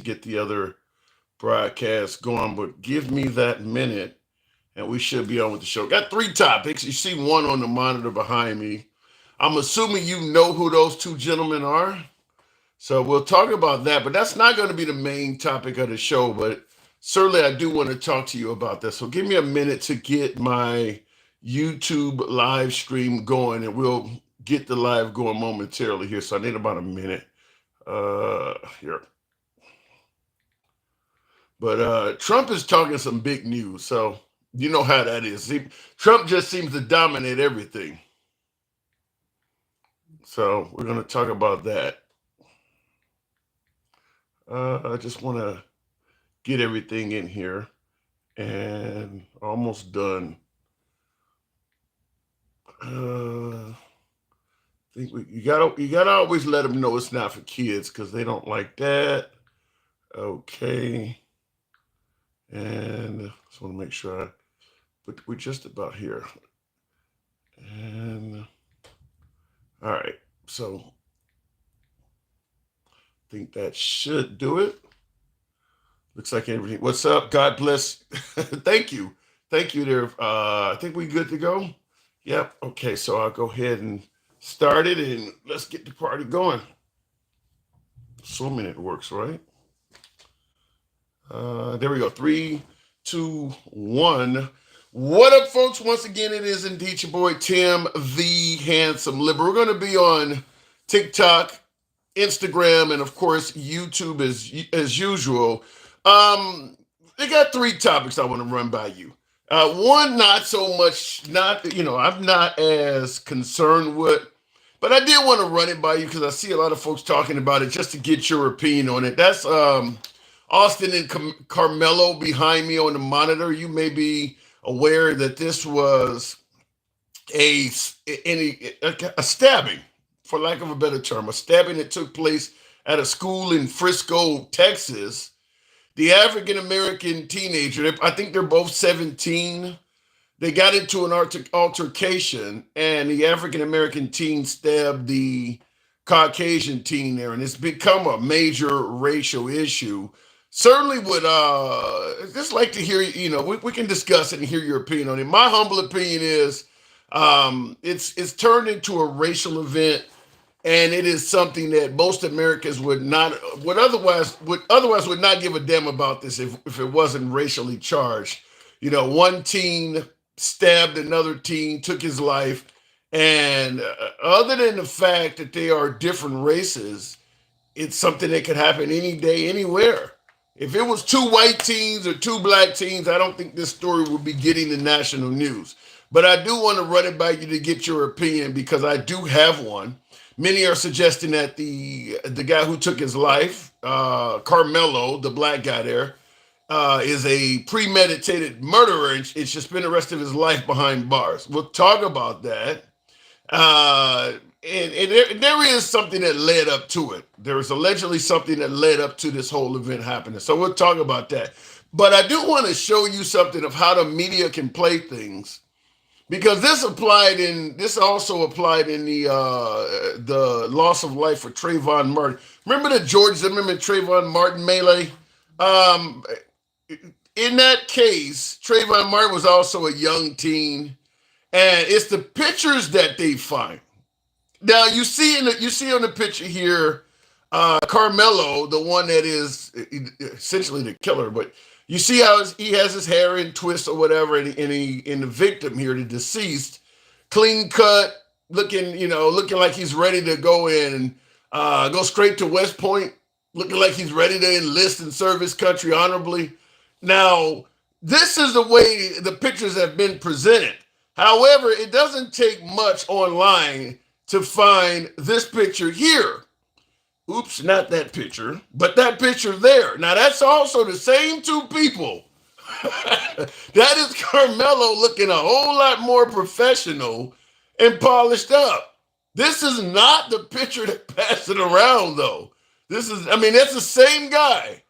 get the other broadcast going, but give me that minute and we should be on with the show. Got three topics. You see one on the monitor behind me. I'm assuming you know who those two gentlemen are. So we'll talk about that, but that's not going to be the main topic of the show, but certainly I do want to talk to you about that. So give me a minute to get my YouTube live stream going, and we'll get the live going momentarily here. So I need about a minute here. But Trump is talking some big news, so you know how that is. Trump just seems to dominate everything. So we're going to talk about that. I just want to get everything in here, and almost done. I think you gotta always let them know it's not for kids because they don't like that. Okay, and just want to make sure but we're just about here. And all right, so I think that should do it. Looks like everything. What's up? God bless. Thank you there. I think we good to go. Yep. Okay, so I'll go ahead and start it, and let's get the party going. Assuming it works, right? There we go. 3, 2, 1. What up, folks? Once again, it is indeed your boy Tim, the handsome liberal. We're going to be on TikTok, Instagram, and of course YouTube as usual. They got three topics I want to run by you. One, not so much, I'm not as concerned with, but I did want to run it by you because I see a lot of folks talking about it just to get your opinion on it. That's Austin and Carmelo behind me on the monitor. You may be aware that this was a stabbing, for lack of a better term, a stabbing that took place at a school in Frisco, Texas. The African-American teenager, I think they're both 17, they got into an altercation, and the African-American teen stabbed the Caucasian teen there, and it's become a major racial issue. Certainly would just like to hear, we can discuss it and hear your opinion on it. My humble opinion is it's turned into a racial event, and it is something that most Americans would otherwise not give a damn about this if it wasn't racially charged. One teen stabbed another teen, took his life, and other than the fact that they are different races, it's something that could happen any day, anywhere. If it was two white teens or two black teens, I don't think this story would be getting the national news. But I do want to run it by you to get your opinion because I do have one. Many are suggesting that the guy who took his life, Carmelo, the black guy there, is a premeditated murderer and should spend the rest of his life behind bars. We'll talk about that. And there is something that led up to it. There was allegedly something that led up to this whole event happening. So we'll talk about that. But I do want to show you something of how the media can play things, because this also applied in the loss of life for Trayvon Martin. Remember the George Zimmerman Trayvon Martin melee? In that case, Trayvon Martin was also a young teen, and it's the pictures that they find. Now you see on the picture here, Carmelo, the one that is essentially the killer, but you see how he has his hair in twists or whatever, and the victim here, the deceased, clean cut, looking like he's ready to go in and go straight to West Point, looking like he's ready to enlist and serve his country honorably. Now, this is the way the pictures have been presented. However, it doesn't take much online to find this picture here. Oops, not that picture, but that picture there. Now, that's also the same two people. That is Carmelo looking a whole lot more professional and polished up. This is not the picture that passed it around, though. That's the same guy.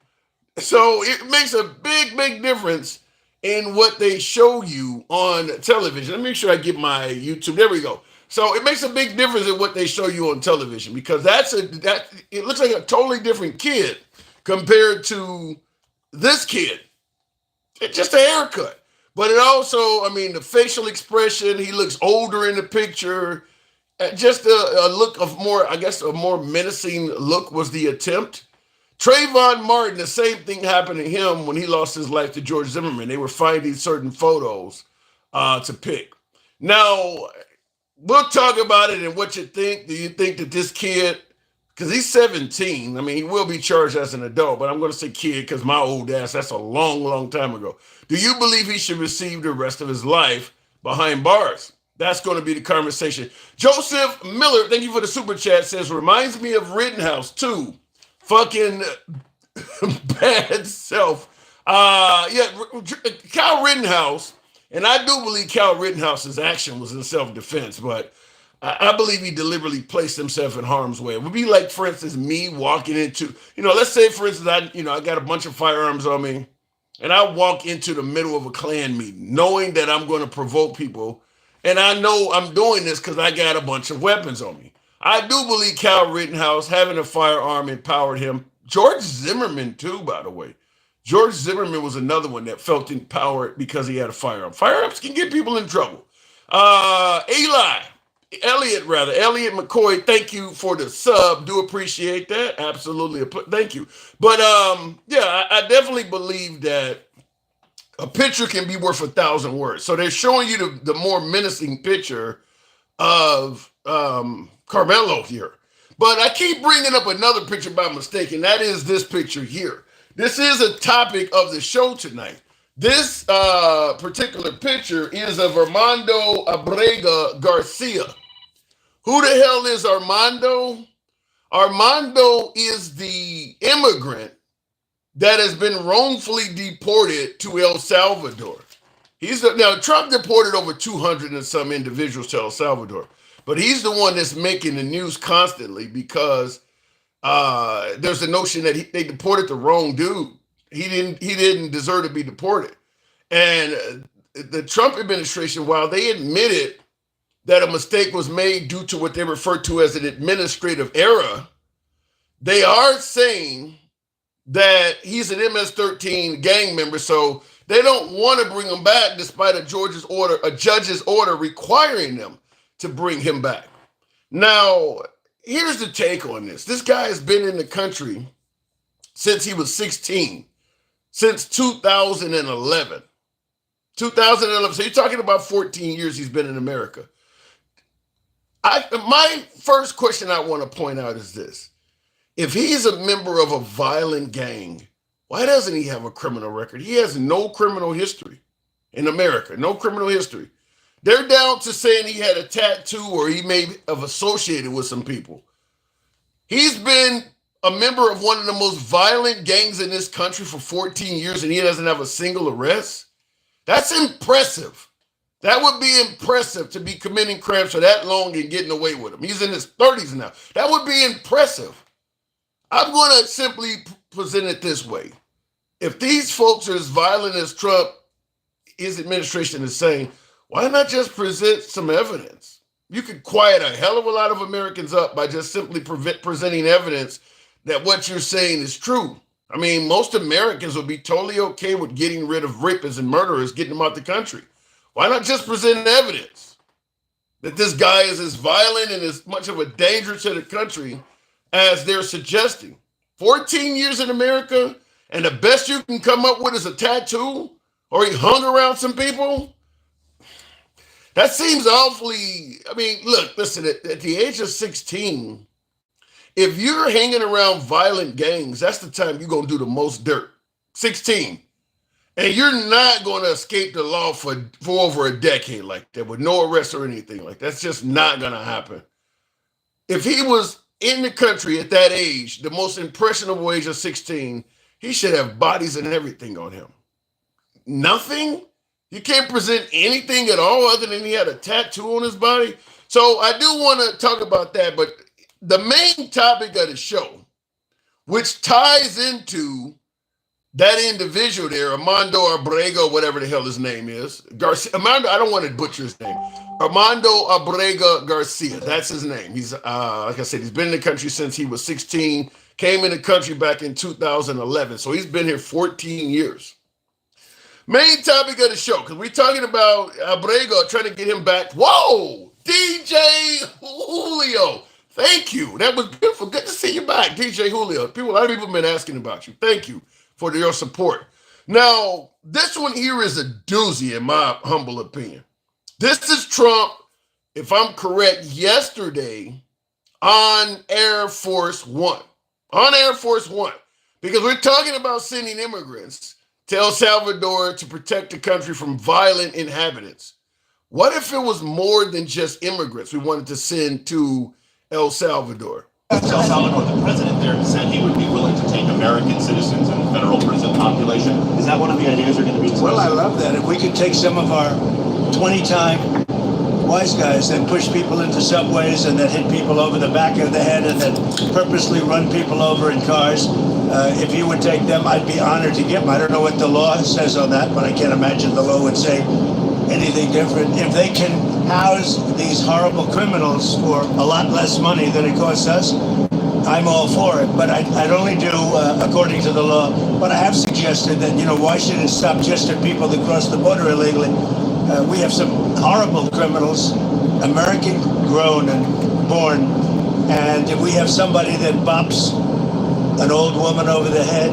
So it makes a big, big difference in what they show you on television. Let me make sure I get my YouTube. There we go. So it makes a big difference in what they show you on television, because it looks like a totally different kid. compared to this kid. It's just a haircut. But it also, I mean, the facial expression, he looks older in the picture. Just a look of more, I guess, a more menacing look was the attempt. Trayvon Martin, the same thing happened to him when he lost his life to George Zimmerman. They were finding certain photos to pick. Now, we'll talk about it and what you think. Do you think that this kid, because he's 17, I mean, he will be charged as an adult, but I'm going to say kid because my old ass, that's a long, long time ago. Do you believe he should receive the rest of his life behind bars? That's going to be the conversation. Joseph Miller, thank you for the super chat, says, reminds me of Rittenhouse too. Fucking bad self. Yeah, Kyle Rittenhouse, and I do believe Kyle Rittenhouse's action was in self-defense, but I believe he deliberately placed himself in harm's way. It would be like, for instance, me walking into, let's say, for instance, I got a bunch of firearms on me, and I walk into the middle of a Klan meeting, knowing that I'm going to provoke people, and I know I'm doing this because I got a bunch of weapons on me. I do believe Kyle Rittenhouse having a firearm empowered him. George Zimmerman, too, by the way. George Zimmerman was another one that felt empowered because he had a firearm. Firearms can get people in trouble. Elliot McCoy, thank you for the sub. Do appreciate that. Absolutely. Thank you. But yeah, I definitely believe that a picture can be worth 1,000 words. So they're showing you the more menacing picture of Carmelo here. But I keep bringing up another picture by mistake, and that is this picture here. This is a topic of the show tonight. This particular picture is of Armando Abrego Garcia. Who the hell is Armando? Armando is the immigrant that has been wrongfully deported to El Salvador. Now, Trump deported over 200 and some individuals to El Salvador, but he's the one that's making the news constantly because there's a notion that they deported the wrong dude. He didn't deserve to be deported. And the Trump administration, while they admitted that a mistake was made due to what they refer to as an administrative error, they are saying that he's an MS-13 gang member, so they don't want to bring him back despite a judge's order requiring them to bring him back. Now, here's the take on this. This guy has been in the country since he was 16, since 2011. 2011, so you're talking about 14 years he's been in America. My first question I want to point out is this. If he's a member of a violent gang, why doesn't he have a criminal record? He has no criminal history in America, no criminal history. They're down to saying he had a tattoo or he may have associated with some people. He's been a member of one of the most violent gangs in this country for 14 years and he doesn't have a single arrest. That's impressive. That would be impressive to be committing crimes for that long and getting away with them. He's in his 30s now. That would be impressive. I'm going to simply present it this way. If these folks are as violent as Trump, his administration is saying, why not just present some evidence? You could quiet a hell of a lot of Americans up by just simply presenting evidence that what you're saying is true. I mean, most Americans would be totally okay with getting rid of rapists and murderers, getting them out the country. Why not just present evidence that this guy is as violent and as much of a danger to the country as they're suggesting? 14 years in America, and the best you can come up with is a tattoo, or he hung around some people? That seems awfully, I mean, look, listen, at the age of 16, if you're hanging around violent gangs, that's the time you're going to do the most dirt. 16. And you're not going to escape the law for over a decade like that with no arrest or anything like that. That's just not going to happen. If he was in the country at that age, the most impressionable age of 16, he should have bodies and everything on him. Nothing? You can't present anything at all other than he had a tattoo on his body? So I do want to talk about that, but the main topic of the show, which ties into that individual there, Armando Abrego, whatever the hell his name is, Garcia. Armando, I don't want to butcher his name. Armando Abrego Garcia, that's his name. He's, like I said, he's been in the country since he was 16, came in the country back in 2011. So he's been here 14 years. Main topic of the show, because we're talking about Abrego, trying to get him back. Whoa, DJ Julio. Thank you. That was beautiful. Good to see you back, DJ Julio. A lot of people have been asking about you. Thank you for your support. Now, this one here is a doozy, in my humble opinion. This is Trump, if I'm correct, yesterday on Air Force One. On Air Force One. Because we're talking about sending immigrants to El Salvador to protect the country from violent inhabitants. What if it was more than just immigrants we wanted to send to El Salvador? El Salvador, the president there said he would be willing to take American citizens in the federal prison population. Is that one of the ideas you're going to be discussing? Well, I love that. If we could take some of our 20-time wise guys that push people into subways and that hit people over the back of the head and that purposely run people over in cars, if you would take them, I'd be honored to get them. I don't know what the law says on that, but I can't imagine the law would say anything different. If they can house these horrible criminals for a lot less money than it costs us, I'm all for it. But I'd only do according to the law. But I have suggested that, why should it stop just at people that cross the border illegally? We have some horrible criminals, American grown and born. And if we have somebody that bops an old woman over the head,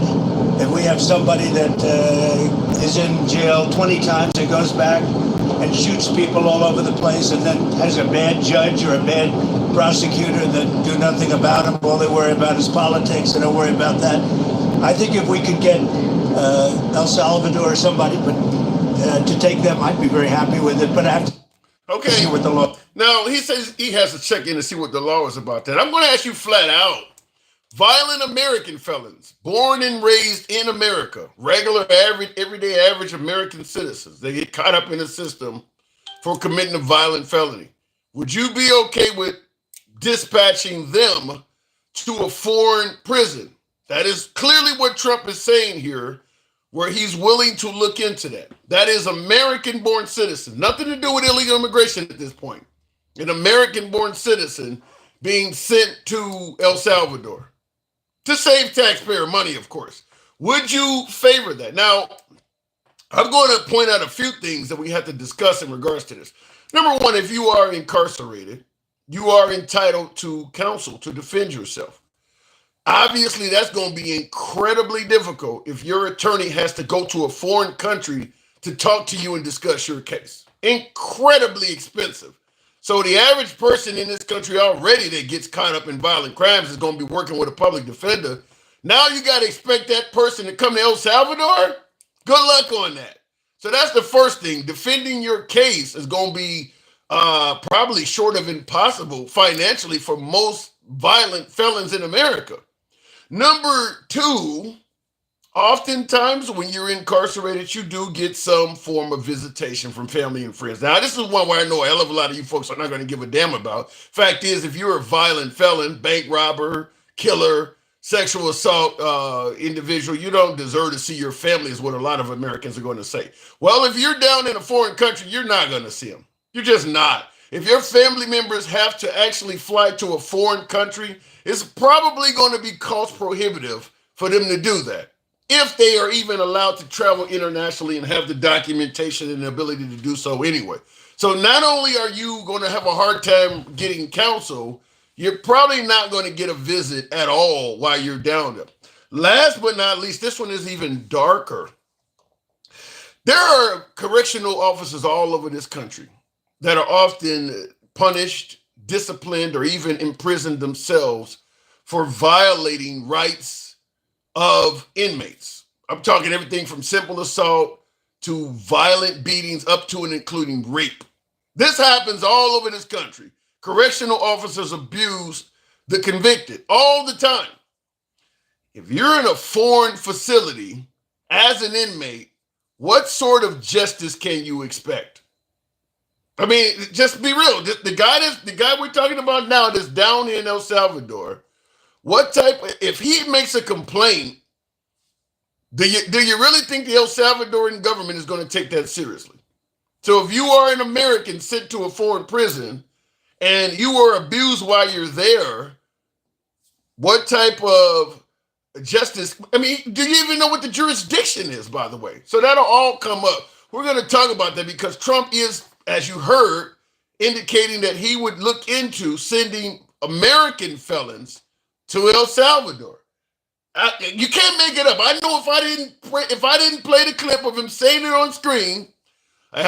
if we have somebody that is in jail 20 times and goes back and shoots people all over the place and then has a bad judge or a bad prosecutor that do nothing about him, all they worry about is politics, they don't worry about that. I think if we could get El Salvador or somebody to take them, I'd be very happy with it, but I have to see what the law. Now, he says he has to check in to see what the law is about that. I'm going to ask you flat out. Violent American felons, born and raised in America, regular, average, everyday average American citizens, they get caught up in the system for committing a violent felony. Would you be okay with dispatching them to a foreign prison? That is clearly what Trump is saying here, where he's willing to look into that. That is American-born citizen. Nothing to do with illegal immigration at this point. An American-born citizen being sent to El Salvador. To save taxpayer money, of course. Would you favor that? Now, I'm going to point out a few things that we have to discuss in regards to this. Number one, if you are incarcerated, you are entitled to counsel to defend yourself. Obviously, that's going to be incredibly difficult if your attorney has to go to a foreign country to talk to you and discuss your case. Incredibly expensive. So the average person in this country already that gets caught up in violent crimes is going to be working with a public defender. Now you got to expect that person to come to El Salvador? Good luck on that. So that's the first thing. Defending your case is going to be probably short of impossible financially for most violent felons in America. Number two, oftentimes when you're incarcerated, you do get some form of visitation from family and friends. Now, this is one where I know a hell of a lot of you folks are not going to give a damn about. Fact is, if you're a violent felon, bank robber, killer, sexual assault individual, you don't deserve to see your family is what a lot of Americans are going to say. Well, if you're down in a foreign country, you're not going to see them. You're just not. If your family members have to actually fly to a foreign country, it's probably going to be cost prohibitive for them to do that, if they are even allowed to travel internationally and have the documentation and the ability to do so anyway. So not only are you going to have a hard time getting counsel, you're probably not going to get a visit at all while you're down there. Last but not least, this one is even darker. There are correctional officers all over this country that are often punished, disciplined, or even imprisoned themselves for violating rights of inmates. I'm talking everything from simple assault to violent beatings up to and including rape. This happens all over this country. Correctional officers abuse the convicted all the time. If you're in a foreign facility as an inmate, what sort of justice can you expect? I mean, just be real. The guy we're talking about now that's down in El Salvador, if he makes a complaint, do you really think the El Salvadoran government is going to take that seriously? So if you are an American sent to a foreign prison and you were abused while you're there, What type of justice? I mean, do you even know what the jurisdiction is, by the way? So that'll all come up. We're going to talk about that because Trump is, as you heard, indicating that he would look into sending American felons to El Salvador. You can't make it up. I know if I didn't play the clip of him saying it on screen, a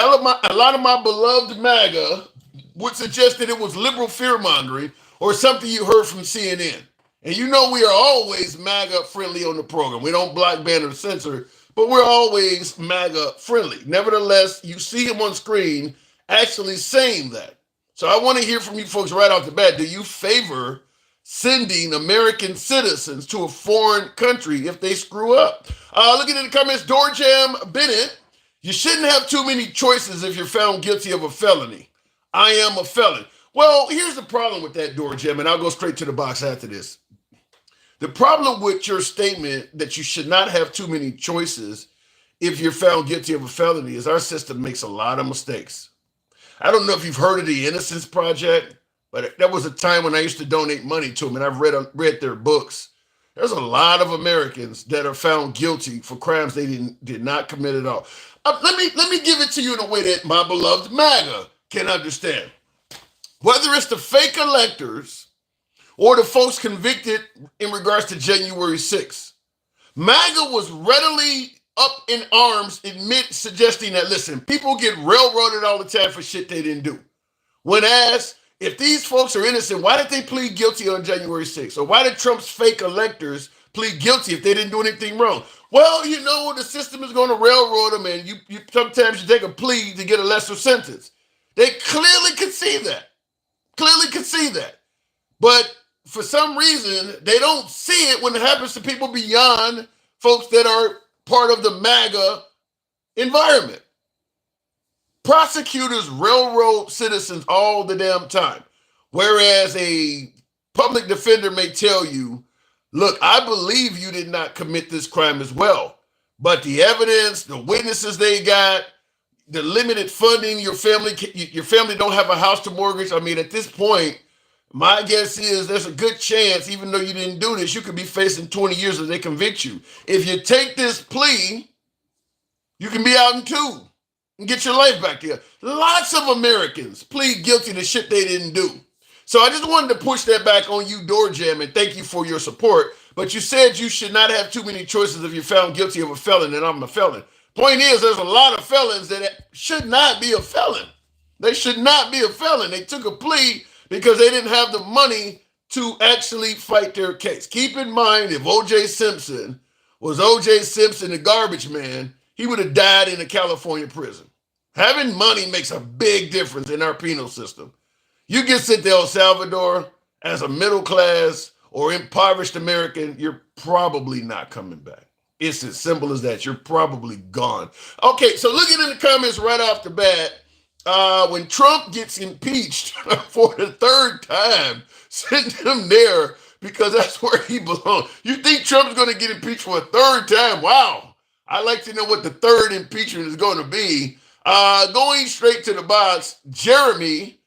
lot of my beloved MAGA would suggest that it was liberal fear mongering or something you heard from CNN. And you know we are always MAGA friendly on the program. We don't block, ban, or censor, but we're always MAGA friendly. Nevertheless, you see him on screen actually saying that. So I want to hear from you folks right off the bat. Do you favor sending American citizens to a foreign country if they screw up? Looking in the comments, Doorjam Bennett, you shouldn't have too many choices if you're found guilty of a felony. I am a felon. Well, here's the problem with that, Doorjam, and I'll go straight to the box after this. The problem with your statement that you should not have too many choices if you're found guilty of a felony is our system makes a lot of mistakes. I don't know if you've heard of the Innocence Project, but that was a time when I used to donate money to them, and I've read their books. There's a lot of Americans that are found guilty for crimes they did not commit at all. Let me give it to you in a way that my beloved MAGA can understand. Whether it's the fake electors or the folks convicted in regards to January 6th, MAGA was readily up in arms, suggesting that, listen, people get railroaded all the time for shit they didn't do. When asked, if these folks are innocent, why did they plead guilty on January 6th? Or why did Trump's fake electors plead guilty if they didn't do anything wrong? Well, you know, the system is going to railroad them, and you sometimes you take a plea to get a lesser sentence. They clearly could see that. But for some reason, they don't see it when it happens to people beyond folks that are part of the MAGA environment. Prosecutors railroad citizens all the damn time. Whereas a public defender may tell you, look, I believe you did not commit this crime as well. But the evidence, the witnesses they got, the limited funding, your family don't have a house to mortgage. I mean, at this point, my guess is there's a good chance, even though you didn't do this, you could be facing 20 years if they convict you. If you take this plea, you can be out in 2 and get your life back there. Lots of Americans plead guilty to shit they didn't do. So I just wanted to push that back on you, Doorjam, and thank you for your support. But you said you should not have too many choices if you're found guilty of a felon, and I'm a felon. Point is, there's a lot of felons that should not be a felon. They should not be a felon. They took a plea because they didn't have the money to actually fight their case. Keep in mind, if O.J. Simpson was O.J. Simpson, the garbage man, he would have died in a California prison. Having money makes a big difference in our penal system. You get sent to El Salvador as a middle class or impoverished American, you're probably not coming back. It's as simple as that. You're probably gone. Okay, so looking in the comments right off the bat, when Trump gets impeached for the 3rd time, send him there because that's where he belongs. You think Trump's going to get impeached for a 3rd time? Wow. I'd like to know what the 3rd impeachment is going to be. Going straight to the box, Jeremy.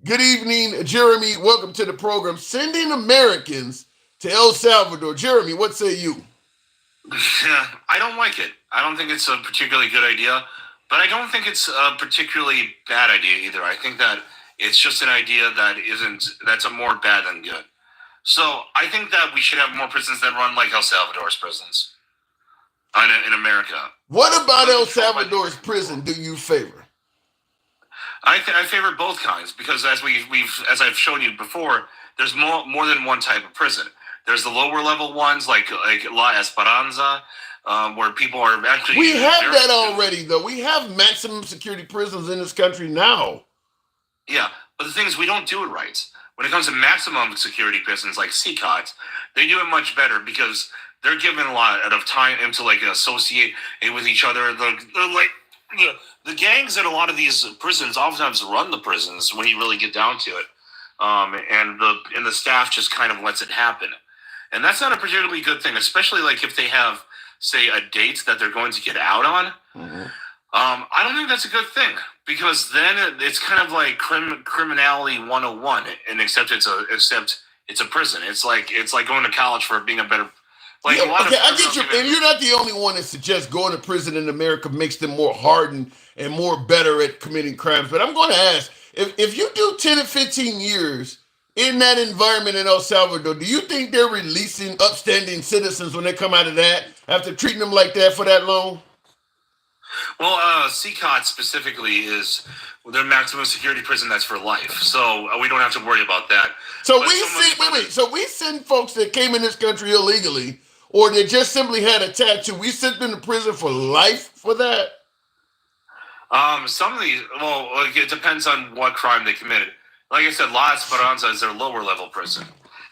Good evening, Jeremy. Welcome to the program. Sending Americans to El Salvador. Jeremy, what say you? Yeah, I don't like it. I don't think it's a particularly good idea, but I don't think it's a particularly bad idea either. I think that it's just an idea that's a more bad than good. So I think that we should have more prisons that run like El Salvador's prisons in America. What about El Salvador's prison do you favor? I favor both kinds because as I've shown you before, there's more than one type of prison. There's the lower level ones like La Esperanza, where people are actually. We have that already, though. We have maximum security prisons in this country now. Yeah, but the thing is, we don't do it right. When it comes to maximum security prisons like CCOT, they do it much better because they're given a lot of time to like associate with each other. The gangs at a lot of these prisons oftentimes run the prisons when you really get down to it, and the staff just kind of lets it happen. And that's not a particularly good thing, especially like if they have, say, a date that they're going to get out on. Mm-hmm. I don't think that's a good thing because then it's kind of like criminality 101, and except It's a prison. It's like going to college for being a better. Like Yeah, a lot okay, of I get you, and you're not the only one that suggests going to prison in America makes them more hardened and more better at committing crimes. But I'm going to ask, if you do 10 or 15 years in that environment in El Salvador, do you think they're releasing upstanding citizens when they come out of that after treating them like that for that long? Well, CCOT specifically is their maximum security prison that's for life, so we don't have to worry about that. So But we someone- send So we send folks that came in this country illegally, or they just simply had a tattoo. We sent them to prison for life for that. Some of these, well, like, it depends on what crime they committed. Like I said, La Esperanza is their lower level prison.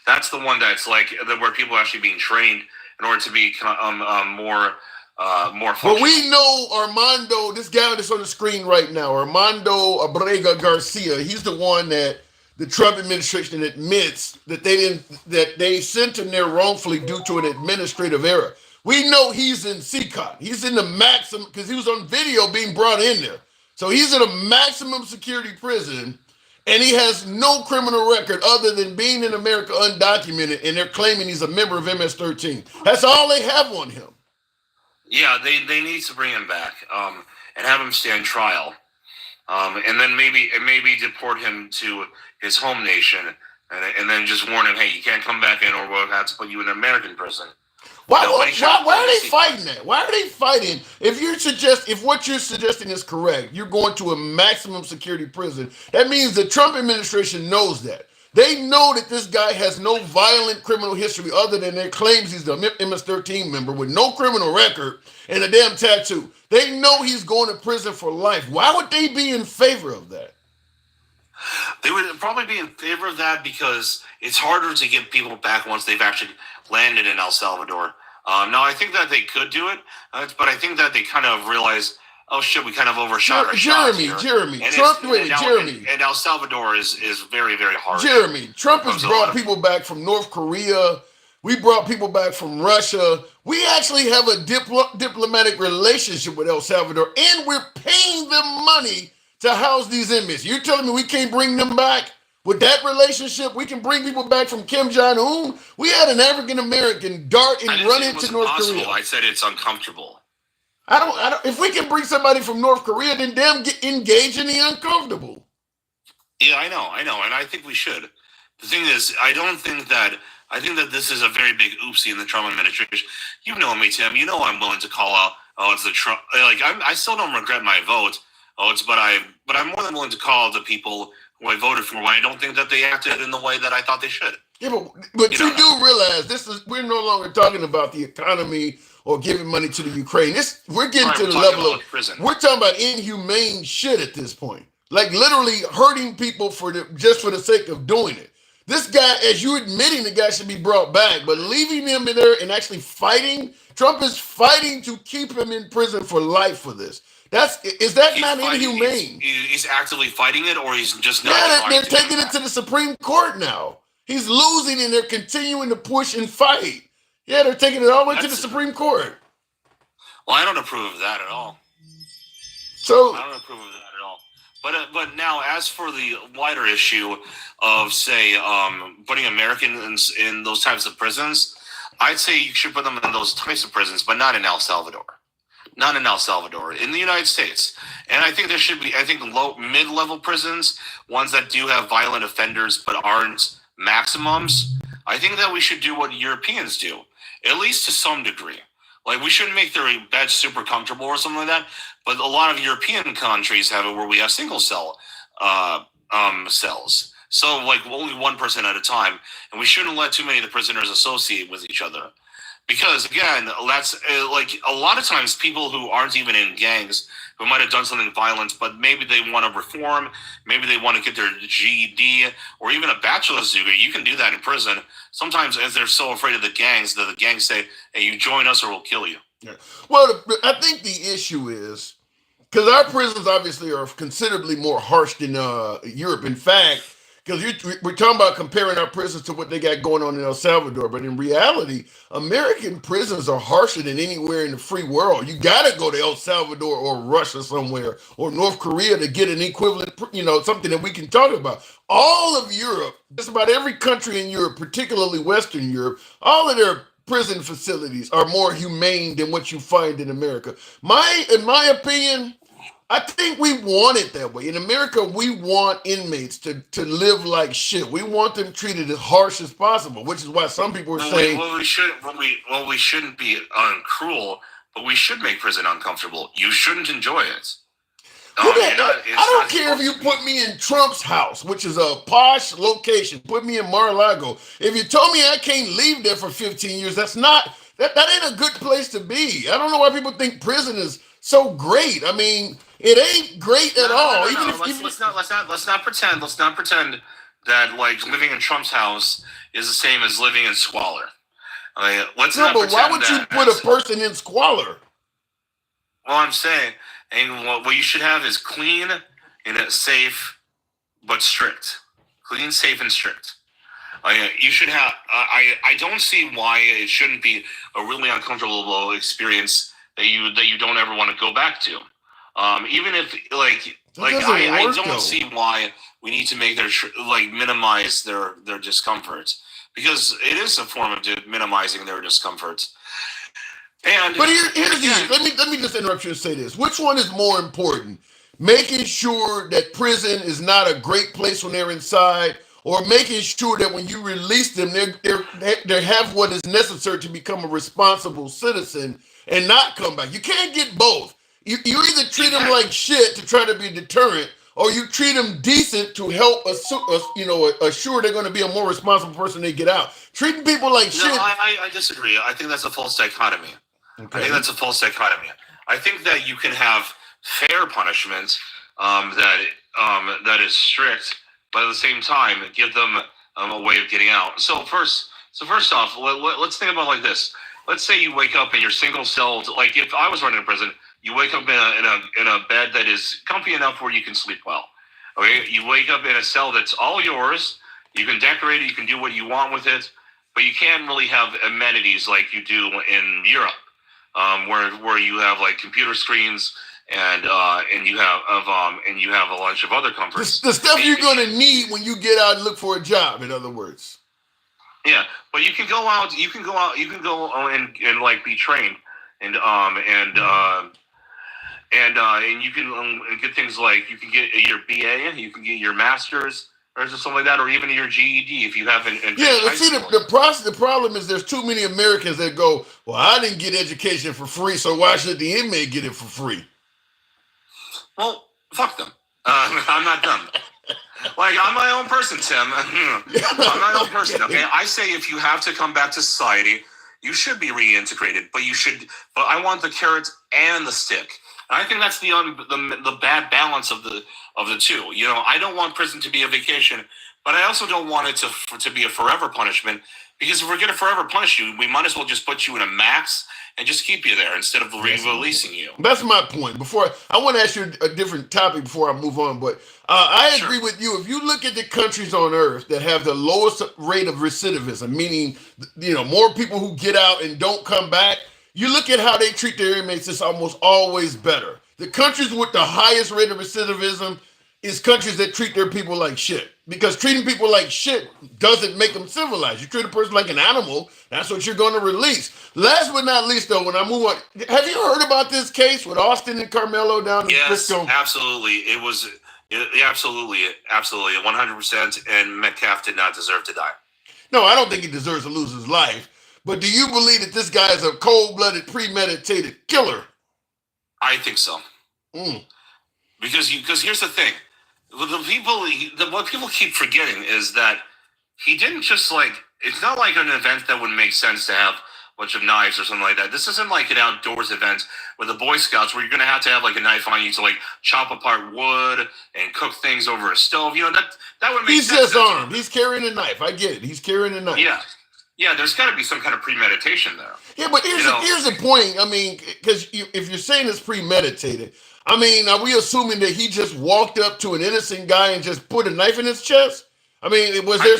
That's the one that's like where people are actually being trained in order to be more Well, functional. we know Armando, this guy that's on the screen right now, Armando Abrego Garcia. He's the one that the Trump administration admits that they sent him there wrongfully due to an administrative error. We know he's in CCOT. He's in the maximum because he was on video being brought in there. So he's in a maximum security prison, and he has no criminal record other than being in America undocumented, and they're claiming he's a member of MS-13. That's all they have on him. Yeah, they need to bring him back and have him stand trial, and then maybe deport him to his home nation, and then just warn him, hey, you can't come back in, or we'll have to put you in an American prison. Why are they fighting that? Why are they fighting? If what you're suggesting is correct, you're going to a maximum security prison. That means the Trump administration knows that. They know that this guy has no violent criminal history other than their claims he's the MS-13 member with no criminal record and a damn tattoo. They know he's going to prison for life. Why would they be in favor of that? They would probably be in favor of that because it's harder to get people back once they've actually landed in El Salvador. Now, I think that they could do it, but I think that they kind of realize, oh shit, we kind of overshot our shots here. Jeremy, And Trump, Jeremy. And El Salvador is very, very hard. Jeremy, Trump has brought people back from North Korea. We brought people back from Russia. We actually have a diplomatic relationship with El Salvador, and we're paying them money to house these inmates. You're telling me we can't bring them back? With that relationship, we can bring people back from Kim Jong-un. We had an African-American dart and run into North Korea. I said it's uncomfortable. I don't. If we can bring somebody from North Korea, then damn, get engaged in the uncomfortable. Yeah, I know, and I think we should. The thing is, I think that this is a very big oopsie in the Trump administration. You know me, Tim. You know I'm willing to call out. Oh, it's the Trump. Like I still don't regret my vote. But I'm more than willing to call out the people who I voted for when I don't think that they acted in the way that I thought they should. Yeah, but you do realize we're no longer talking about the economy or giving money to the Ukraine. We're getting to the level of prison. We're talking about inhumane shit at this point. Like literally hurting people just for the sake of doing it. This guy, as you admitting the guy should be brought back, but leaving him in there and actually fighting, Trump is fighting to keep him in prison for life for this. Is that not inhumane? He's actively fighting it, or he's just not. Yeah, they're taking it to the Supreme Court now. He's losing, and they're continuing to push and fight. Yeah, they're taking it all the way to the Supreme Court. Well, I don't approve of that at all. So I don't approve of that at all. But now, as for the wider issue of, say, putting Americans in those types of prisons, I'd say you should put them in those types of prisons, but not in El Salvador. Not in El Salvador, in the United States. And I think there should be, mid-level prisons, ones that do have violent offenders but aren't maximums. I think that we should do what Europeans do, at least to some degree. Like, we shouldn't make their beds super comfortable or something like that, but a lot of European countries have it where we have single cell cells. So, like, only one person at a time, and we shouldn't let too many of the prisoners associate with each other. Because, again, that's like a lot of times people who aren't even in gangs, who might have done something violent, but maybe they want to reform, maybe they want to get their GED, or even a bachelor's degree. You can do that in prison. Sometimes, as they're so afraid of the gangs, that the gangs say, hey, you join us or we'll kill you. Yeah. Well, I think the issue is, because our prisons obviously are considerably more harsh than Europe. In fact, because we're talking about comparing our prisons to what they got going on in El Salvador, but in reality, American prisons are harsher than anywhere in the free world. You got to go to El Salvador or Russia somewhere or North Korea to get an equivalent, something that we can talk about. All of Europe, just about every country in Europe, particularly Western Europe, all of their prison facilities are more humane than what you find in America. In my opinion, I think we want it that way. In America, we want inmates to live like shit. We want them treated as harsh as possible, which is why some people are saying, we shouldn't be cruel, but we should make prison uncomfortable. You shouldn't enjoy it. I don't care if you put me in Trump's house, which is a posh location. Put me in Mar-a-Lago. If you told me I can't leave there for 15 years, that ain't a good place to be. I don't know why people think prison is so great. I mean, it ain't great at all. Let's not pretend that like living in Trump's house is the same as living in squalor. But why would you put a person in squalor? Well, I'm saying, and what you should have is clean and safe, but strict. Clean, safe, and strict. You should have. I don't see why it shouldn't be a really uncomfortable experience that you don't ever want to go back to. Even if I don't see why we need to make minimize their discomfort, because it is a form of minimizing their discomfort. But let me just interrupt you and say this. Which one is more important? Making sure that prison is not a great place when they're inside, or making sure that when you release them, they have what is necessary to become a responsible citizen and not come back? You can't get both. You either treat them like shit to try to be deterrent, or you treat them decent to help assure they're going to be a more responsible person when they get out. Treating people like shit. No, I disagree. I think that's a false dichotomy. Okay. I think that's a false dichotomy. I think that you can have fair punishment that is strict, but at the same time give them a way of getting out. So first off, let's think about it like this. Let's say you wake up in your single cell. Like if I was running a prison, you wake up in a bed that is comfy enough where you can sleep well. Okay, you wake up in a cell that's all yours. You can decorate it. You can do what you want with it, but you can't really have amenities like you do in Europe. Where you have like computer screens and you have a bunch of other comforts. The stuff you're gonna need when you get out and look for a job. In other words. Yeah, but you can go out. You can go and like be trained and you can get things like you can get your BA, you can get your master's, or something like that, or even your GED if you haven't. The problem is there's too many Americans that go, well, I didn't get education for free, so why should the inmate get it for free? Well, fuck them. I'm not dumb. Like, I'm my own person, Tim. I'm my own person, okay? I say if you have to come back to society, you should be reintegrated, but I want the carrot and the stick. And I think that's the bad balance of the two. I don't want prison to be a vacation, but I also don't want it to be a forever punishment, because if we're going to forever punish you, we might as well just put you in a max and just keep you there instead of releasing you. That's my point. I want to ask you a different topic before I move on, but I agree with you. If you look at the countries on earth that have the lowest rate of recidivism, meaning more people who get out and don't come back, you look at how they treat their inmates, it's almost always better. The countries with the highest rate of recidivism is countries that treat their people like shit. Because treating people like shit doesn't make them civilized. You treat a person like an animal, that's what you're going to release. Last but not least, though, when I move on, have you heard about this case with Austin and Carmelo down in Frisco? Yes, absolutely. It was absolutely 100%, and Metcalf did not deserve to die. No, I don't think he deserves to lose his life. But do you believe that this guy is a cold-blooded, premeditated killer? I think so. Because here's the thing. What people keep forgetting is that he didn't just it's not like an event that would make sense to have a bunch of knives or something like that. This isn't like an outdoors event with the Boy Scouts where you're going to have like a knife on you to chop apart wood and cook things over a stove. That would make sense. He's just armed. He's carrying a knife. I get it. He's carrying a knife. Yeah, there's got to be some kind of premeditation there. Yeah, but here's the point. I mean, because if you're saying it's premeditated, I mean, are we assuming that he just walked up to an innocent guy and just put a knife in his chest? I mean, was there?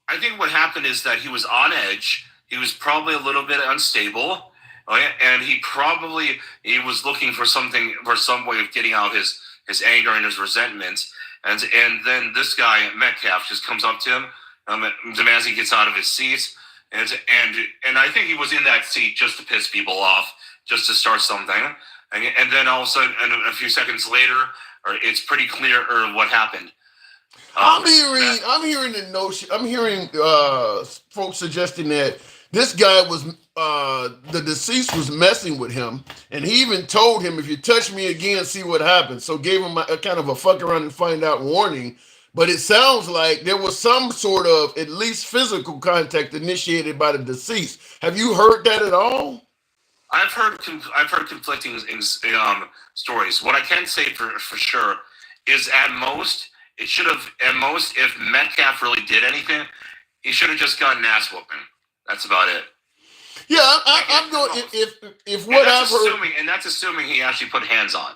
I think what happened is that he was on edge. He was probably a little bit unstable, and he was looking for some way of getting out his anger and his resentment. And then this guy Metcalf just comes up to him, demands he gets out of his seat, and I think he was in that seat just to piss people off, just to start something. And then all of a sudden, and a few seconds later, it's pretty clear what happened. I'm hearing the notion. I'm hearing folks suggesting that this guy was the deceased was messing with him, and he even told him, "If you touch me again, see what happens." So gave him a kind of a fuck around and find out warning. But it sounds like there was some sort of at least physical contact initiated by the deceased. Have you heard that at all? I've heard conflicting stories. What I can say for sure is at most if Metcalf really did anything, he should have just gotten ass whooping. That's about it. Yeah, I'm going. If what I've heard, and that's assuming he actually put hands on.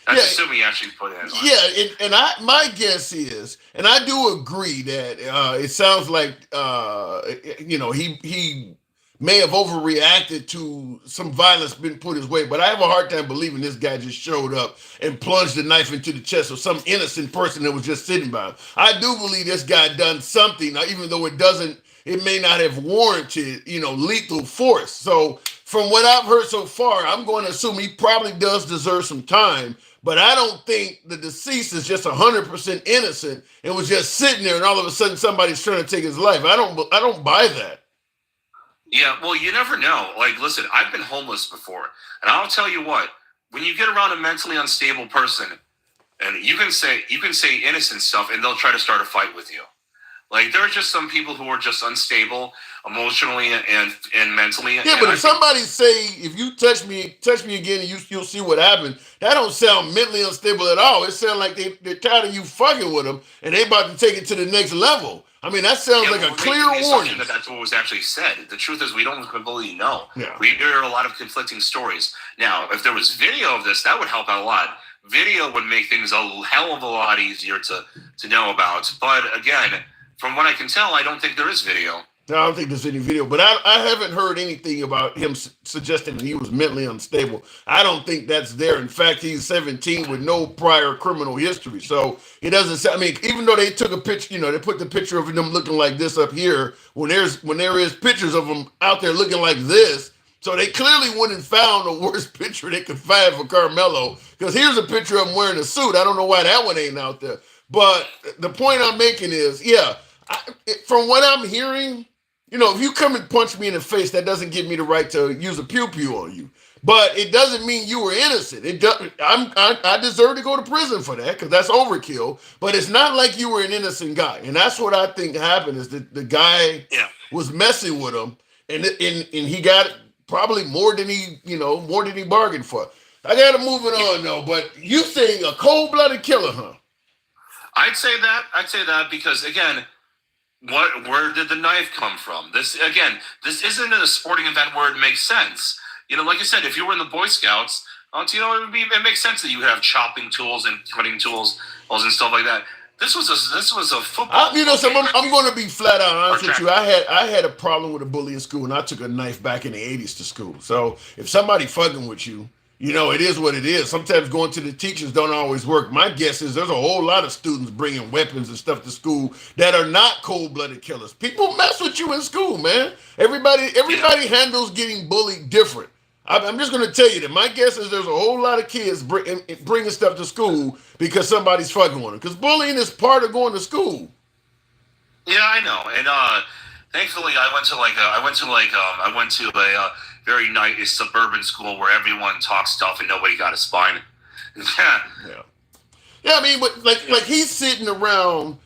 That's assuming he actually put hands on. Yeah, my guess is, and I do agree that it sounds like he may have overreacted to some violence being put his way, but I have a hard time believing this guy just showed up and plunged the knife into the chest of some innocent person that was just sitting by him. I do believe this guy done something, even though it may not have warranted, lethal force. So from what I've heard so far, I'm going to assume he probably does deserve some time, but I don't think the deceased is just 100% innocent and was just sitting there and all of a sudden somebody's trying to take his life. I don't buy that. Yeah, well, you never know. Like, listen, I've been homeless before, and I'll tell you what: when you get around a mentally unstable person, and you can say innocent stuff, and they'll try to start a fight with you. Like, there are just some people who are just unstable emotionally and mentally. Yeah, but if somebody say, "If you touch me again, and you'll see what happens," that don't sound mentally unstable at all. It sounds like they're tired of you fucking with them, and they about to take it to the next level. I mean, that sounds like a clear warning. That's what was actually said. The truth is, we don't completely know. Yeah. We hear a lot of conflicting stories. Now, if there was video of this, that would help out a lot. Video would make things a hell of a lot easier to know about. But again, from what I can tell, I don't think there is video. No, I don't think there's any video, but I haven't heard anything about him suggesting that he was mentally unstable. I don't think that's there. In fact, he's 17 with no prior criminal history. So it doesn't say, I mean, even though they took a picture, they put the picture of them looking like this up here, when there is pictures of them out there looking like this. So they clearly went and found the worst picture they could find for Carmelo, because here's a picture of him wearing a suit. I don't know why that one ain't out there. But the point I'm making is, from what I'm hearing, if you come and punch me in the face, that doesn't give me the right to use a pew-pew on you. But it doesn't mean you were innocent. I deserve to go to prison for that, because that's overkill. But it's not like you were an innocent guy. And that's what I think happened, is that the guy was messing with him, and he got probably more than he bargained for. I got to move it on, though. But you saying a cold-blooded killer, huh? I'd say that because, again, where did the knife come from? This isn't a sporting event where it makes sense. Like I said, if you were in the Boy Scouts, it makes sense that you would have chopping tools and cutting tools and stuff like that. This was a football. So I'm going to be flat out honest with you. I had a problem with a bully in school, and I took a knife back in the 80s to school. So if somebody fucking with you, it is what it is. Sometimes going to the teachers don't always work. My guess is there's a whole lot of students bringing weapons and stuff to school that are not cold-blooded killers. People mess with you in school, man. Everybody handles getting bullied different. I'm just going to tell you that my guess is there's a whole lot of kids bringing stuff to school because somebody's fucking with them. Because bullying is part of going to school. Yeah, I know. And thankfully, I went to a very nice suburban school where everyone talks tough and nobody got a spine. Yeah, I mean, but like he's sitting around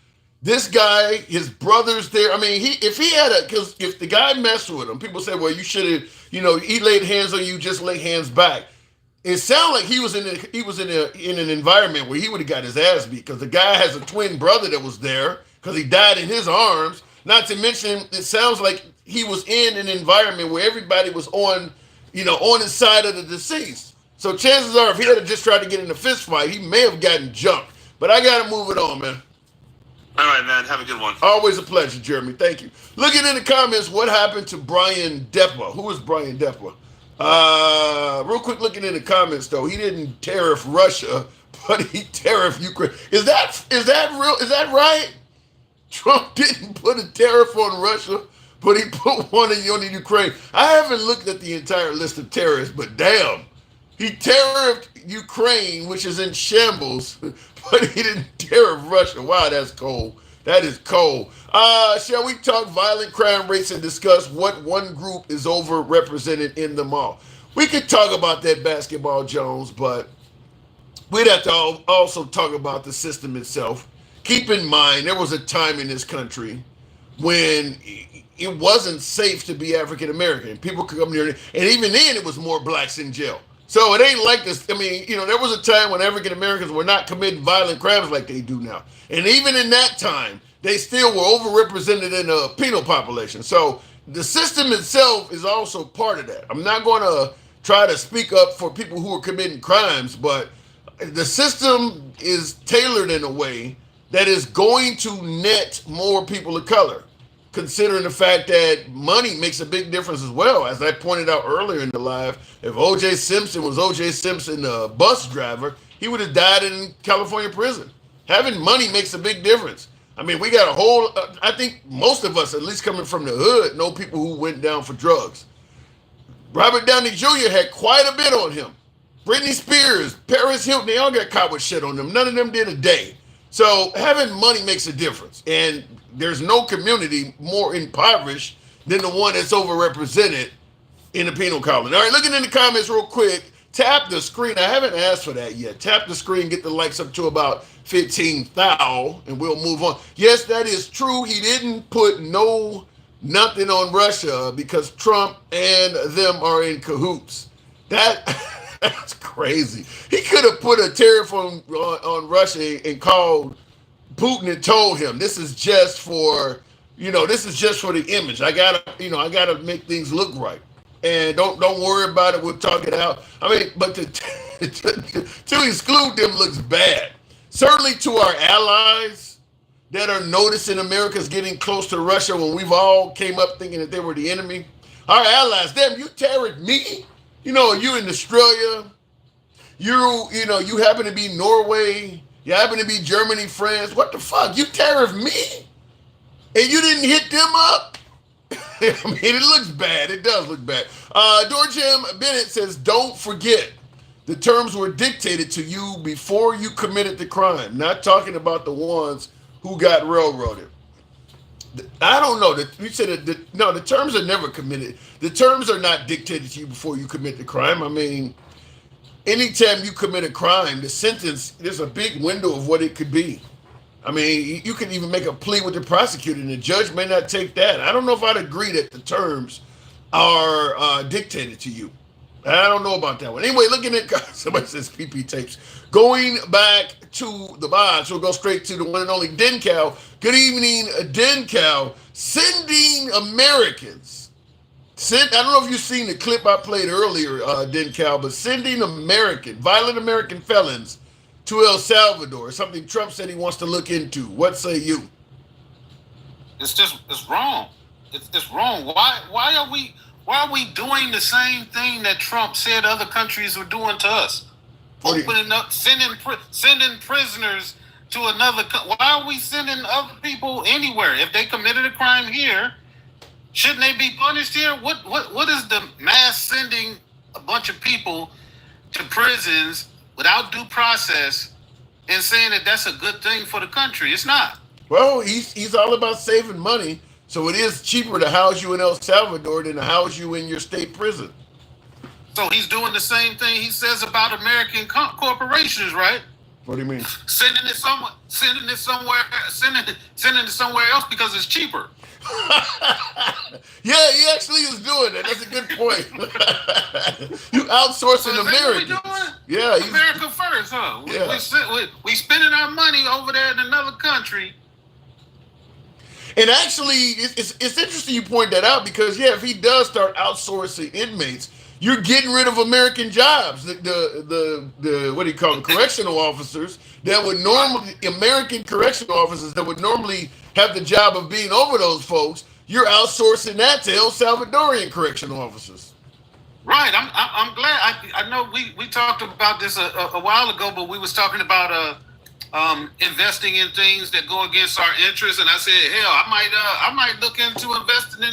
this guy, his brother's there. I mean, because if the guy messed with him, people say, well, you should have, he laid hands on you, just lay hands back. It sounded like he was in an environment where he would have got his ass beat, because the guy has a twin brother that was there because he died in his arms. Not to mention, it sounds like he was in an environment where everybody was on his side of the deceased. So chances are, if he had just tried to get in a fist fight, he may have gotten jumped. But I got to move it on, man. All right, man. Have a good one. Always a pleasure, Jeremy. Thank you. Looking in the comments, what happened to Brian Deppa? Who is Brian Deppa? Real quick, looking in the comments though, he didn't tariff Russia, but he tariffed Ukraine. Is that real? Is that right? Trump didn't put a tariff on Russia, but he put one on Ukraine. I haven't looked at the entire list of tariffs, but damn, he tariffed Ukraine, which is in shambles, but he didn't tariff Russia. Wow, that's cold. That is cold. Shall we talk violent crime rates and discuss what one group is overrepresented in them all? We could talk about that, Basketball Jones, but we'd have to also talk about the system itself. Keep in mind, there was a time in this country when it wasn't safe to be African American. People could come here, and even then, it was more blacks in jail. So it ain't like this. I mean, there was a time when African Americans were not committing violent crimes like they do now. And even in that time, they still were overrepresented in the penal population. So the system itself is also part of that. I'm not going to try to speak up for people who are committing crimes, but the system is tailored in a way that is going to net more people of color, considering the fact that money makes a big difference as well. As I pointed out earlier in the live, if O.J. Simpson was O.J. Simpson, a bus driver, he would have died in California prison. Having money makes a big difference. I mean, we got a whole, I think most of us, at least coming from the hood, know people who went down for drugs. Robert Downey Jr. had quite a bit on him. Britney Spears, Paris Hilton, they all got caught with shit on them. None of them did a day. So having money makes a difference. And there's no community more impoverished than the one that's overrepresented in the penal colony. All right, looking in the comments real quick, tap the screen. I haven't asked for that yet. Tap the screen, get the likes up to about 15,000, and we'll move on. Yes, that is true. He didn't put nothing on Russia because Trump and them are in cahoots. That's crazy. He could have put a tariff on Russia and called Putin and told him this is just for the image. I gotta make things look right. And don't worry about it. We'll talk it out. I mean, but to exclude them looks bad. Certainly to our allies that are noticing America's getting close to Russia when we've all came up thinking that they were the enemy. Our allies, damn, you tariffed me. You in Australia. You happen to be Norway. You happen to be Germany, France. What the fuck? You tariffed me, and you didn't hit them up. I mean, it looks bad. It does look bad. Dorjam Bennett says, don't forget, the terms were dictated to you before you committed the crime. Not talking about the ones who got railroaded. I don't know. You said no, the terms are never committed. The terms are not dictated to you before you commit the crime. I mean, anytime you commit a crime, the sentence, there's a big window of what it could be. I mean, you can even make a plea with the prosecutor, and the judge may not take that. I don't know if I'd agree that the terms are dictated to you. I don't know about that one. Anyway, looking at somebody says PP tapes. Going back to the box, we'll go straight to the one and only Dencal. Good evening, Dencal. Sending Americans. I don't know if you've seen the clip I played earlier, Dencal, but sending violent American felons to El Salvador, something Trump said he wants to look into. What say you? It's wrong. It's wrong. Why are we doing the same thing that Trump said other countries were doing to us? Opening up, sending prisoners to another. Why are we sending other people anywhere? If they committed a crime here, shouldn't they be punished here? What is the mass sending a bunch of people to prisons without due process and saying that that's a good thing for the country? It's not. Well, he's all about saving money, so it is cheaper to house you in El Salvador than to house you in your state prison. So he's doing the same thing he says about American corporations, right? What do you mean? Sending it somewhere else because it's cheaper. Yeah, he actually is doing that. That's a good point. You outsourcing So Americans. Yeah, America first, huh? Yeah. We spending our money over there in another country. And actually, it's interesting you point that out because, yeah, if he does start outsourcing inmates, You're getting rid of American jobs. The what do you call them? Correctional officers that would normally American correctional officers that would normally have the job of being over those folks. You're outsourcing that to El Salvadorian correctional officers. Right. I'm glad. I know we talked about this a while ago, but we was talking about investing in things that go against our interests, and I said, hell, I might look into investing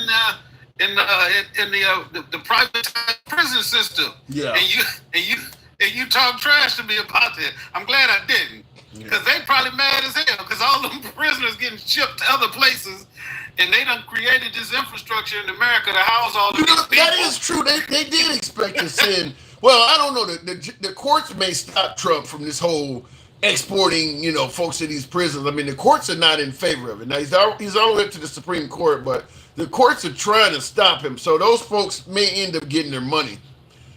in the private prison system. Yeah. And you talk trash to me about that. I'm glad I didn't, because they probably mad as hell because all them prisoners getting shipped to other places. And they done created this infrastructure in America to house all these people. That is true. They did expect to send. Well, I don't know. The courts may stop Trump from this whole exporting, folks to these prisons. I mean, the courts are not in favor of it. Now, he's all the way up to the Supreme Court, but the courts are trying to stop him. So those folks may end up getting their money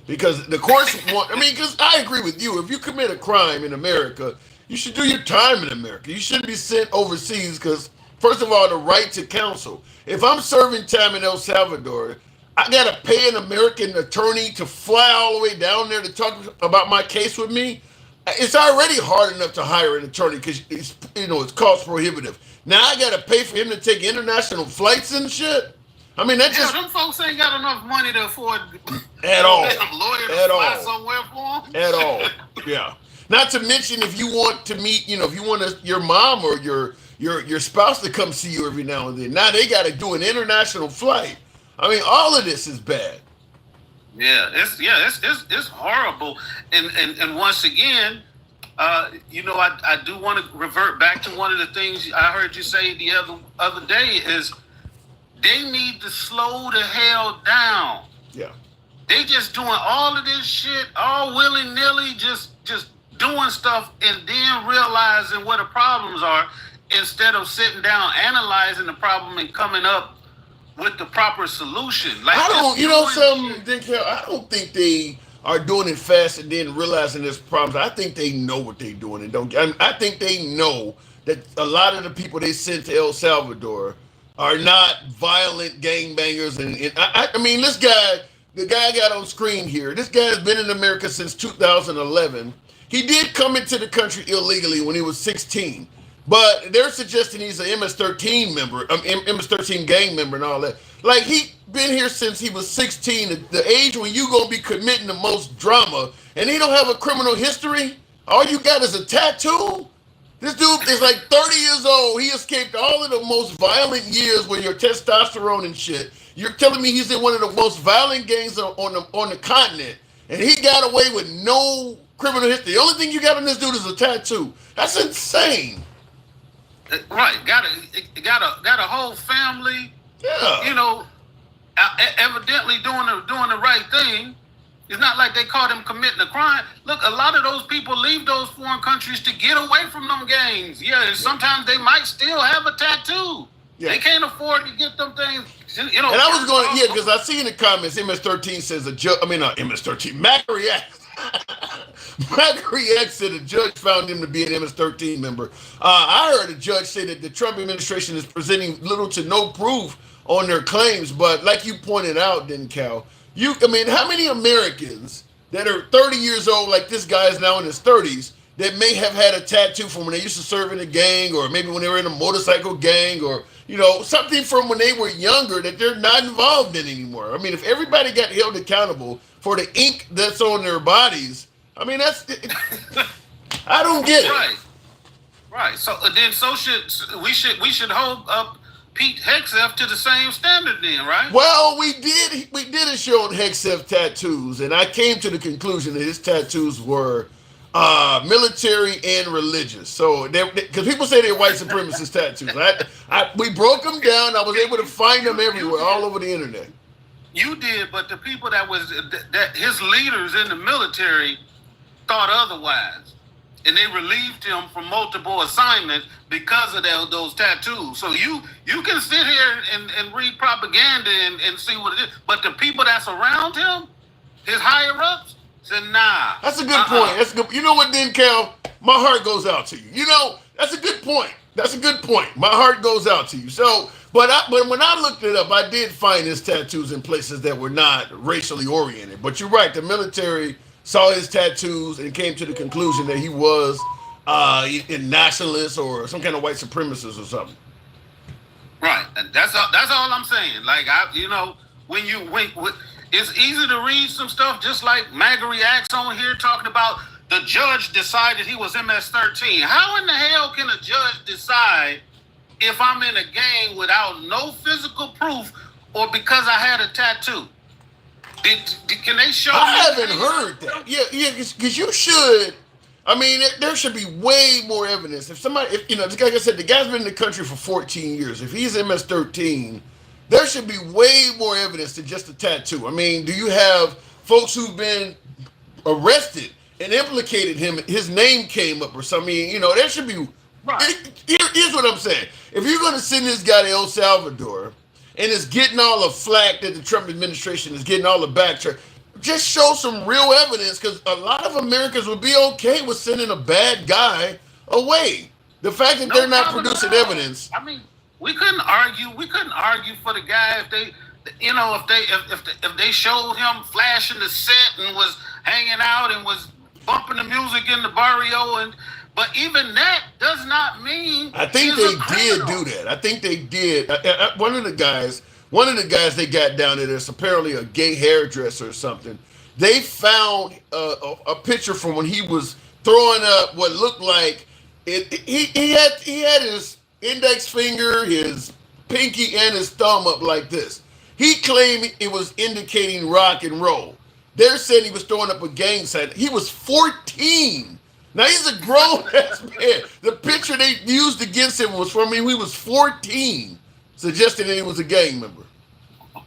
because the courts want. I mean, because I agree with you. If you commit a crime in America, you should do your time in America. You shouldn't be sent overseas because. First of all, the right to counsel. If I'm serving time in El Salvador, I got to pay an American attorney to fly all the way down there to talk about my case with me. It's already hard enough to hire an attorney because it's cost prohibitive. Now I got to pay for him to take international flights and shit. I mean, that just them folks ain't got enough money to afford at all. Lawyer to fly somewhere for them. At all. Yeah. Not to mention if you want to meet, if you want your mom or your spouse to come see you every now and then. Now they got to do an international flight. I mean, all of this is bad. Yeah, it's horrible. And once again, I do want to revert back to one of the things I heard you say the other day is they need to slow the hell down. Yeah. They just doing all of this shit all willy-nilly, just doing stuff and then realizing what the problems are. Instead of sitting down, analyzing the problem and coming up with the proper solution. Like I don't think they are doing it fast and then realizing there's problems. I think they know what they're doing and don't. I think they know that a lot of the people they sent to El Salvador are not violent gangbangers. And I mean, this guy, the guy I got on screen here, this guy has been in America since 2011. He did come into the country illegally when he was 16. But they're suggesting he's an MS-13 member, MS-13 gang member and all that. Like, he been here since he was 16, the age when you going to be committing the most drama, and he don't have a criminal history? All you got is a tattoo? This dude is like 30 years old. He escaped all of the most violent years with your testosterone and shit. You're telling me he's in one of the most violent gangs on the continent, and he got away with no criminal history. The only thing you got on this dude is a tattoo. That's insane. Right, got a whole family. Yeah. Evidently doing the right thing. It's not like they caught him committing a crime. Look, a lot of those people leave those foreign countries to get away from them gangs. Yeah, and sometimes they might still have a tattoo. Yeah. They can't afford to get them things. And I was going, because I see in the comments, MS-13 says not MS-13, Mac reacts. Mac reacts said the judge found him to be an MS-13 member. I heard a judge say that the Trump administration is presenting little to no proof on their claims, but like you pointed out, Cal, how many Americans that are 30 years old, like this guy is now in his 30s, that may have had a tattoo from when they used to serve in a gang, or maybe when they were in a motorcycle gang, or something from when they were younger that they're not involved in anymore. I mean, if everybody got held accountable for the ink that's on their bodies, I mean, I don't get it. Right. So we should hold up Pete Hegseth to the same standard then, right? Well, we did a show on Hegseth tattoos, and I came to the conclusion that his tattoos were military and religious. So, because people say they're white supremacist tattoos, we broke them down. I was able to find them everywhere, all over the internet. You did, but the people that his leaders in the military thought otherwise, and they relieved him from multiple assignments because of those tattoos. So you can sit here and read propaganda and see what it is, but the people that's around him, his higher ups, said nah. That's a good point. That's good. You know what, then, Cal? My heart goes out to you. That's a good point. That's a good point. My heart goes out to you. So, but when I looked it up, I did find his tattoos in places that were not racially oriented. But you're right. The military saw his tattoos and came to the conclusion that he was a nationalist or some kind of white supremacist or something. Right, and that's all I'm saying. Like when it's easy to read some stuff, just like MAGA reacts on here talking about the judge decided he was MS-13. How in the hell can a judge decide if I'm in a gang without no physical proof or because I had a tattoo? Can they show me? I haven't heard that. Yeah, because you should. I mean, there should be way more evidence. If somebody, like I said, the guy's been in the country for 14 years. If he's MS-13, there should be way more evidence than just a tattoo. I mean, do you have folks who've been arrested and implicated him? His name came up or something. There should be. Right. Here's what I'm saying. If you're going to send this guy to El Salvador and is getting all the flack that the Trump administration is getting all the backtrack, just show some real evidence, because a lot of Americans would be okay with sending a bad guy away. The fact that they're not producing evidence. I mean, we couldn't argue. We couldn't argue for the guy if they, if they showed him flashing the set and was hanging out and was bumping the music in the barrio, but even that does not mean. I think they did do that. I think they did. One of the guys they got down there that's apparently a gay hairdresser or something. They found a picture from when he was throwing up what looked like it. He had his index finger, his pinky, and his thumb up like this. He claimed it was indicating rock and roll. They're saying he was throwing up a gang sign. He was 14. Now he's a grown ass man. The picture they used against him was from him. He was 14, suggesting that he was a gang member.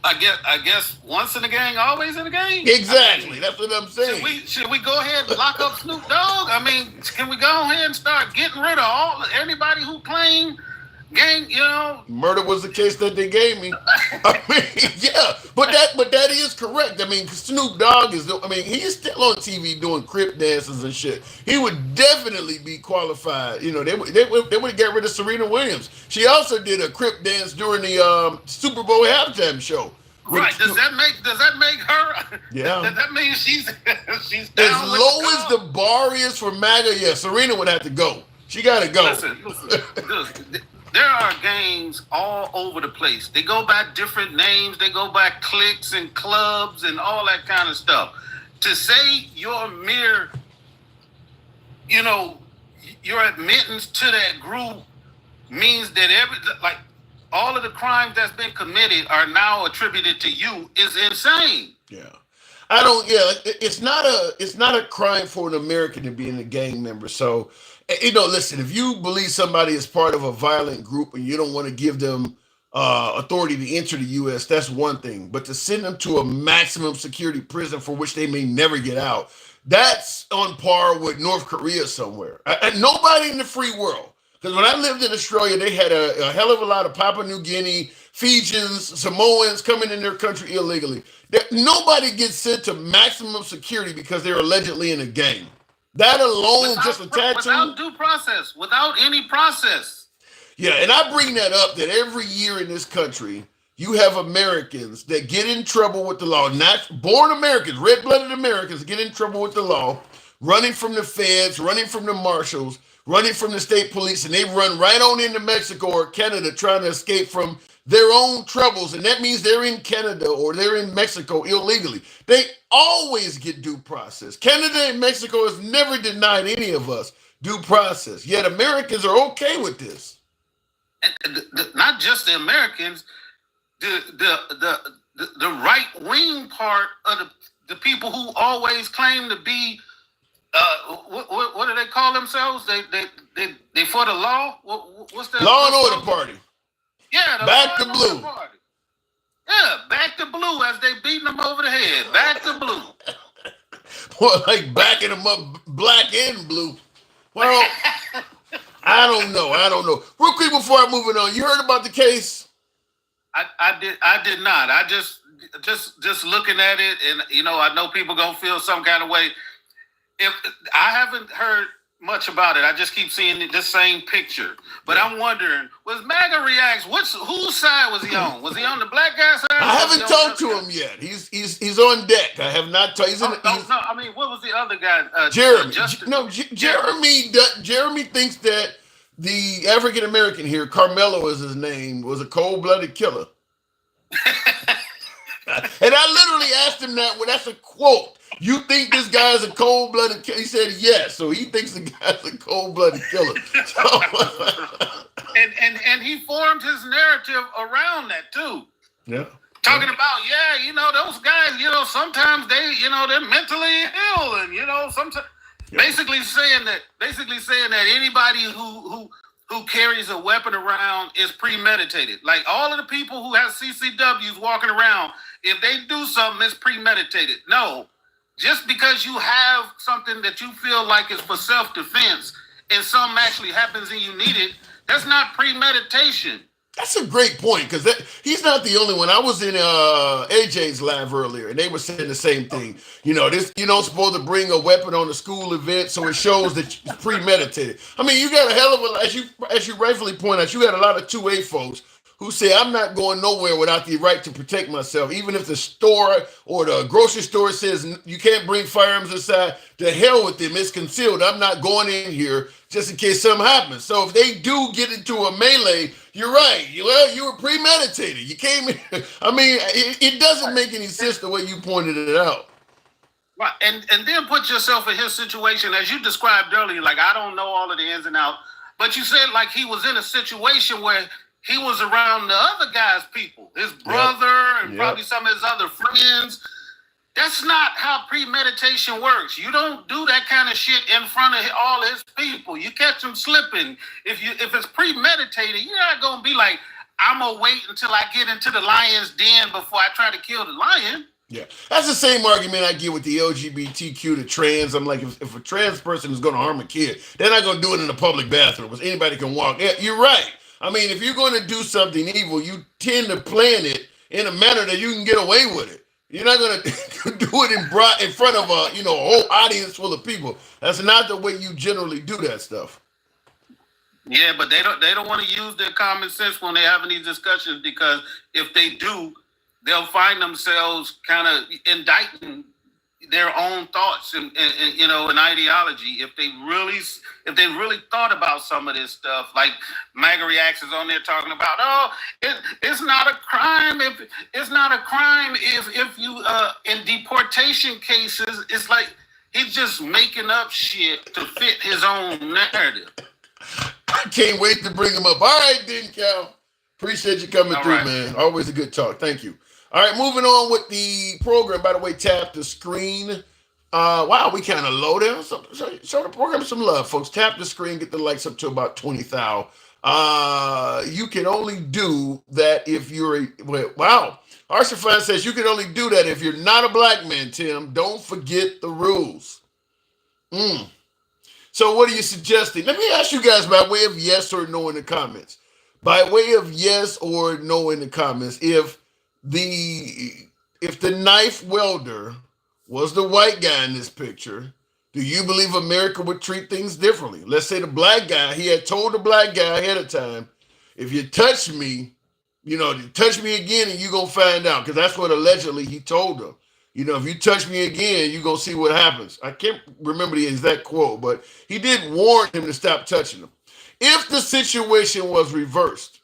I guess once in the gang, always in the gang. Exactly. That's what I'm saying. Should we go ahead and lock up Snoop Dogg? I mean, can we go ahead and start getting rid of anybody who claimed gang? Murder was the case that they gave me. I mean, yeah, but that is correct. I mean, Snoop Dogg he's still on TV doing crip dances and shit. He would definitely be qualified. They would get rid of Serena Williams. She also did a crip dance during the Super Bowl halftime show. Right? Does that make her? Yeah. Does that mean she's as down low as the bar is for MAGA? Yeah, Serena would have to go. She got to go. Listen. There are gangs all over the place. They go by different names. They go by cliques and clubs and all that kind of stuff. To say your mere, your admittance to that group means that all of the crimes that's been committed are now attributed to you is insane. Yeah. It's not a crime for an American to be in a gang member. So, listen, if you believe somebody is part of a violent group and you don't want to give them authority to enter the U.S., that's one thing. But to send them to a maximum security prison for which they may never get out, that's on par with North Korea somewhere. Nobody in the free world. Because when I lived in Australia, they had a hell of a lot of Papua New Guinea, Fijians, Samoans coming in their country illegally. Nobody gets sent to maximum security because they're allegedly in a gang. That alone, just a tattoo. Without due process, without any process. Yeah, and I bring that up that every year in this country, you have Americans that get in trouble with the law. Not born Americans, red-blooded Americans get in trouble with the law, running from the feds, running from the marshals, running from the state police, and they run right on into Mexico or Canada trying to escape from their own troubles, and that means they're in Canada or they're in Mexico illegally. They always get due process. Canada and Mexico has never denied any of us due process, yet Americans are okay with this. And not just the Americans, the right-wing part of the people who always claim to be what do they call themselves? They for the law. What's that? Law and Order Party. Yeah, Back to Blue. Party. Yeah, back to blue as they beating them over the head. Back to blue. Well, like backing them up, black and blue. Well, I don't know. Real quick before I move it on, you heard about the case? I did not. I just looking at it, and I know people gonna feel some kind of way. If I haven't heard much about it. I just keep seeing this same picture. But I'm wondering, was MAGA reacts? Whose side was he on? Was he on the black guy's side? I haven't talked to him yet. He's on deck. I have not talked. No, I mean, what was the other guy? Jeremy. Jeremy thinks that the African American here, Carmelo is his name, was a cold-blooded killer. And I literally asked him that. Well, that's a quote. You think this guy's a cold-blooded killer? He said yes. So he thinks the guy's a cold-blooded killer. And he formed his narrative around that too. Yeah. Talking about, those guys, sometimes they're mentally ill, and sometimes basically saying that anybody who carries a weapon around is premeditated. Like all of the people who have CCWs walking around, if they do something, it's premeditated. No, just because you have something that you feel like is for self-defense and something actually happens and you need it, that's not premeditation. That's a great point, because he's not the only one. I was in AJ's live earlier, and they were saying the same thing. You don't supposed to bring a weapon on a school event, so it shows that it's premeditated. I mean, you got a hell of a, as you rightfully point out, you got a lot of 2A folks who say, I'm not going nowhere without the right to protect myself. Even if the store or the grocery store says you can't bring firearms inside, to hell with them, it's concealed. I'm not going in here just in case something happens. So if they do get into a melee, you're right. You were premeditated. You came in. I mean, it doesn't make any sense the way you pointed it out. Right. And then put yourself in his situation, as you described earlier, like, I don't know all of the ins and outs, but you said like he was in a situation where he was around the other guy's people, his brother and probably some of his other friends. That's not how premeditation works. You don't do that kind of shit in front of all his people. You catch him slipping. If it's premeditated, you're not gonna be like, I'm gonna wait until I get into the lion's den before I try to kill the lion. Yeah, that's the same argument I get with the LGBTQ, the trans. I'm like, if a trans person is gonna harm a kid, they're not gonna do it in a public bathroom where anybody can walk. Yeah, you're right. I mean, if you're going to do something evil, you tend to plan it in a manner that you can get away with it. You're not going to do it in front of a whole audience full of people. That's not the way you generally do that stuff. Yeah, but they don't want to use their common sense when they're having these discussions, because if they do, they'll find themselves kind of indicting their own thoughts and ideology. If they really thought about some of this stuff, like MAGA reactions on there talking about, it's not a crime if you in deportation cases, it's like he's just making up shit to fit his own narrative. I can't wait to bring him up. All right, then, Cal. Appreciate you coming through, right, man. Always a good talk. Thank you. All right, moving on with the program. By the way, tap the screen. Wow, we kind of low down. So show the program some love, folks. Tap the screen, get the likes up to about 20,000. You can only do that if you're wow. Arshafan says you can only do that if you're not a black man, Tim. Don't forget the rules. So what are you suggesting? Let me ask you guys by way of yes or no in the comments. By way of yes or no in the comments, if the knife welder was the white guy in this picture, do you believe America would treat things differently? Let's say the black guy, he had told the black guy ahead of time, if you touch me, touch me again and you're going to find out, because that's what allegedly he told him. If you touch me again, you're going to see what happens. I can't remember the exact quote, but he did warn him to stop touching him. If the situation was reversed,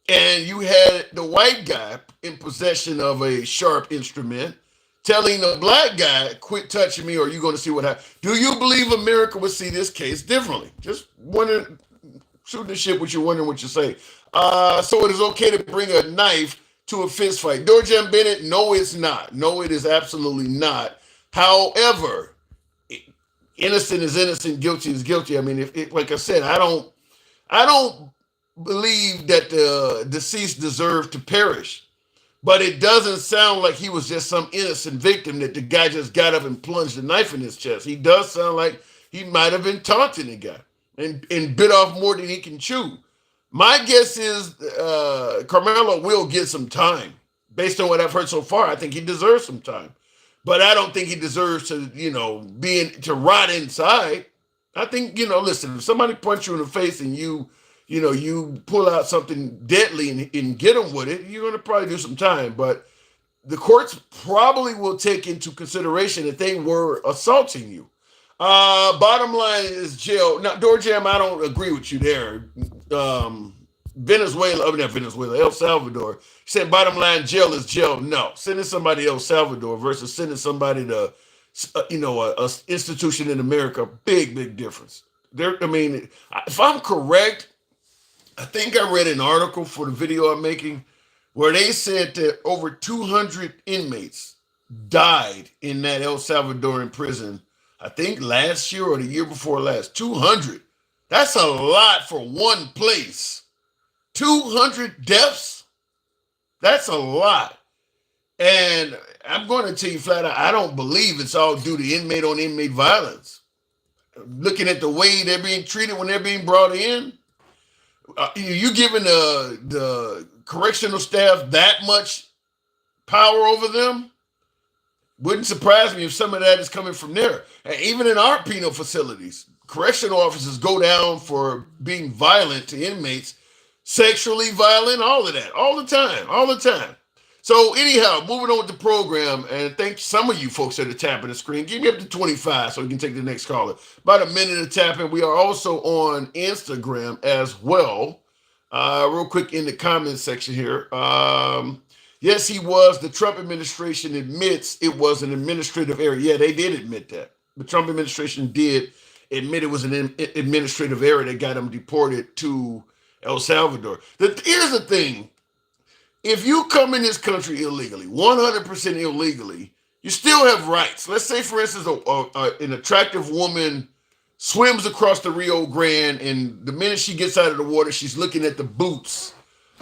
and you had the white guy in possession of a sharp instrument telling the black guy, quit touching me or you're going to see what happens, do you believe America would see this case differently? Just wondering, shooting the shit with you, wondering what you say. So it is okay to bring a knife to a fist fight. Dorjan Bennett, no, it's not. No, it is absolutely not. However, innocent is innocent, guilty is guilty. I mean, like I said, I don't believe that the deceased deserved to perish, but it doesn't sound like he was just some innocent victim that the guy just got up and plunged a knife in his chest. He does sound like he might have been taunting the guy and bit off more than he can chew. My guess is Carmelo will get some time. Based on what I've heard so far, I think he deserves some time, but I don't think he deserves to, to rot inside. I think, listen, if somebody punch you in the face and you pull out something deadly and get them with it, you're going to probably do some time. But the courts probably will take into consideration that they were assaulting you. Bottom line is jail. Now, Door Jam, I don't agree with you there. El Salvador. He said, bottom line, jail is jail. No, sending somebody to El Salvador versus sending somebody to, a institution in America, big difference. If I'm correct, I think I read an article for the video I'm making where they said that over 200 inmates died in that El Salvadoran prison. I think last year or the year before last. 200. That's a lot for one place. 200 deaths? That's a lot. And I'm going to tell you flat out, I don't believe it's all due to inmate on inmate violence. Looking at the way they're being treated when they're being brought in, you giving the correctional staff that much power over them? Wouldn't surprise me if some of that is coming from there. And even in our penal facilities, correctional officers go down for being violent to inmates, sexually violent, all of that, all the time. So anyhow, moving on with the program, and thank some of you folks that are tapping the screen. Give me up to 25 so we can take the next caller. About a minute of tapping. We are also on Instagram as well. Real quick in the comments section here. Yes, he was. The Trump administration admits it was an administrative error. Yeah, they did admit that. The Trump administration did admit it was an administrative error that got him deported to El Salvador. Here's the thing. If you come in this country illegally, 100% illegally, you still have rights. Let's say, for instance, an attractive woman swims across the Rio Grande, and the minute she gets out of the water, she's looking at the boots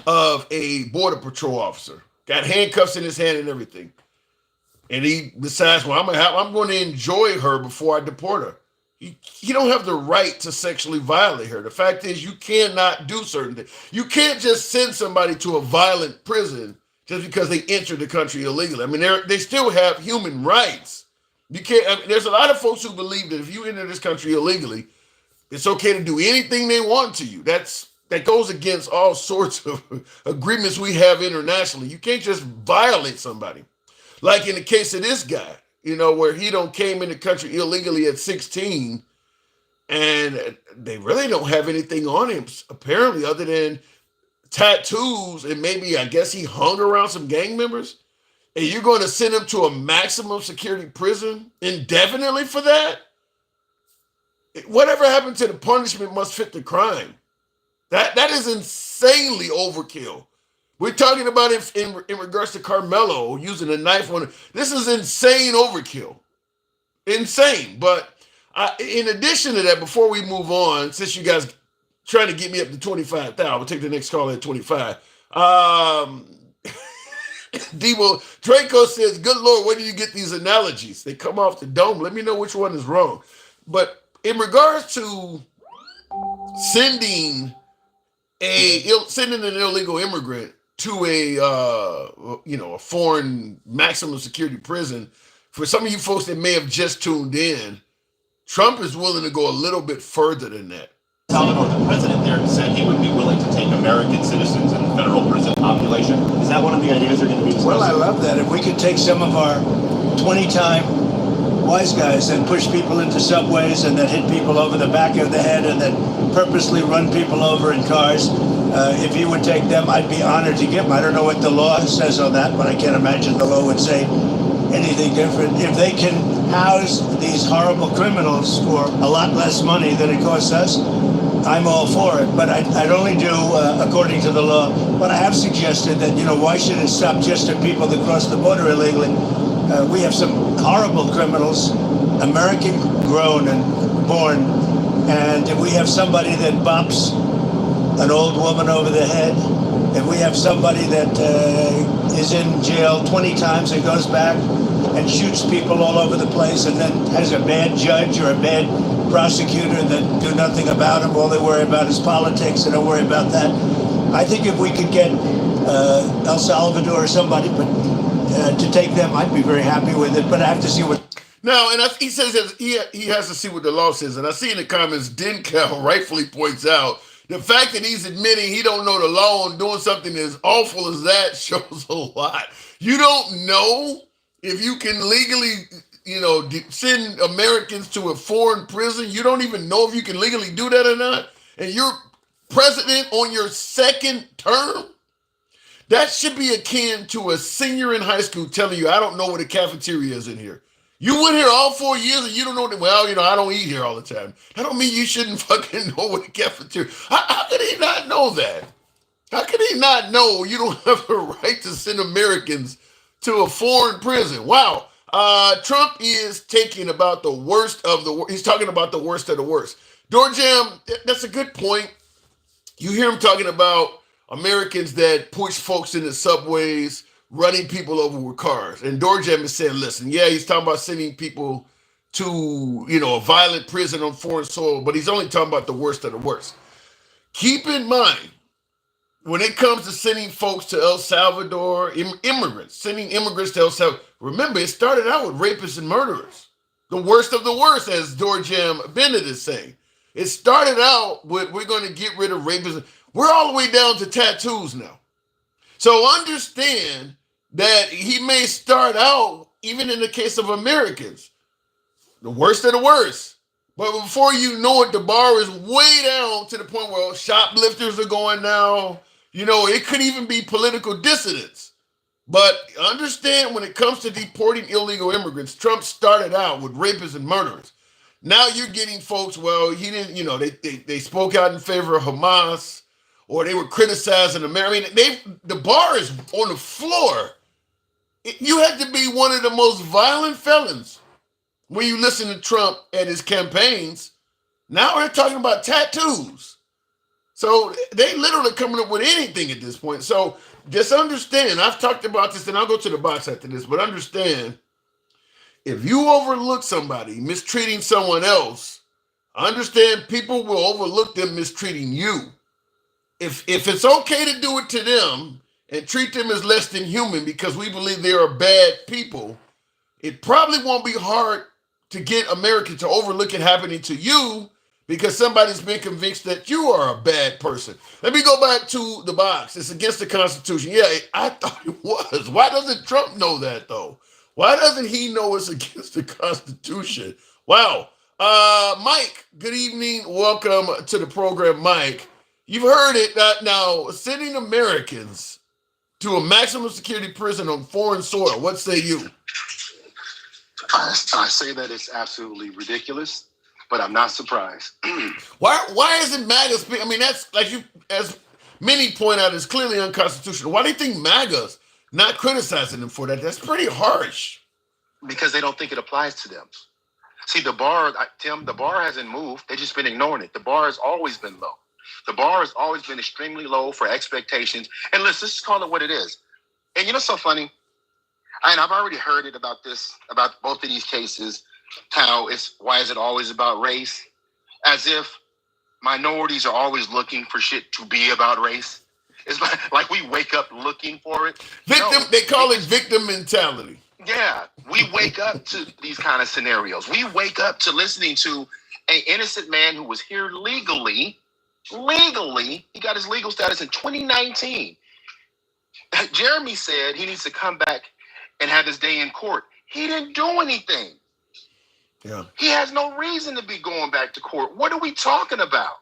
of a border patrol officer. Got handcuffs in his hand and everything. And he decides, well, I'm going to enjoy her before I deport her. You don't have the right to sexually violate her. The fact is, you cannot do certain things. You can't just send somebody to a violent prison just because they entered the country illegally. I mean, they still have human rights. You can't. There's a lot of folks who believe that if you enter this country illegally, it's okay to do anything they want to you. That goes against all sorts of agreements we have internationally. You can't just violate somebody. Like in the case of this guy, where he came in the country illegally at 16, and they really don't have anything on him, apparently, other than tattoos, and maybe, I guess, he hung around some gang members, and you're going to send him to a maximum security prison indefinitely for that? Whatever happened to the punishment must fit the crime. That is insanely overkill. We're talking about it in regards to Carmelo using a knife on it. This is insane overkill. Insane. But in addition to that, before we move on, since you guys trying to get me up to 25,000, we'll take the next call at 25. Debo Draco says, good Lord, where do you get these analogies? They come off the dome. Let me know which one is wrong. But in regards to sending an illegal immigrant to a foreign maximum security prison, for some of you folks that may have just tuned in, Trump is willing to go a little bit further than that. Salvador, the president there said he would be willing to take American citizens in the federal prison population. Is that one of the ideas they're going to be discussing? Well, I love that. If we could take some of our 20-time wise guys that push people into subways and that hit people over the back of the head and that purposely run people over in cars, if he would take them, I'd be honored to give them. I don't know what the law says on that, but I can't imagine the law would say anything different. If they can house these horrible criminals for a lot less money than it costs us, I'm all for it. But I'd only do according to the law. But I have suggested that, why should it stop just at people that cross the border illegally? We have some horrible criminals, American grown and born. And if we have somebody that bops an old woman over the head, if we have somebody that is in jail 20 times and goes back and shoots people all over the place and then has a bad judge or a bad prosecutor that do nothing about him, all they worry about is politics, they don't worry about that. I think if we could get El Salvador or somebody to take them, I'd be very happy with it, but I have to see what... Now, and he says that he has to see what the law says. And I see in the comments, Dencal rightfully points out the fact that he's admitting he don't know the law and doing something as awful as that shows a lot. You don't know if you can legally, send Americans to a foreign prison. You don't even know if you can legally do that or not. And you're president on your second term. That should be akin to a senior in high school telling you, I don't know what a cafeteria is in here. You went here all 4 years and you don't know that, well, I don't eat here all the time. That don't mean you shouldn't fucking know what a cafeteria. How could he not know that? How could he not know you don't have a right to send Americans to a foreign prison? Wow. Trump is taking about the worst of the worst. He's talking about the worst of the worst. Door Jam, that's a good point. You hear him talking about Americans that push folks in the subways, running people over with cars. And Door Jam is saying, listen, yeah, he's talking about sending people to, a violent prison on foreign soil, but he's only talking about the worst of the worst. Keep in mind, when it comes to sending folks to El Salvador, sending immigrants to El Salvador, remember, it started out with rapists and murderers. The worst of the worst, as Door Jam Bennett is saying. It started out with, we're going to get rid of rapists. We're all the way down to tattoos now. So understand that he may start out, even in the case of Americans, the worst of the worst. But before you know it, the bar is way down to the point where shoplifters are going now. It could even be political dissidents. But understand, when it comes to deporting illegal immigrants, Trump started out with rapists and murderers. Now you're getting folks, well, he didn't, they spoke out in favor of Hamas, or they were criticizing America. The bar is on the floor. You had to be one of the most violent felons when you listen to Trump at his campaigns. Now they're talking about tattoos. So they literally coming up with anything at this point. So just understand, I've talked about this, and I'll go to the box after this, but understand, if you overlook somebody mistreating someone else, understand people will overlook them mistreating you. If it's okay to do it to them and treat them as less than human because we believe they are bad people, it probably won't be hard to get Americans to overlook it happening to you because somebody's been convinced that you are a bad person. Let me go back to the box. It's against the Constitution. Yeah, I thought it was. Why doesn't Trump know that, though? Why doesn't he know it's against the Constitution? Wow. Mike, good evening. Welcome to the program, Mike. You've heard it. Now, sending Americans to a maximum security prison on foreign soil, what say you? I say that it's absolutely ridiculous, but I'm not surprised. Why isn't MAGA's? I mean, that's, like you, as many point out, is clearly unconstitutional. Why do you think MAGA's not criticizing them for that? That's pretty harsh. Because they don't think it applies to them. See, the bar, Tim, the bar hasn't moved. They've just been ignoring it. The bar has always been low. The bar has always been extremely low for expectations. And let's just call it what it is. And you know, so funny. And I've already heard it about both of these cases. Why is it always about race? As if minorities are always looking for shit to be about race. It's like we wake up looking for it. They call it victim mentality. Yeah, we wake up to these kind of scenarios. We wake up to listening to an innocent man who was here legally, he got his legal status in 2019. Jeremy said he needs to come back and have his day in court. He didn't do anything. Yeah. He has no reason to be going back to court. What are we talking about?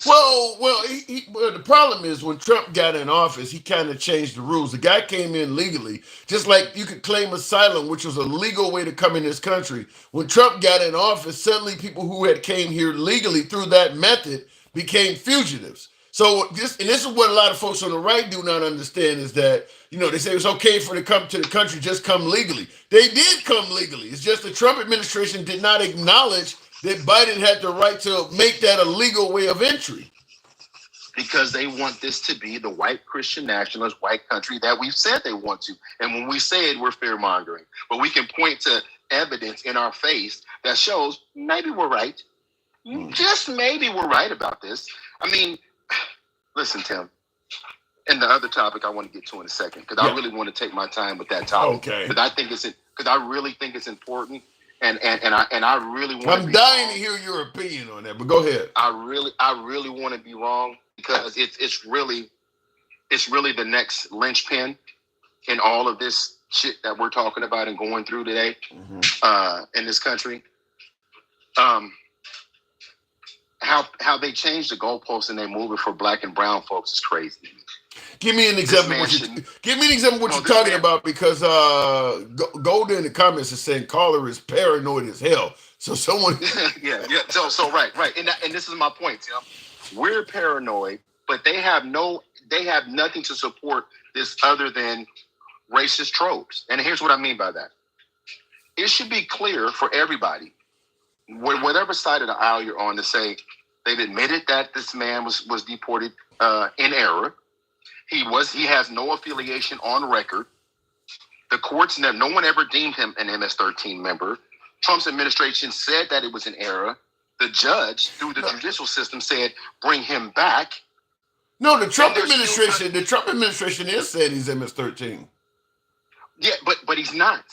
Well, the problem is when Trump got in office, he kind of changed the rules. The guy came in legally, just like you could claim asylum, which was a legal way to come in this country. When Trump got in office, suddenly people who had came here legally through that method became fugitives. So this is what a lot of folks on the right do not understand is that, they say it's okay for to come to the country, just come legally. They did come legally. It's just the Trump administration did not acknowledge that Biden had the right to make that a legal way of entry. Because they want this to be the white Christian nationalist white country that we've said they want to. And when we say it, we're fear-mongering. But we can point to evidence in our face that shows maybe we're right. Just maybe we're right about this. I mean, listen, Tim. And the other topic I want to get to in a second, because I really want to take my time with that topic. Okay. Because I really think it's important. And I really want. I'm dying to hear your opinion on that, but go ahead. I really want to be wrong because it's really the next linchpin in all of this shit that we're talking about and going through today in this country. How they changed the goalposts and they move it for black and brown folks is crazy. Give me an example. What you're talking about, because Golden in the comments is saying caller is paranoid as hell. So someone, yeah. So right, and this is my point, Tim. We're paranoid, but they have nothing to support this other than racist tropes. And here's what I mean by that. It should be clear for everybody, whatever side of the aisle you're on, to say they've admitted that this man was deported in error. He has no affiliation on record. The courts no one ever deemed him an MS-13 member. Trump's administration said that it was an error. The judge, through the judicial system, said bring him back. No, the Trump administration is saying he's MS-13. Yeah, but he's not.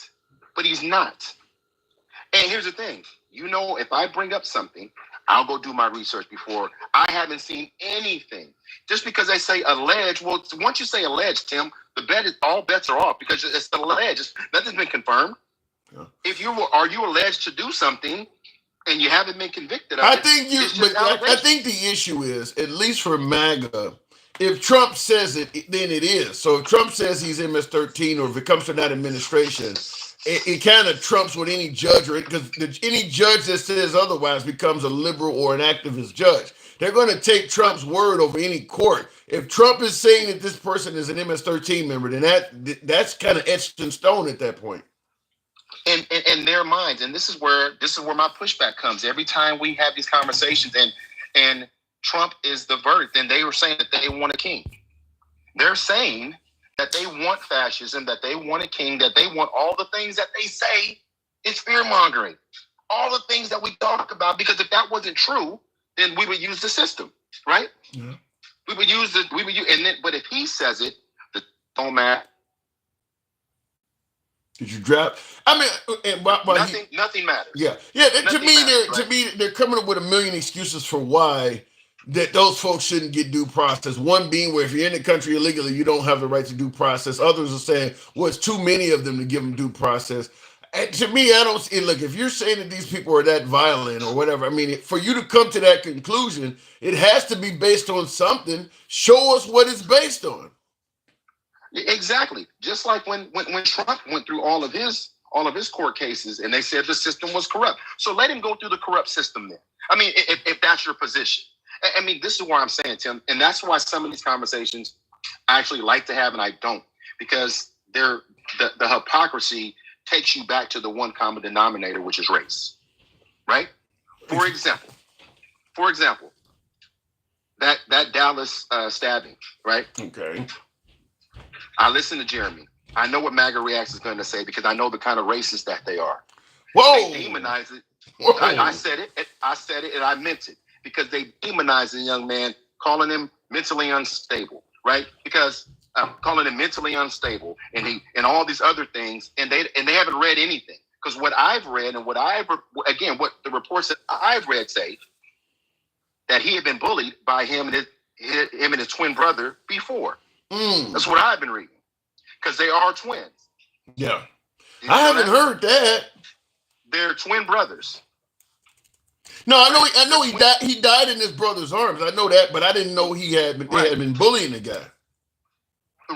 And here's the thing. If I bring up something, I'll go do my research before. I haven't seen anything. Just because they say alleged, well, once you say alleged, Tim, all bets are off because it's alleged. Nothing's been confirmed. Yeah. Are you alleged to do something and you haven't been convicted of I think the issue is, at least for MAGA, if Trump says it, then it is. So if Trump says he's MS-13, or if it comes from that administration, it kind of trumps what any judge, because any judge that says otherwise becomes a liberal or an activist judge. They're going to take Trump's word over any court. If Trump is saying that this person is an MS-13 member, then that's kind of etched in stone at that point. In their minds, and this is where my pushback comes. Every time we have these conversations, and Trump is the verdict, and they were saying that they want a king. They're saying that they want fascism, that they want a king, that they want all the things that they say is fear-mongering. All the things that we talk about, because if that wasn't true, then we would use the system, right? Yeah. But if he says it, don't matter. Did you drop? I mean, nothing matters. Yeah. To me, they're coming up with a million excuses for why that those folks shouldn't get due process. One being where if you're in the country illegally, you don't have the right to due process. Others are saying, well, it's too many of them to give them due process. And to me, I don't see. Look, if you're saying that these people are that violent or whatever, I mean, for you to come to that conclusion, it has to be based on something. Show us what it's based on. Exactly. Just like when Trump went through all of his court cases and they said the system was corrupt. So let him go through the corrupt system then. I mean, if that's your position. I mean, this is what I'm saying, Tim. And that's why some of these conversations I actually like to have and I don't. Because the hypocrisy takes you back to the one common denominator, which is race. Right? For example, that Dallas stabbing, right? Okay. I listen to Jeremy. I know what MAGA Reacts is going to say because I know the kind of racist that they are. Whoa! They demonize it. I said it, and I meant it because they demonize a young man, calling him mentally unstable, right? Because calling him mentally unstable and all these other things, and they haven't read anything. Because what I've read and what the reports that I've read say that he had been bullied by him and his twin brother before. That's what I've been reading. Because they are twins. Yeah. I haven't heard that. They're twin brothers. No, I know he died in his brother's arms. I know that, but I didn't know they had been bullying the guy.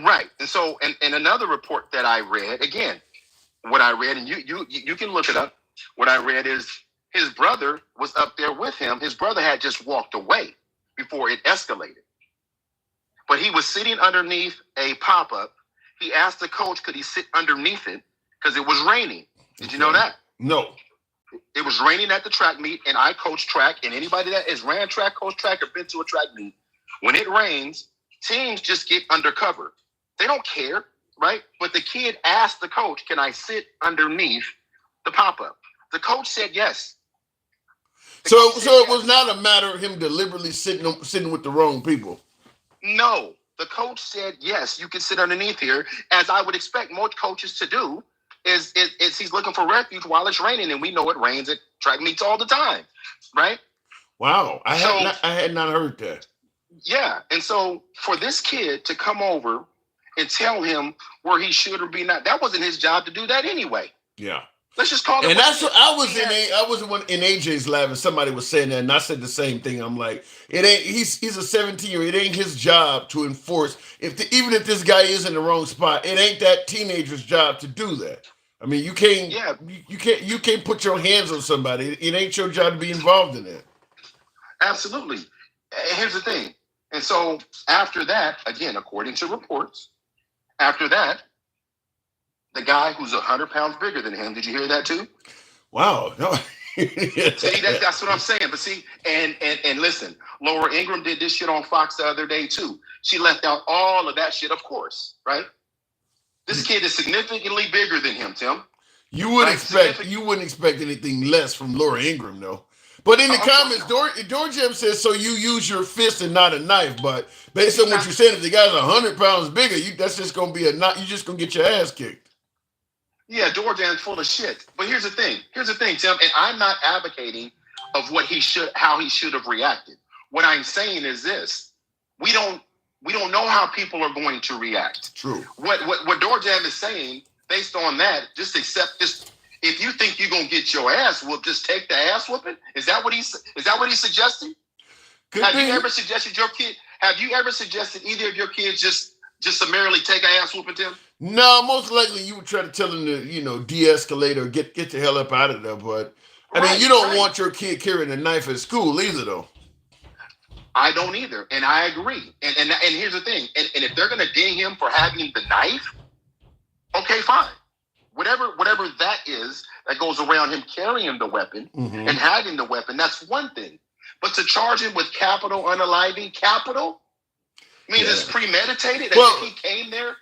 Right. And so and another report that I read, again, what I read, and you can look it up. What I read is his brother was up there with him. His brother had just walked away before it escalated. But he was sitting underneath a pop-up. He asked the coach, could he sit underneath it? Because it was raining. Did you know that? No. It was raining at the track meet, and I coach track. And anybody that has ran track, coach track, or been to a track meet, when it rains, teams just get undercover. They don't care, right? But the kid asked the coach, can I sit underneath the pop-up? The coach said yes. So it was not a matter of him deliberately sitting with the wrong people. No, the coach said, yes, you can sit underneath here, as I would expect most coaches to do is he's looking for refuge while it's raining, and we know it rains at track meets all the time, right? Wow, I had not heard that. Yeah, and so for this kid to come over and tell him where he should or be not, that wasn't his job to do that anyway. Yeah. Let's just call it. And that's what I was in AJ's lab, and somebody was saying that, and I said the same thing. I'm like, it ain't. He's a 17-year-old. It ain't his job to enforce. Even if this guy is in the wrong spot, it ain't that teenager's job to do that. I mean, you can't. Yeah. You can't put your hands on somebody. It ain't your job to be involved in that. Absolutely. Here's the thing. And so after that, again, according to reports, after that, the guy who's 100 pounds bigger than him. Did you hear that too? Wow. No. See, that's what I'm saying. But see, and listen, Laura Ingraham did this shit on Fox the other day too. She left out all of that shit, of course, right? This kid is significantly bigger than him, Tim. You wouldn't expect anything less from Laura Ingraham, though. But in the comments, Dorjem says, so you use your fist and not a knife. But based on what you're saying, if the guy's 100 pounds bigger, that's just going to be you're just going to get your ass kicked. Yeah, Dorjan's full of shit. But here's the thing, Tim, and I'm not advocating of how he should have reacted. What I'm saying is this: we don't know how people are going to react. True. What Dorjam is saying, based on that, just accept this. If you think you're gonna get your ass whooped, just take the ass whooping. Is that what he's suggesting? Have you ever suggested either of your kids just summarily take an ass whooping, Tim? No, most likely you would try to tell him to, de-escalate or get the hell up out of there. But I mean, you don't want your kid carrying a knife at school either, though. I don't either, and I agree. And here's the thing: and if they're gonna ding him for having the knife, okay, fine. Whatever that is that goes around him carrying the weapon and having the weapon, that's one thing. But to charge him with capital unaliving, means it's premeditated. Well, if he came there.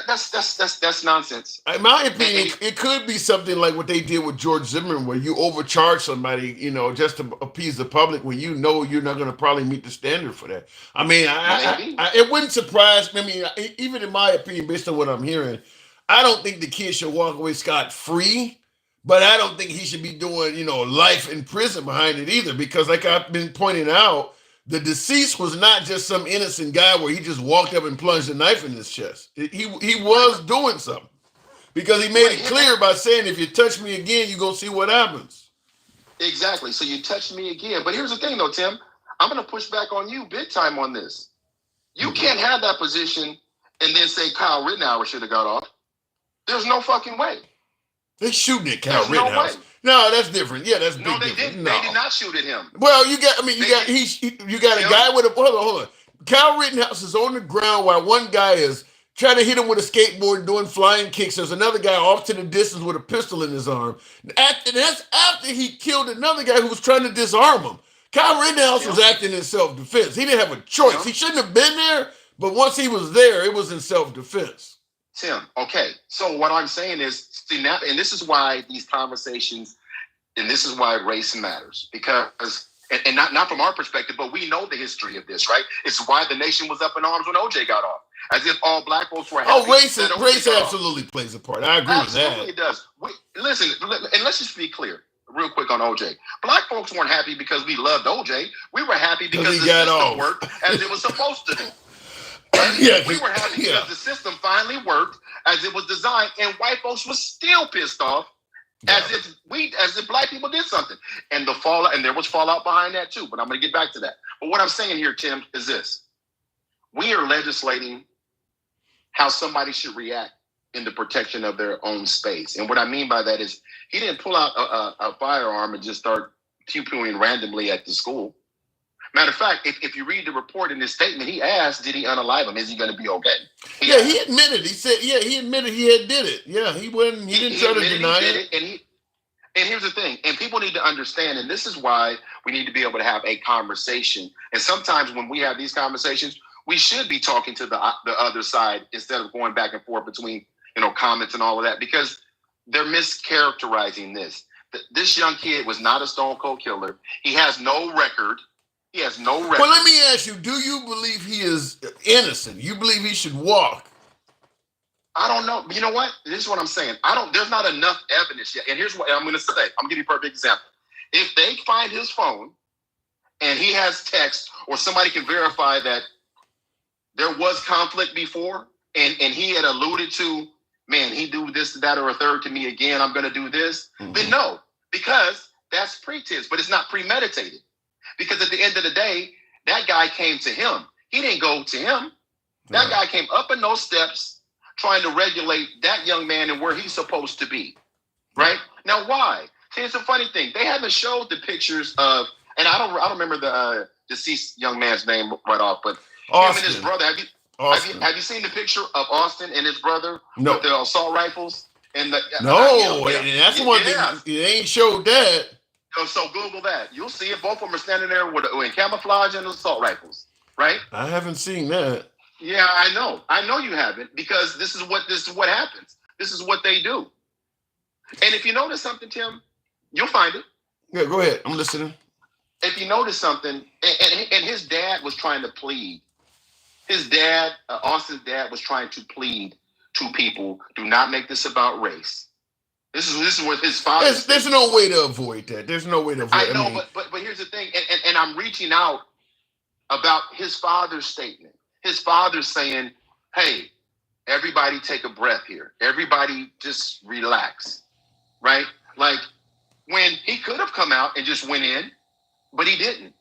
That's nonsense. In my opinion, it could be something like what they did with George Zimmerman, where you overcharge somebody, just to appease the public, when you know you're not going to probably meet the standard for that. I mean, it wouldn't surprise me. I mean, even in my opinion, based on what I'm hearing, I don't think the kid should walk away scot-free, but I don't think he should be doing, life in prison behind it either, because like I've been pointing out, the deceased was not just some innocent guy where he just walked up and plunged a knife in his chest. He was doing something, because he made it clear by saying, if you touch me again, you're going to see what happens. Exactly. So you touched me again. But here's the thing, though, Tim. I'm going to push back on you big time on this. You can't have that position and then say Kyle Rittenhour should have got off. There's no fucking way. They shooting at Kyle Rittenhouse. No, that's different. Yeah, that's big. No, they didn't. No. They did not shoot at him. Well, you got a guy with a hold on. Kyle Rittenhouse is on the ground while one guy is trying to hit him with a skateboard, doing flying kicks. There's another guy off to the distance with a pistol in his arm. That's after he killed another guy who was trying to disarm him. Kyle Rittenhouse was acting in self-defense. He didn't have a choice. He shouldn't have been there, but once he was there, it was in self-defense. Tim, okay. So what I'm saying is, see now, and this is why these conversations, and this is why race matters, because, and not from our perspective, but we know the history of this, right? It's why the nation was up in arms when OJ got off, as if all black folks were happy. Race absolutely plays a part. I agree with that. Absolutely it does. Listen, and let's just be clear, real quick on OJ. Black folks weren't happy because we loved OJ. We were happy because the system worked as it was supposed to do. We were happy because the system finally worked as it was designed, and white folks was still pissed off as if black people did something. And the fallout, and there was fallout behind that too, but I'm going to get back to that. But what I'm saying here, Tim, is this. We are legislating how somebody should react in the protection of their own space. And what I mean by that is he didn't pull out a firearm and just start pew-pewing randomly at the school. Matter of fact, if you read the report in this statement, he asked, did he unalive him? Is he going to be okay? He admitted. He said, he admitted he had did it. Yeah, he didn't try to deny it. And here's the thing, and people need to understand, and this is why we need to be able to have a conversation. And sometimes when we have these conversations, we should be talking to the other side instead of going back and forth between, comments and all of that, because they're mischaracterizing this. This young kid was not a stone cold killer. He has no record. He has no record. Well, let me ask you, do you believe he is innocent? You believe he should walk? I don't know. You know what? This is what I'm saying. There's not enough evidence yet. And here's what I'm going to say. I'm going to give you a perfect example. If they find his phone and he has text, or somebody can verify that there was conflict before, and he had alluded to, man, he do this, that, or a third to me again, I'm going to do this, then no, because that's pretense, but it's not premeditated. Because at the end of the day, that guy came to him. He didn't go to him. That guy came up in those steps trying to regulate that young man and where he's supposed to be, right? Now, why? See, it's a funny thing. They haven't showed the pictures of, and I don't remember the deceased young man's name right off, but Austin. him and his brother. Have you seen the picture of Austin and his brother with the assault rifles? And the, and that's one thing. They ain't showed that. So Google that. You'll see it. Both of them are standing there in camouflage and assault rifles, right? I haven't seen that. Yeah, I know. I know you haven't, because this is what happens. This is what they do. And if you notice something, Tim, you'll find it. Yeah, go ahead. I'm listening. If you notice something, and his dad was trying to plead. His dad, Austin's dad, was trying to plead to people: do not make this about race. This is what his father. There's no way to avoid that. There's no way to avoid. I know, but here's the thing, and I'm reaching out about his father's statement. His father's saying, "Hey, everybody, take a breath here. Everybody, just relax." Right? Like, when he could have come out and just went in, but he didn't.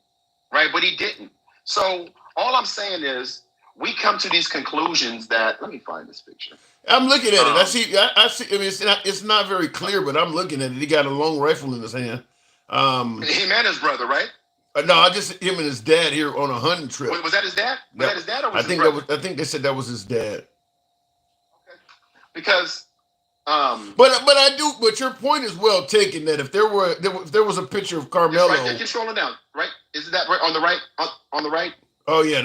Right? But he didn't. So all I'm saying is, we come to these conclusions that, let me find this picture. I'm looking at it. I see. I mean, it's not very clear, but I'm looking at it. He got a long rifle in his hand. Him and his brother, right? No, I just him and his dad here on a hunting trip. Wait, was that his dad? Was that his dad, or was his brother? I think they said that was his dad. Okay. Because, but your point is well taken. That if there was a picture of Carmelo, right there, keep scrolling down. Right? Isn't that right on the right? On the right? Oh yeah,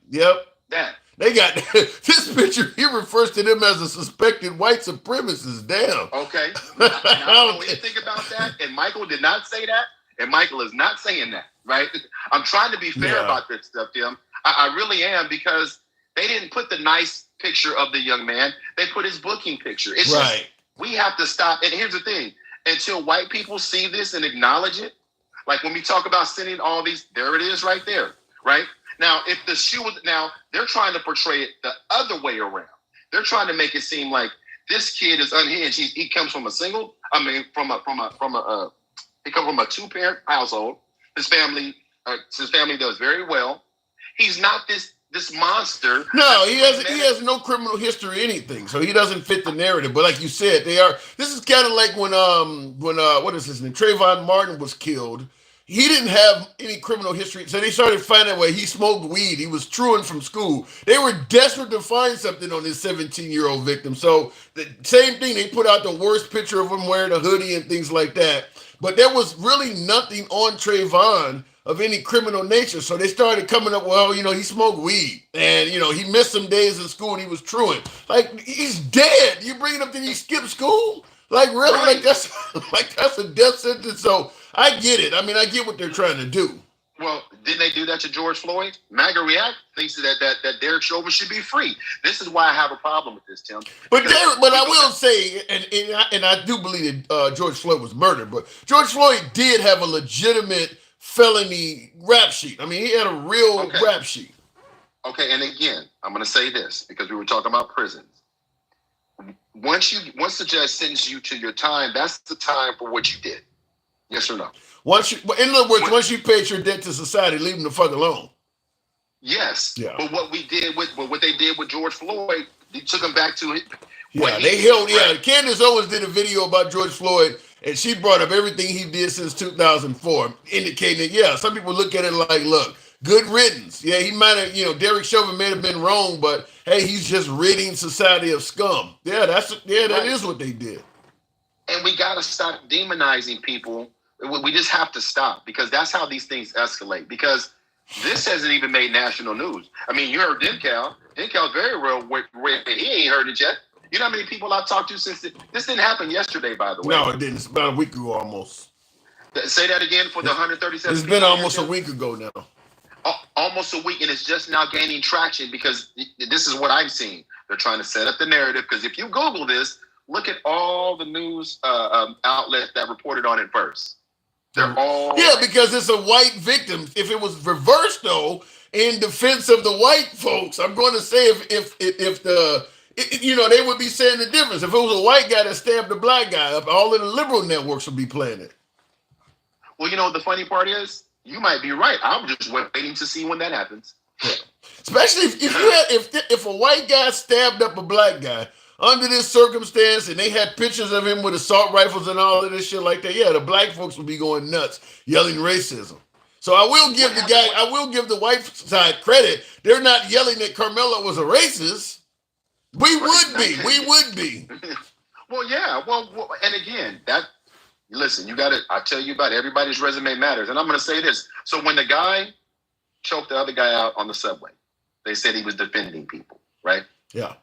yep. That. They got this picture. He refers to them as a suspected white supremacist. Damn. Okay. I don't know what you think about that. And Michael did not say that. And Michael is not saying that. Right? I'm trying to be fair about this stuff, Tim. I really am, because they didn't put the nice picture of the young man. They put his booking picture. It's right. Just, we have to stop. And here's the thing: until white people see this and acknowledge it, like when we talk about sending all these, there it is, right there. Right? Now, if the shoe was, now they're trying to portray it the other way around. They're trying to make it seem like this kid is unhinged. He comes from a two-parent household. His family does very well. He's not this monster. No, he has no criminal history or anything, so he doesn't fit the narrative. But like you said, they are. This is kind of like when what is his name? Trayvon Martin was killed. He didn't have any criminal history, so they started finding a way. He smoked weed. He was truant from school. They were desperate to find something on this 17-year-old victim. So the same thing, they put out the worst picture of him wearing a hoodie and things like that. But there was really nothing on Trayvon of any criminal nature. So they started coming up, well, he smoked weed. And, he missed some days in school and he was truant. Like, he's dead. You bring it up that he skipped school? Like, really? Right. That's a death sentence. So I get it. I mean, I get what they're trying to do. Well, didn't they do that to George Floyd? MAGA React thinks that Derek Chauvin should be free. This is why I have a problem with this, Tim. But I will say, and I do believe that George Floyd was murdered, but George Floyd did have a legitimate felony rap sheet. I mean, he had a real rap sheet. Okay, and again, I'm going to say this because we were talking about prisons. Once the judge sentences you to your time, that's the time for what you did. Yes or no? In other words, once you paid your debt to society, leave them the fuck alone. Yes. Yeah. But what they did with George Floyd, they took him back to it. Yeah, they held. Yeah, Candace Owens did a video about George Floyd, and she brought up everything he did since 2004, indicating that some people look at it like, look, good riddance. Yeah, he might have, Derek Chauvin may have been wrong, but hey, he's just ridding society of scum. Yeah, that is what they did. And we got to stop demonizing people. We just have to stop, because that's how these things escalate. Because this hasn't even made national news. I mean, you heard Dencal. Dencal's very real. He ain't heard it yet. You know how many people I've talked to since this didn't happen yesterday, by the way. No, it didn't. It's about a week ago almost. Say that again for the 137. It's been almost a week ago now. Almost a week, and it's just now gaining traction, because this is what I'm seeing. They're trying to set up the narrative, because if you Google this, look at all the news outlets that reported on it first. They're all because it's a white victim. If it was reversed, though, in defense of the white folks, I'm going to say if they would be saying the difference. If it was a white guy that stabbed a black guy up, all of the liberal networks would be playing it. Well, the funny part is, you might be right. I'm just waiting to see when that happens. Yeah. Especially if a white guy stabbed up a black guy under this circumstance, and they had pictures of him with assault rifles and all of this shit like that, the black folks would be going nuts, yelling racism. So I will give the white side credit. They're not yelling that Carmelo was a racist. We would be. Well, yeah. Well, and again, listen, I tell you about it, everybody's resume matters. And I'm going to say this. So when the guy choked the other guy out on the subway, they said he was defending people, right? Yeah.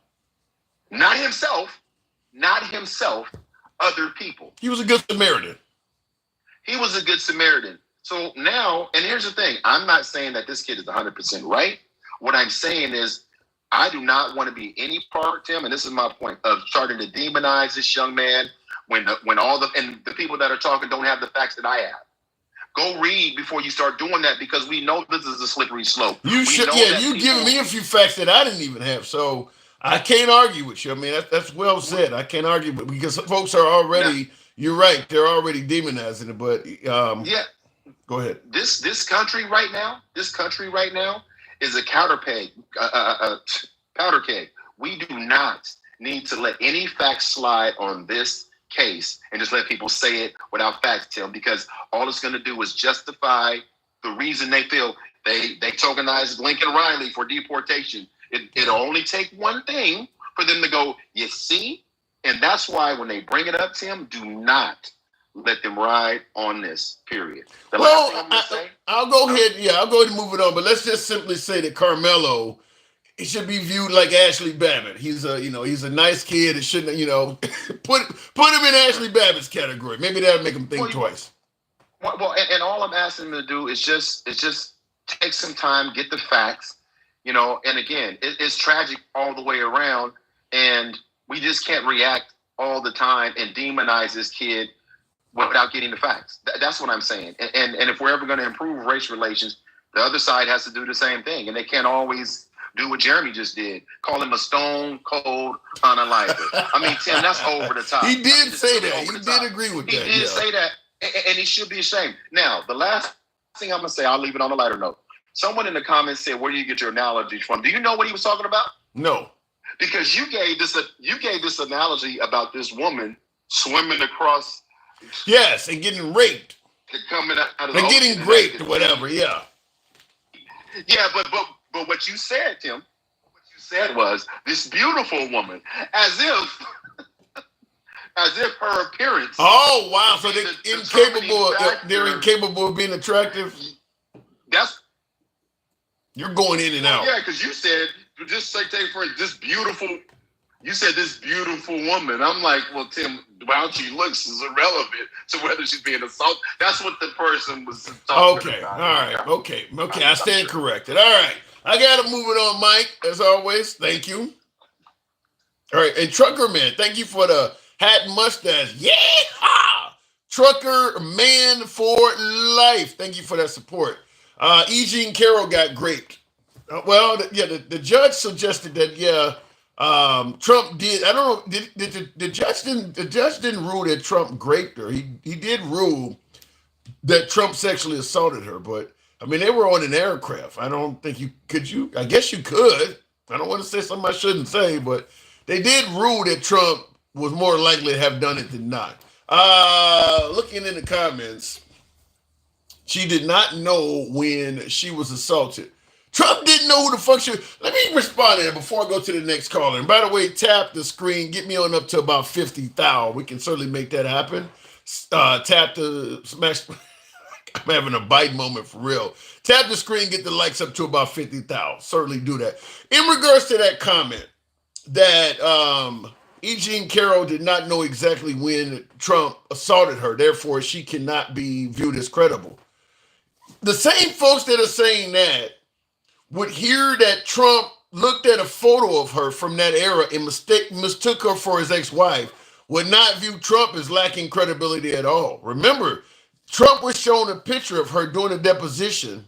Not himself, other people. He was a good Samaritan. He was a good Samaritan. So now, and here's the thing, I'm not saying that this kid is 100% right. What I'm saying is, I do not want to be any part, Tim, and this is my point, of starting to demonize this young man when the people that are talking don't have the facts that I have. Go read before you start doing that, because we know this is a slippery slope. You giving me a few facts that I didn't even have, so I can't argue with you. I mean, that's well said. I can't argue with, because folks are already. You're right. They're already demonizing it. But go ahead. This country right now is a powder keg. We do not need to let any facts slide on this case and just let people say it without facts, Tim, because all it's going to do is justify the reason they feel they tokenized Lincoln Riley for deportation. It'll only take one thing for them to go, you see? And that's why when they bring it up, Tim, do not let them ride on this, period. I'll go ahead and move it on, but let's just simply say that Carmelo, he should be viewed like Ashley Babbitt. He's a nice kid. It shouldn't, put him in Ashley Babbitt's category. Maybe that'll make him think twice. Well, and all I'm asking him to do is just take some time, get the facts. And again, it's tragic all the way around, and we just can't react all the time and demonize this kid without getting the facts. That's what I'm saying. And if we're ever going to improve race relations, the other side has to do the same thing, and they can't always do what Jeremy just did, call him a stone cold unaliver. I mean, Tim, that's over the top. He did say that. He did agree with that. He did say that, and he should be ashamed. Now, the last thing I'm going to say, I'll leave it on a lighter note. Someone in the comments said, where do you get your analogies from? Do you know what he was talking about? No. Because you gave this analogy about this woman swimming across. Yes, and getting raped. Coming out of the ocean. Getting raped or whatever, yeah. Yeah, but what you said, Tim, was this beautiful woman, as if her appearance. Oh, wow. So they're incapable of being attractive? You're going in and out. Yeah, because you said, take for this beautiful, you said this beautiful woman. I'm like, well, Tim, how she looks is irrelevant to whether she's being assaulted. That's what the person was talking about. All right. Okay. I stand corrected. All right. I got to move it on, Mike, as always. Thank you. All right. And Trucker Man, thank you for the hat and mustache. Yeah! Trucker Man for life. Thank you for that support. E. Jean Carroll got raped. The judge suggested that, Trump did. I don't know. Did the judge didn't rule that Trump raped her. He did rule that Trump sexually assaulted her, but I mean, they were on an aircraft. I don't think you. I guess you could. I don't want to say something I shouldn't say, but they did rule that Trump was more likely to have done it than not. Looking in the comments, she did not know when she was assaulted. Trump didn't know who the fuck she was. Let me respond to that before I go to the next caller. And by the way, tap the screen. Get me on up to about 50,000. We can certainly make that happen. Tap the smash. I'm having a bite moment for real. Tap the screen. Get the likes up to about 50,000. Certainly do that. In regards to that comment that E. Jean Carroll did not know exactly when Trump assaulted her. Therefore, she cannot be viewed as credible. The same folks that are saying that would hear that Trump looked at a photo of her from that era and mistook her for his ex-wife would not view Trump as lacking credibility at all. Remember, Trump was shown a picture of her during a deposition,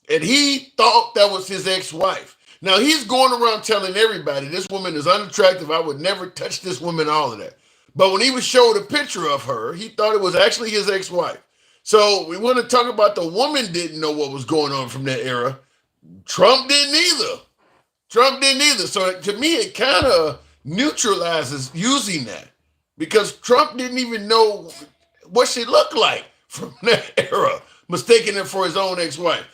and he thought that was his ex-wife. Now, he's going around telling everybody this woman is unattractive. I would never touch this woman, all of that. But when he was showed a picture of her, he thought it was actually his ex-wife. So we want to talk about the woman didn't know what was going on from that era. Trump didn't either. So to me, it kind of neutralizes using that because Trump didn't even know what she looked like from that era, mistaking her for his own ex-wife.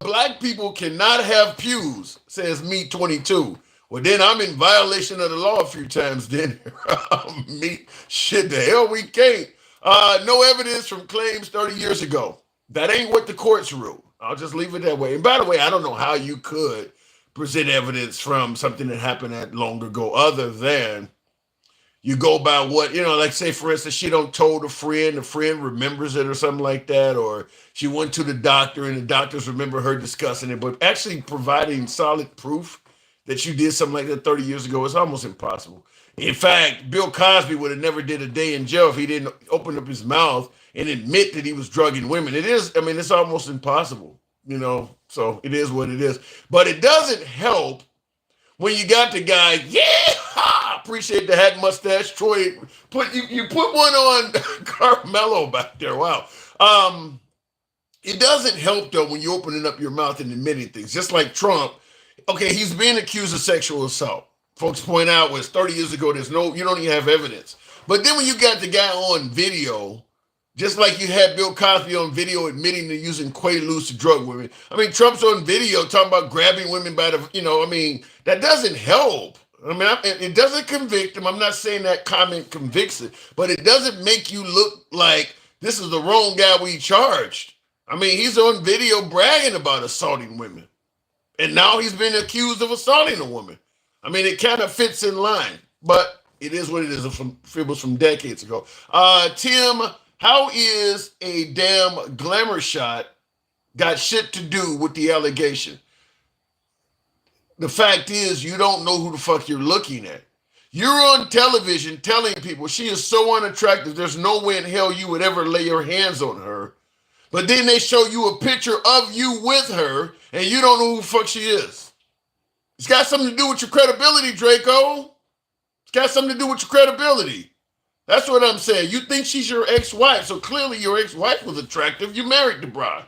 Black people cannot have pews, says me 22. Well, then I'm in violation of the law a few times then. Me, shit, the hell we can't. No evidence from claims 30 years ago. That ain't what the courts ruled. I'll just leave it that way. And by the way, I don't know how you could present evidence from something that happened that long ago other than you go by what, like say, for instance, she don't told a friend, the friend remembers it or something like that, or she went to the doctor and the doctors remember her discussing it, but actually providing solid proof that you did something like that 30 years ago is almost impossible. In fact, Bill Cosby would have never did a day in jail if he didn't open up his mouth and admit that he was drugging women. It's almost impossible, so it is what it is. But it doesn't help when you got the guy, appreciate the hat mustache, Troy. You put one on Carmelo back there. Wow. It doesn't help though when you're opening up your mouth and admitting things. Just like Trump, okay, he's being accused of sexual assault. Folks point out, 30 years ago, you don't even have evidence. But then when you got the guy on video, just like you had Bill Cosby on video admitting to using Quaaludes to drug women. Trump's on video talking about grabbing women by the, that doesn't help. It doesn't convict him. I'm not saying that comment convicts it, but it doesn't make you look like this is the wrong guy we charged. He's on video bragging about assaulting women. And now he's been accused of assaulting a woman. It kind of fits in line, but it is what it is. It was from decades ago. Tim, how is a damn glamour shot got shit to do with the allegation? The fact is, you don't know who the fuck you're looking at. You're on television telling people she is so unattractive, there's no way in hell you would ever lay your hands on her. But then they show you a picture of you with her, and you don't know who the fuck she is. It's got something to do with your credibility, Draco. It's got something to do with your credibility. That's what I'm saying. You think she's your ex-wife, so clearly your ex-wife was attractive. You married the bride.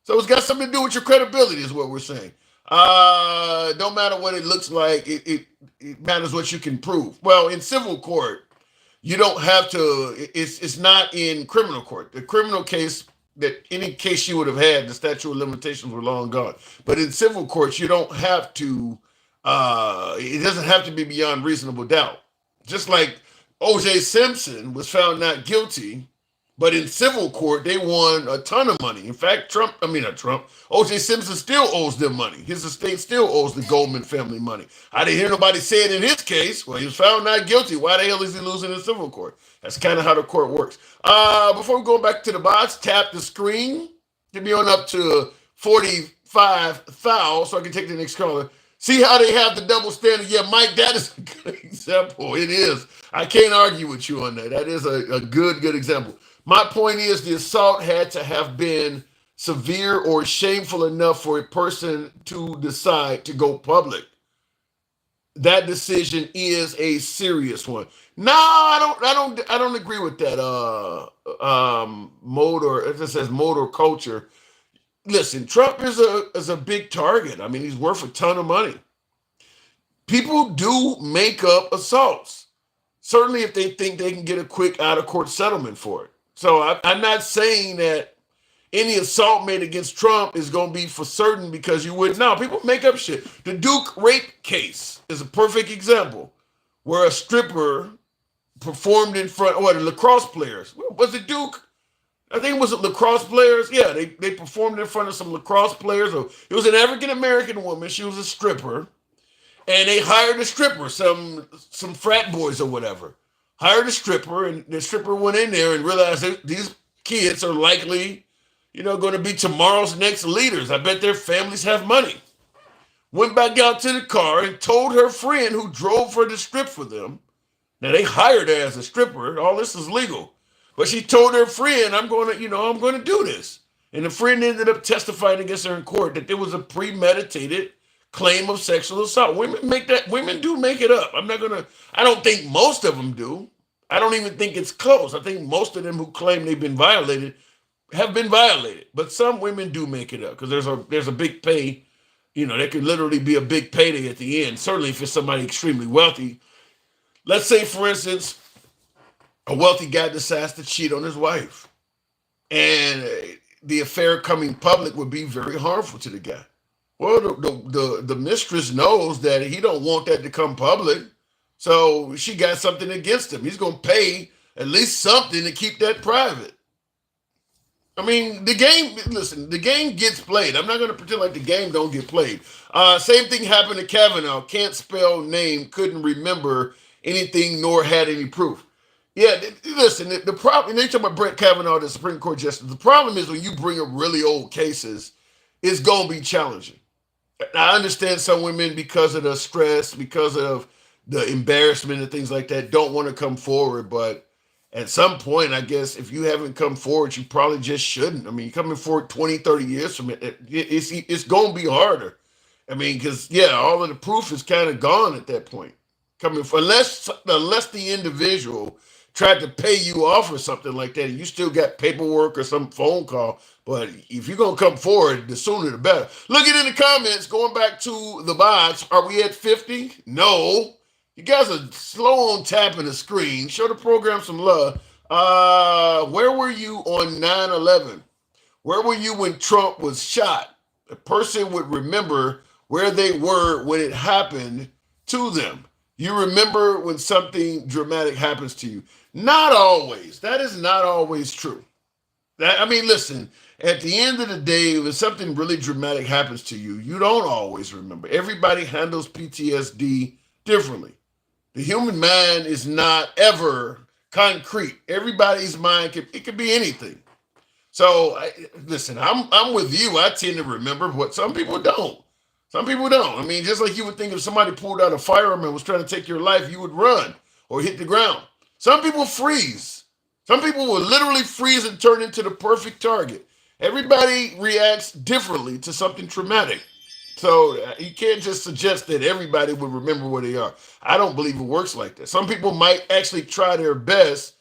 So it's got something to do with your credibility is what we're saying. Don't matter what it looks like. It matters what you can prove. Well, in civil court, you don't have to. It's not in criminal court. The criminal case, that any case you would have had, the statute of limitations were long gone. But in civil courts, you don't have to, it doesn't have to be beyond reasonable doubt. Just like O.J. Simpson was found not guilty, but in civil court, they won a ton of money. In fact, O.J. Simpson still owes them money. His estate still owes the Goldman family money. I didn't hear nobody say it in his case. Well, he was found not guilty. Why the hell is he losing in civil court? That's kind of how the court works. Before we go back to the box, tap the screen. Get me on up to 45,000 so I can take the next caller. See how they have the double standard? Yeah, Mike, that is a good example. It is. I can't argue with you on that. That is a good example. My point is the assault had to have been severe or shameful enough for a person to decide to go public. That decision is a serious one. No, I don't agree with that. It says motor culture. Listen, Trump is a big target. He's worth a ton of money. People do make up assaults. Certainly if they think they can get a quick out-of-court settlement for it. So I'm not saying that any assault made against Trump is going to be for certain because you wouldn't know. People make up shit. The Duke rape case is a perfect example where a stripper performed in front of the lacrosse players. Was it Duke? I think it was lacrosse players. Yeah, they performed in front of some lacrosse players. It was an African-American woman. She was a stripper. And they hired a stripper, some frat boys or whatever. Hired a stripper, and the stripper went in there and realized that these kids are likely, going to be tomorrow's next leaders. I bet their families have money. went back out to the car and told her friend who drove her to strip for them. Now they hired her as a stripper. All this is legal. But she told her friend, I'm going to do this. And the friend ended up testifying against her in court that there was a premeditated claim of sexual assault. Women do make it up. I don't think most of them do. I don't even think it's close. I think most of them who claim they've been violated have been violated. But some women do make it up because there's a big pay. There could literally be a big payday at the end. Certainly if it's somebody extremely wealthy. Let's say, for instance, a wealthy guy decides to cheat on his wife. And the affair coming public would be very harmful to the guy. Well, the mistress knows that he don't want that to come public. So she got something against him. He's going to pay at least something to keep that private. I mean, the game gets played. I'm not going to pretend like the game don't get played. Same thing happened to Kavanaugh. Can't spell name, couldn't remember anything, nor had any proof. Yeah, listen, the problem, they talk about Brett Kavanaugh, the Supreme Court justice. The problem is when you bring up really old cases, it's going to be challenging. I understand some women, because of the stress, because of the embarrassment and things like that, don't want to come forward. But at some point, I guess, if you haven't come forward, you probably just shouldn't. I mean, you're coming forward 20, 30 years from it, it's going to be harder. I mean, because, all of the proof is kind of gone at that point. Unless the individual tried to pay you off or something like that, and you still got paperwork or some phone call. But if you're going to come forward, the sooner the better. Look at in the comments, going back to the box. Are we at 50? No. You guys are slow on tapping the screen. Show the program some love. Where were you on 9/11? Where were you when Trump was shot? A person would remember where they were when it happened to them. You remember when something dramatic happens to you. Not always. That is not always true. Listen, at the end of the day, when something really dramatic happens to you, you don't always remember. Everybody handles PTSD differently. The human mind is not ever concrete. Everybody's mind it could be anything. So, listen, I'm with you. I tend to remember what some people don't. Some people don't. I mean, just like you would think if somebody pulled out a firearm and was trying to take your life, you would run or hit the ground. Some people freeze. Some people will literally freeze and turn into the perfect target. Everybody reacts differently to something traumatic. So you can't just suggest that everybody would remember where they are. I don't believe it works like that. Some people might actually try their best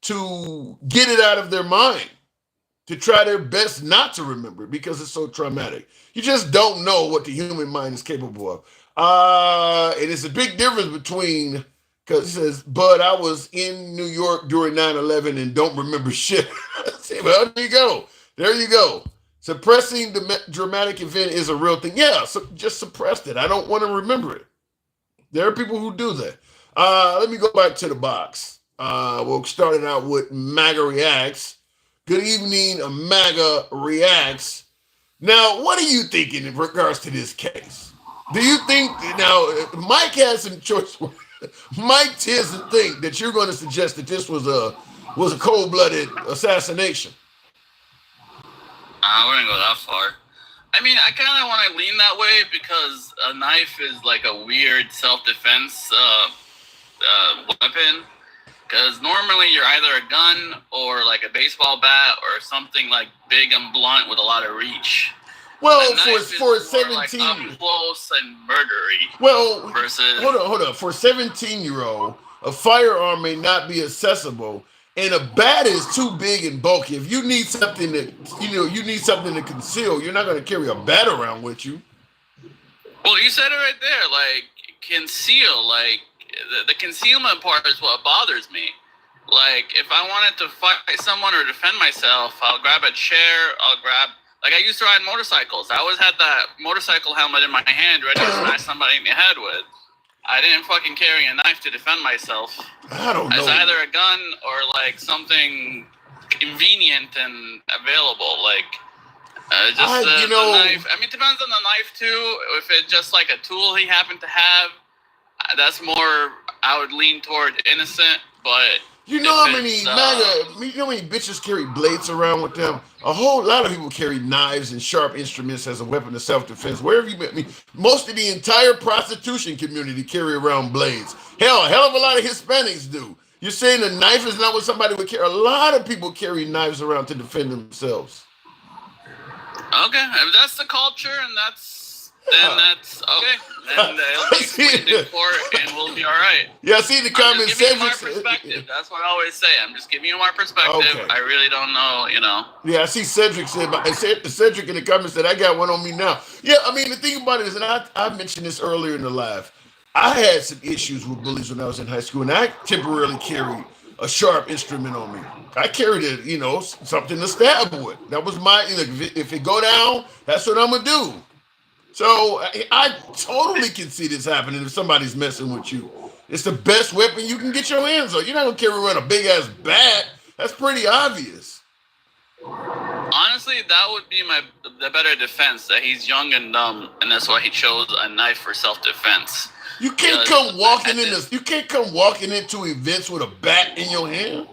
to get it out of their mind, to try their best not to remember it because it's so traumatic. You just don't know what the human mind is capable of. And it's a big difference between, because it says, but I was in New York during 9/11 and don't remember shit. See, well, there you go. There you go. Suppressing the dramatic event is a real thing. Yeah, so just suppressed it. I don't want to remember it. There are people who do that. Let me go back to the box. We'll start it out with MAGA Reacts. Good evening, MAGA Reacts. Now, what are you thinking in regards to this case? Do you think, now, Mike has some choice. Mike tends to think that you're going to suggest that this was a cold-blooded assassination. I wouldn't go that far. I mean, I kind of want to lean that way because a knife is like a weird self-defense weapon. Because normally you're either a gun or like a baseball bat or something like big and blunt with a lot of reach. Well, for a 17, like up close and murdery. Well, versus hold on. For a 17-year-old, a firearm may not be accessible. And a bat is too big and bulky. If you need something to conceal, you're not going to carry a bat around with you. Well, you said it right there. Like, conceal. Like, the concealment part is what bothers me. Like, if I wanted to fight someone or defend myself, I'll grab a chair. Like, I used to ride motorcycles. I always had that motorcycle helmet in my hand ready to smash somebody in the head with. I didn't fucking carry a knife to defend myself. I don't know. As either a gun or like something convenient and available. Like the knife. I mean, it depends on the knife too. If it's just like a tool he happened to have, that's more. I would lean toward innocent. But You know how many you know how many bitches carry blades around with them? A whole lot of people carry knives and sharp instruments as a weapon of self-defense. Wherever you met me, most of the entire prostitution community carry around blades. Hell, a hell of a lot of Hispanics do. You're saying a knife is not what somebody would carry? A lot of people carry knives around to defend themselves. Okay, if that's the culture and then that's okay. Then it'll be explained in court and we'll be all right. Yeah, I see the comments. Give me my perspective. That's what I always say. I'm just giving you my perspective. Okay. I really don't know, Yeah, I see Cedric Cedric in the comments said, I got one on me now. Yeah, I mean, the thing about it is, and I mentioned this earlier in the live, I had some issues with bullies when I was in high school, and I temporarily carried a sharp instrument on me. I carried it, something to stab with. That was my, if it go down, that's what I'm going to do. So I totally can see this happening if somebody's messing with you. It's the best weapon you can get your hands on. You're not going to carry around a big-ass bat. That's pretty obvious. Honestly, that would be the better defense, that he's young and dumb, and that's why he chose a knife for self-defense. You can't come walking into events with a bat in your hand.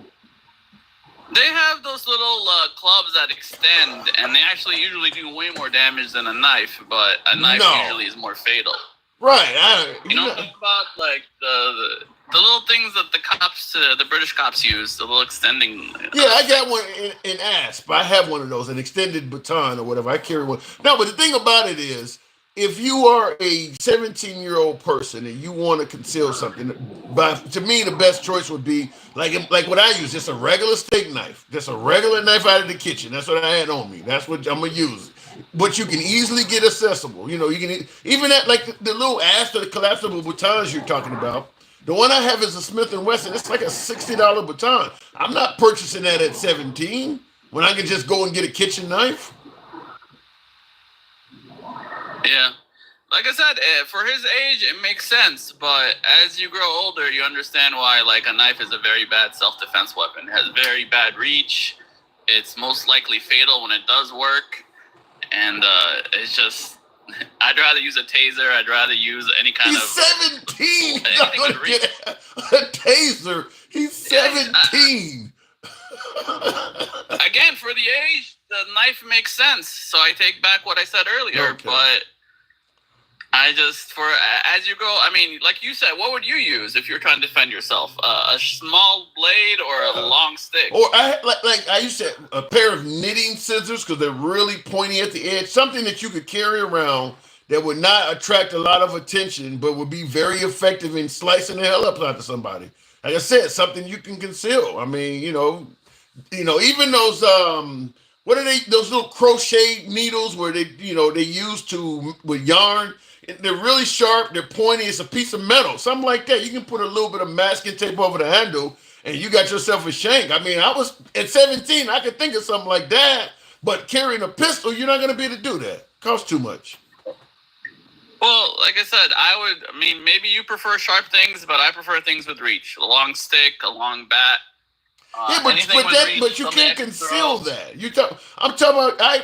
They have those little clubs that extend, and they actually usually do way more damage than a knife, but a knife usually is more fatal. Right. You know about like the little things that the British cops use, the little extending. Yeah, I got one in ASP. I have one of those, an extended baton or whatever. I carry one. No, but the thing about it is, if you are a 17-year-old person and you want to conceal something, but to me the best choice would be like what I use, just a regular steak knife, just a regular knife out of the kitchen. That's what I had on me. That's what I'm gonna use. But you can easily get accessible. You can even at like the little or the collapsible batons you're talking about. The one I have is a Smith & Wesson. It's like a $60 baton. I'm not purchasing that at 17 when I can just go and get a kitchen knife. Yeah. Like I said, for his age, it makes sense. But as you grow older, you understand why like a knife is a very bad self-defense weapon. It has very bad reach. It's most likely fatal when it does work. And it's just, I'd rather use a taser. I'd rather use any kind of... He's 17! He's not going to get a taser. He's 17! Again, for the age, the knife makes sense. So I take back what I said earlier. Okay. But I just, as you go, I mean, like you said, what would you use if you're trying to defend yourself? A small blade or a long stick? Or I used to a pair of knitting scissors because they're really pointy at the edge. Something that you could carry around that would not attract a lot of attention, but would be very effective in slicing the hell up out of somebody. Like I said, something you can conceal. I mean, even those what are they? Those little crochet needles where they use with yarn. They're really sharp. They're pointy. It's a piece of metal, something like that. You can put a little bit of masking tape over the handle, and you got yourself a shank. I mean, I was at 17. I could think of something like that, but carrying a pistol, you're not going to be able to do that. It costs too much. Well, like I said, maybe you prefer sharp things, but I prefer things with reach. A long stick, a long bat. But you can't conceal that. I'm talking about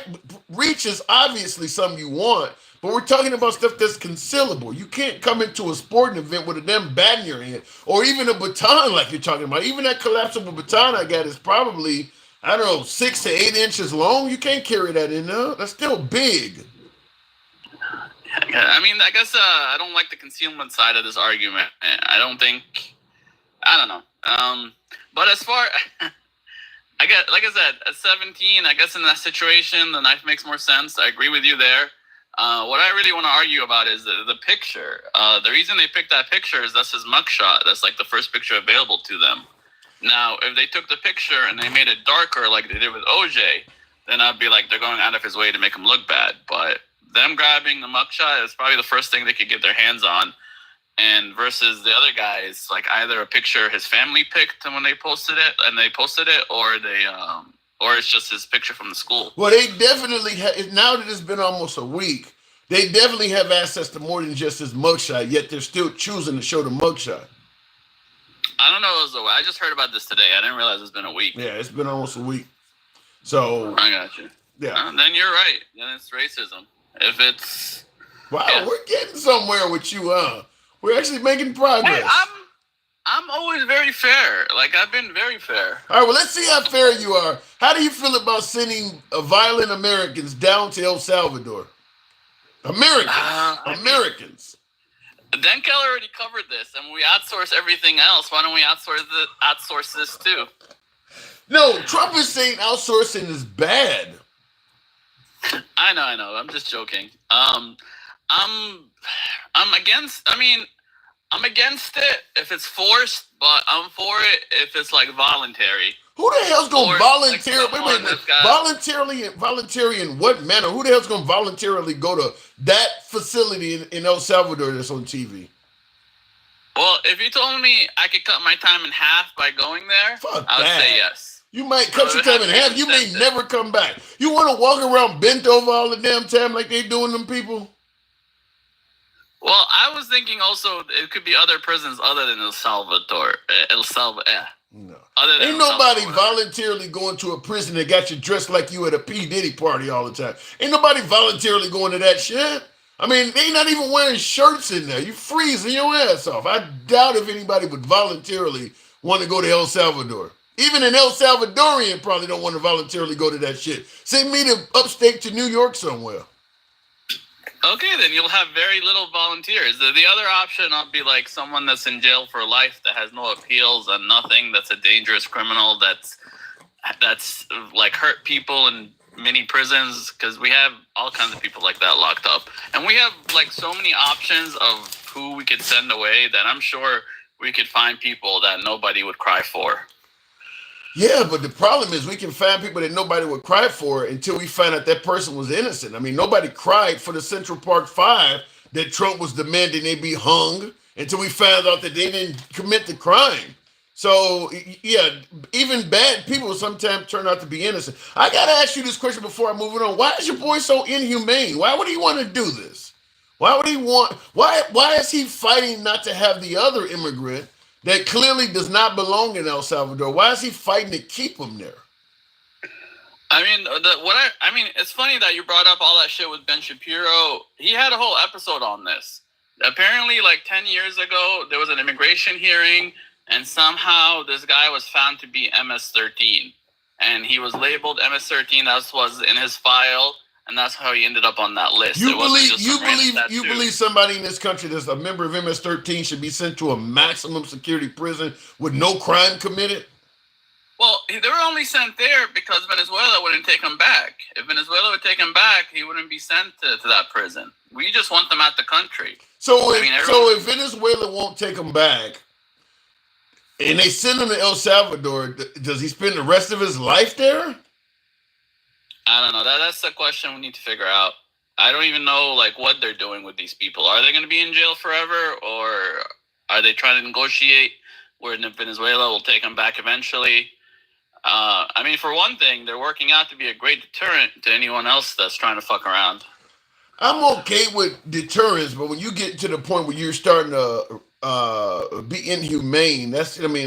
reach is obviously something you want, but we're talking about stuff that's concealable. You can't come into a sporting event with a damn bat in your hand, or even a baton like you're talking about. Even that collapsible baton I got is probably, 6 to 8 inches long. You can't carry that in there. That's still big. I mean, I guess I don't like the concealment side of this argument. I don't know. But as far, like I said, at 17, I guess in that situation, the knife makes more sense. I agree with you there. What I really want to argue about is the picture. The reason they picked that picture is that's his mugshot. That's like the first picture available to them. Now, if they took the picture and they made it darker like they did with OJ, then I'd be like, they're going out of his way to make him look bad. But them grabbing the mugshot is probably the first thing they could get their hands on. And versus the other guys, like either a picture his family picked when they posted it, or it's just his picture from the school. Well, they definitely now that it's been almost a week, they definitely have access to more than just his mugshot. Yet they're still choosing to show the mugshot. I don't know. I just heard about this today. I didn't realize it's been a week. Yeah, it's been almost a week. So I got you. Yeah. Then you're right. Then it's racism. If it's wow, we're getting somewhere with you, huh? We're actually making progress. Hey, I'm always very fair. Like, I've been very fair. All right, well, let's see how fair you are. How do you feel about sending violent Americans down to El Salvador? Americans. Denkel already covered this, and we outsource everything else. Why don't we outsource this too? No, Trump is saying outsourcing is bad. I know. I'm just joking. I'm against. I mean, I'm against it if it's forced, but I'm for it if it's like voluntary. Who the hell's gonna volunteer? Like Voluntary in what manner? Who the hell's gonna voluntarily go to that facility in El Salvador that's on TV? Well, if you told me I could cut my time in half by going there, I would say yes. You might cut your time in half. You may never come back. You want to walk around bent over all the damn time like they doing them people? Well, I was thinking also it could be other prisons other than El Salvador. No. Ain't nobody voluntarily going to a prison that got you dressed like you at a P. Diddy party all the time. Ain't nobody voluntarily going to that shit. I mean, they not even wearing shirts in there. You freezing your ass off. I doubt if anybody would voluntarily want to go to El Salvador. Even an El Salvadorian probably don't want to voluntarily go to that shit. Send me to upstate to New York somewhere. Okay, then you'll have very little volunteers. The other option I'll be like someone that's in jail for life that has no appeals and nothing, that's a dangerous criminal that's like hurt people in many prisons, because we have all kinds of people like that locked up. And we have like so many options of who we could send away that I'm sure we could find people that nobody would cry for. Yeah, but the problem is we can find people that nobody would cry for until we find out that person was innocent. I mean, nobody cried for the Central Park 5 that Trump was demanding they be hung until we found out that they didn't commit the crime. So, yeah, even bad people sometimes turn out to be innocent. I got to ask you this question before I move it on. Why is your boy so inhumane? Why would he want to do this? Why is he fighting not to have the other immigrant that clearly does not belong in El Salvador? Why is he fighting to keep him there? I mean, it's funny that you brought up all that shit with Ben Shapiro. He had a whole episode on this. Apparently, like 10 years ago, there was an immigration hearing, and somehow this guy was found to be MS-13. And he was labeled MS-13. That was in his file, and that's how he ended up on that list. You believe somebody in this country that's a member of MS-13 should be sent to a maximum security prison with no crime committed? Well, they were only sent there because Venezuela wouldn't take him back. If Venezuela would take him back, he wouldn't be sent to that prison. We just want them out the country. So if Venezuela won't take him back and they send him to El Salvador, does he spend the rest of his life there? I don't know. That's the question we need to figure out. I don't even know like what they're doing with these people. Are they going to be in jail forever, or are they trying to negotiate where Venezuela will take them back eventually? I mean, for one thing, they're working out to be a great deterrent to anyone else that's trying to fuck around. I'm okay with deterrence, but when you get to the point where you're starting to be inhumane, certainly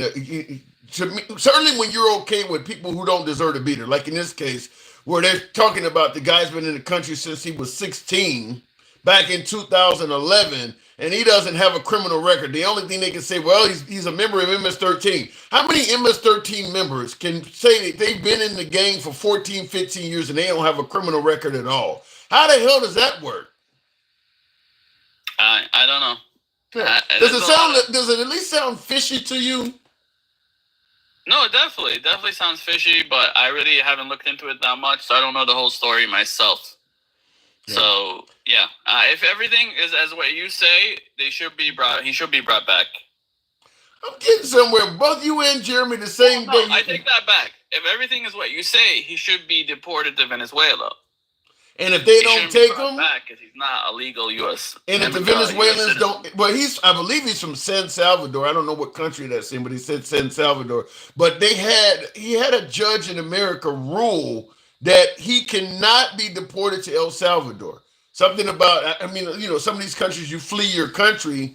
when you're okay with people who don't deserve to be there, like in this case, where they're talking about the guy's been in the country since he was 16, back in 2011, and he doesn't have a criminal record. The only thing they can say, well, he's a member of MS-13. How many MS-13 members can say that they've been in the gang for 14, 15 years and they don't have a criminal record at all? How the hell does that work? I don't know. Yeah. Does it at least sound fishy to you? No, it definitely sounds fishy, but I really haven't looked into it that much, so I don't know the whole story myself. Yeah. So, yeah, if everything is as what you say, he should be brought back. I'm getting somewhere. Both you and Jeremy the same day. I take that back. If everything is what you say, he should be deported to Venezuela. And if they don't take him back, because he's not a legal U.S. And if the Venezuelans don't, well, I believe he's from San Salvador. I don't know what country that's in, but he said San Salvador. But he had a judge in America rule that he cannot be deported to El Salvador. Something about, some of these countries, you flee your country,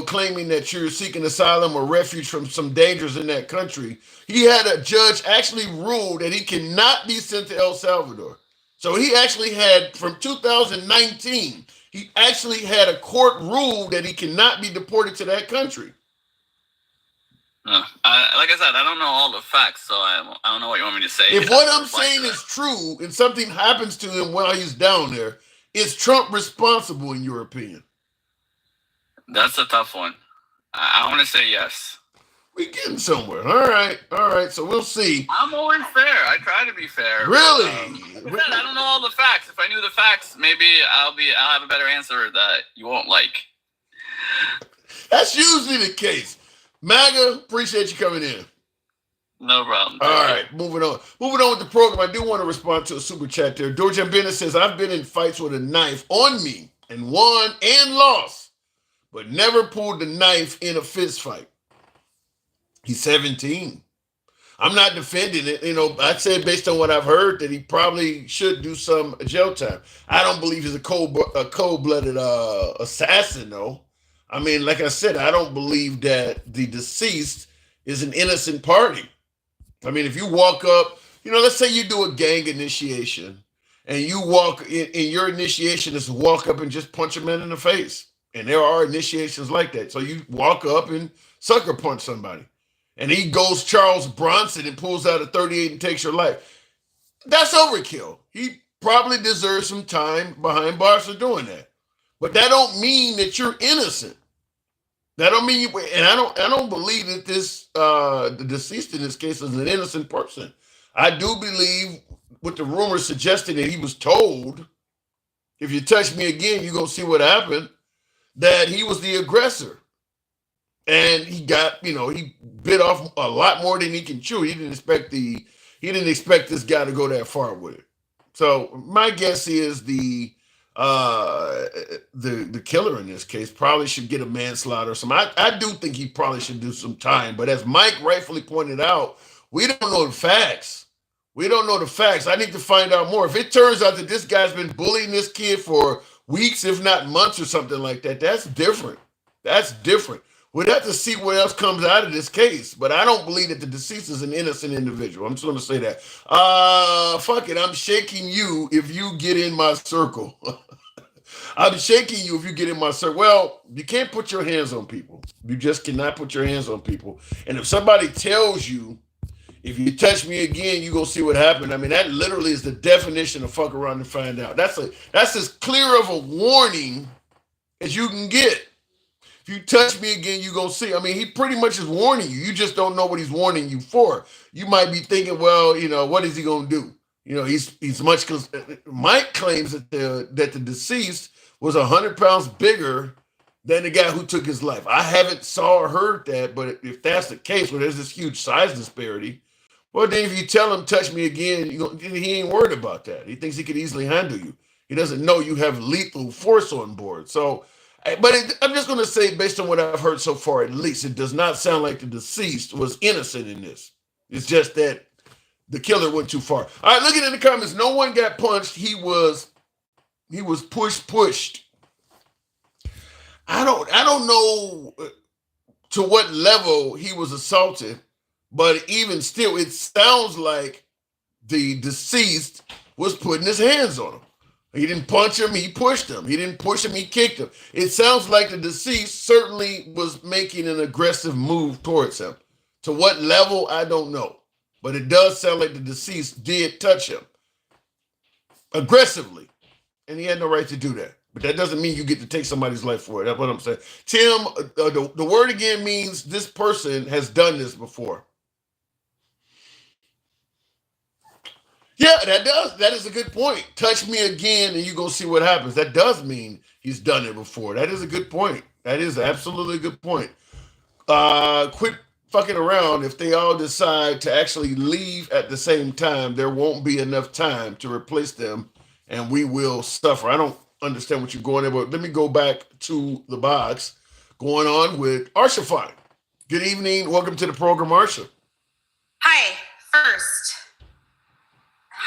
claiming that you're seeking asylum or refuge from some dangers in that country. He had a judge actually rule that he cannot be sent to El Salvador. So he actually had, from 2019, he actually had a court rule that he cannot be deported to that country. Like I said, I don't know all the facts, so I don't know what you want me to say. If what I'm saying is true and something happens to him while he's down there, is Trump responsible in your opinion? That's a tough one. I want to say yes. We're getting somewhere. All right. So we'll see. I'm always fair. I try to be fair. Really? But, I don't know all the facts. If I knew the facts, maybe I'll have a better answer that you won't like. That's usually the case. MAGA, appreciate you coming in. No problem. All right, moving on. Moving on with the program, I do want to respond to a super chat there. Dorjan Bennett says, I've been in fights with a knife on me and won and lost, but never pulled the knife in a fist fight. He's 17. I'm not defending it. I'd say based on what I've heard that he probably should do some jail time. I don't believe he's a cold-blooded assassin, though. I mean, like I said, I don't believe that the deceased is an innocent party. I mean, if you walk up, let's say you do a gang initiation and you walk in your initiation is to walk up and just punch a man in the face. And there are initiations like that. So you walk up and sucker punch somebody. And he goes Charles Bronson and pulls out a 38 and takes your life. That's overkill. He probably deserves some time behind bars for doing that. But that don't mean that you're innocent. That don't mean you. And I don't believe that the deceased in this case is an innocent person. I do believe, with the rumors suggesting that he was told, if you touch me again, you're gonna see what happened. That he was the aggressor, and he got, he bit off a lot more than he can chew. He didn't expect this guy to go that far with it. So my guess is the killer in this case probably should get a manslaughter or something. I do think he probably should do some time, but as Mike rightfully pointed out, we don't know the facts. We don't know the facts. I need to find out more. If it turns out that this guy's been bullying this kid for weeks, if not months or something like that, that's different. That's different. We'd have to see what else comes out of this case, but I don't believe that the deceased is an innocent individual. I'm just going to say that. Fuck it. I'm shaking you if you get in my circle. I'm shaking you if you get in my circle. Well, you can't put your hands on people. You just cannot put your hands on people. And if somebody tells you, if you touch me again, you're going to see what happened. I mean, that literally is the definition of fuck around and find out. That's as clear of a warning as you can get. If you touch me again, you're going to see. I mean, he pretty much is warning you. You just don't know what he's warning you for. You might be thinking, well, what is he going to do? He's much, because Mike claims that the deceased was 100 pounds bigger than the guy who took his life. I haven't saw or heard that, but if that's the case, where there's this huge size disparity, well, then if you tell him, touch me again, he ain't worried about that. He thinks he could easily handle you. He doesn't know you have lethal force on board. So, I'm just going to say, based on what I've heard so far, at least, it does not sound like the deceased was innocent in this. It's just that the killer went too far. All right, looking in the comments, no one got punched. He was pushed. I don't know to what level he was assaulted, but even still, it sounds like the deceased was putting his hands on him. He didn't punch him, he pushed him. He didn't push him, he kicked him. It sounds like the deceased certainly was making an aggressive move towards him. To what level, I don't know. But it does sound like the deceased did touch him aggressively. And he had no right to do that. But that doesn't mean you get to take somebody's life for it. That's what I'm saying. Tim, the word again means this person has done this before. Yeah, that is a good point. Touch me again and you're going to see what happens. That does mean he's done it before. That is a good point. That is absolutely a good point. Quit fucking around. If they all decide to actually leave at the same time, there won't be enough time to replace them and we will suffer. I don't understand what you're going there, but let me go back to the box. Going on with Arsha Fine. Good evening. Welcome to the program, Arsha. Hi. First.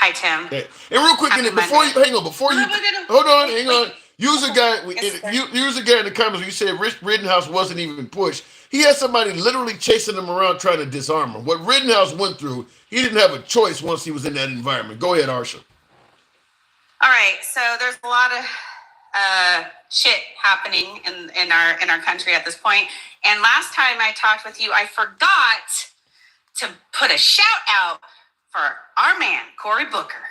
Hi, Tim. Okay. And real quick, hold on, hang on. Use a guy in the comments. You said Rittenhouse wasn't even pushed. He had somebody literally chasing him around trying to disarm him. What Rittenhouse went through, he didn't have a choice once he was in that environment. Go ahead, Arsha. All right. So there's a lot of shit happening in our country at this point. And last time I talked with you, I forgot to put a shout out for our man, Cory Booker.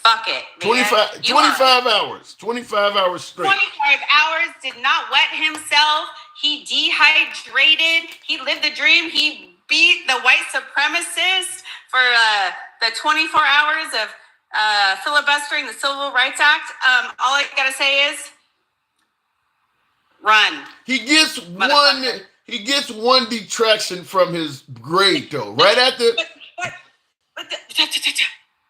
Fuck it. 25 hours. 25 hours straight. 25 hours, did not wet himself. He dehydrated. He lived the dream. He beat the white supremacists for the 24 hours of filibustering the Civil Rights Act. All I gotta say is run. He gets one detraction from his grade though. Right after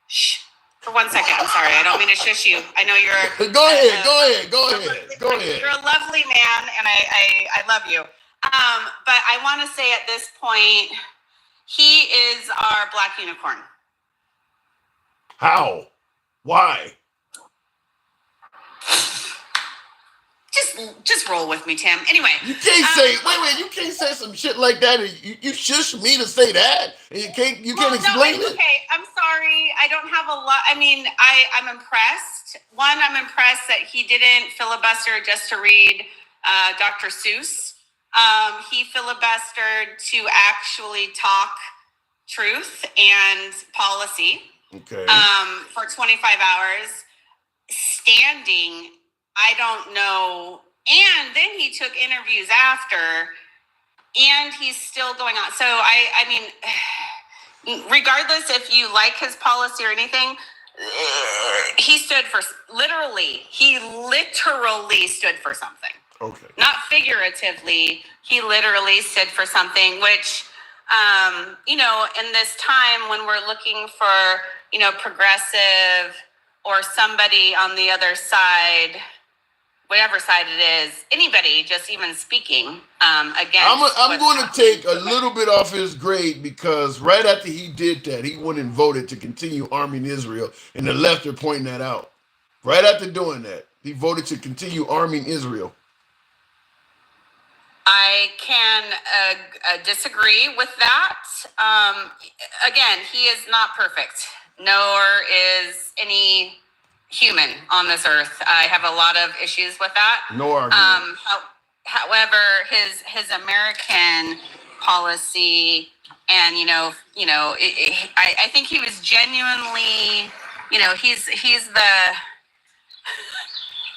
Shh. For 1 second, I'm sorry. I don't mean to shush you. I know you're. Go ahead. You're a lovely man, and I love you. But I want to say at this point, he is our black unicorn. How? Why? Just roll with me, Tim. Anyway, you can't say you can't say some shit like that. And you shush me to say that, and you can't explain it. Okay, I'm sorry. I don't have a lot. I mean, I'm impressed. One, I'm impressed that he didn't filibuster just to read Dr. Seuss. He filibustered to actually talk truth and policy. Okay. For 25 hours, standing. I don't know. And then he took interviews after, and he's still going on. So I mean, regardless if you like his policy or anything, he stood for literally stood for something. Okay. Not figuratively. He literally stood for something, which, in this time when we're looking for, progressive or somebody on the other side, whatever side it is, anybody just even speaking against. I'm going to take a little bit off his grade because right after he did that, he went and voted to continue arming Israel, and the left are pointing that out. Right after doing that, he voted to continue arming Israel. I can disagree with that. Again, he is not perfect, nor is any human on this earth. I have a lot of issues with that. No argument. However, his American policy, and I think he was genuinely, he's the.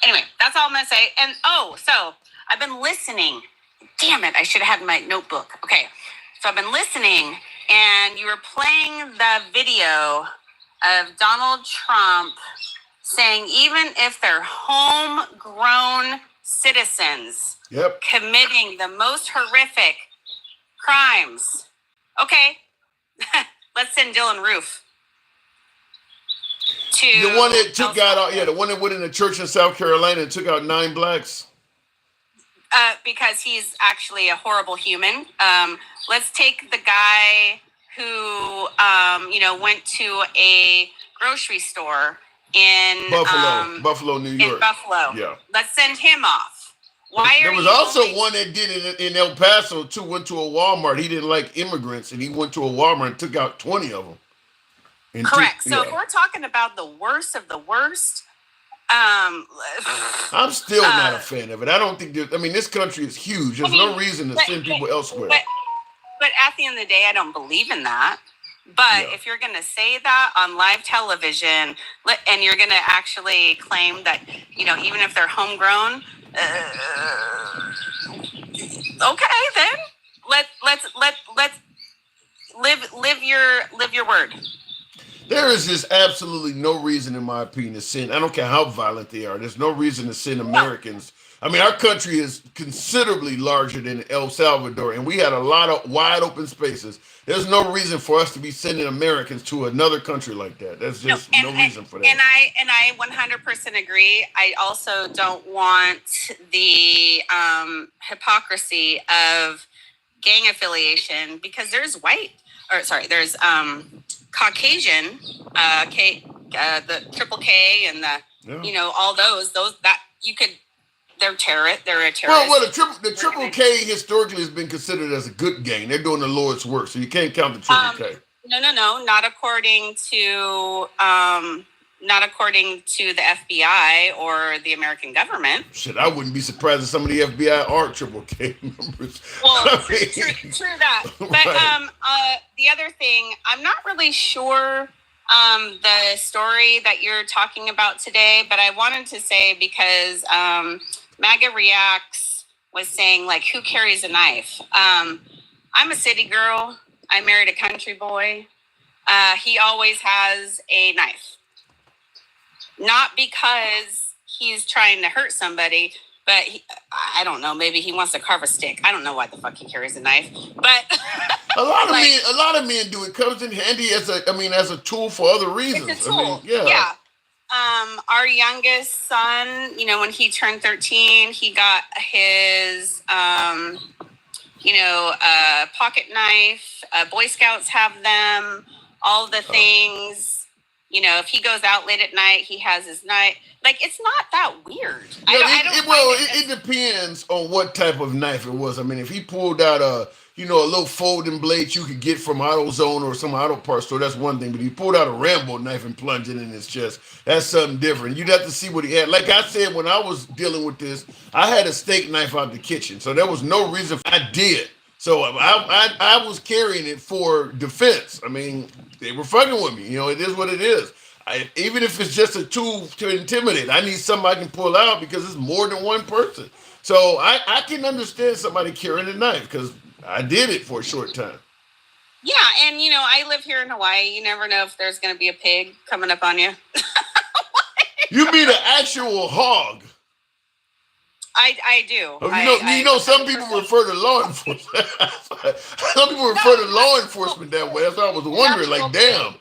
Anyway, that's all I'm gonna say. And so I've been listening. Damn it! I should have had my notebook. Okay, so I've been listening, and you were playing the video of Donald Trump saying even if they're homegrown citizens committing the most horrific crimes, okay, let's send Dylan Roof to the one that took out, the one that went in the church in South Carolina and took out 9 blacks. Because he's actually a horrible human. Let's take the guy who, went to a grocery store in Buffalo, New York. In Buffalo. Yeah. Let's send him off. There was also one that did it in El Paso too. Went to a Walmart. He didn't like immigrants, and he went to a Walmart and took out 20 of them. Correct. So if we're talking about the worst of the worst, I'm still not a fan of it. I don't think this country is huge. There's no reason to send people elsewhere. But at the end of the day, I don't believe in that. But if you're going to say that on live television, and you're going to actually claim that, even if they're homegrown, okay, then let's live your word. There is just absolutely no reason, in my opinion, to send. I don't care how violent they are. There's no reason to send Americans. I mean, our country is considerably larger than El Salvador, and we had a lot of wide open spaces. There's no reason for us to be sending Americans to another country like that. There's just no reason for that. And I 100% agree. I also don't want the hypocrisy of gang affiliation, because there's there's Caucasian, the triple K and the, all those that you could. They're a terrorist. Well, the triple K historically has been considered as a good gang. They're doing the Lord's work, so you can't count the triple K. No, not according to not according to the FBI or the American government. Shit, I wouldn't be surprised if some of the FBI are Triple K members. Well, true that. But Right. the other thing, I'm not really sure the story that you're talking about today, but I wanted to say because MAGA Reacts was saying, like, who carries a knife? I'm a city girl. I married a country boy. He always has a knife. Not because he's trying to hurt somebody, but I don't know, maybe he wants to carve a stick. I don't know why the fuck he carries a knife. But a lot of men do. It comes in handy as a tool for other reasons. It's a tool. Yeah. Our youngest son, when he turned 13, he got his pocket knife. Boy Scouts have them, all the things. If he goes out late at night, he has his knife. Like, it's not that weird. It depends on what type of knife it was. I mean, if he pulled out a little folding blade you could get from AutoZone or some auto parts store, that's one thing. But he pulled out a Rambo knife and plunged it in his chest. That's something different. You'd have to see what he had. Like I said, when I was dealing with this, I had a steak knife out the kitchen, so there was no reason I did. So I was carrying it for defense. I mean, they were fucking with me. It is what it is. Even if it's just a tool to intimidate, I need something I can pull out because it's more than one person. So I can understand somebody carrying a knife because I did it for a short time. Yeah, and I live here in Hawaii. You never know if there's going to be a pig coming up on you. You mean an actual hog? I do. Oh, some people refer to law enforcement. Some people refer to law enforcement that way. That's why I was wondering. Like, damn.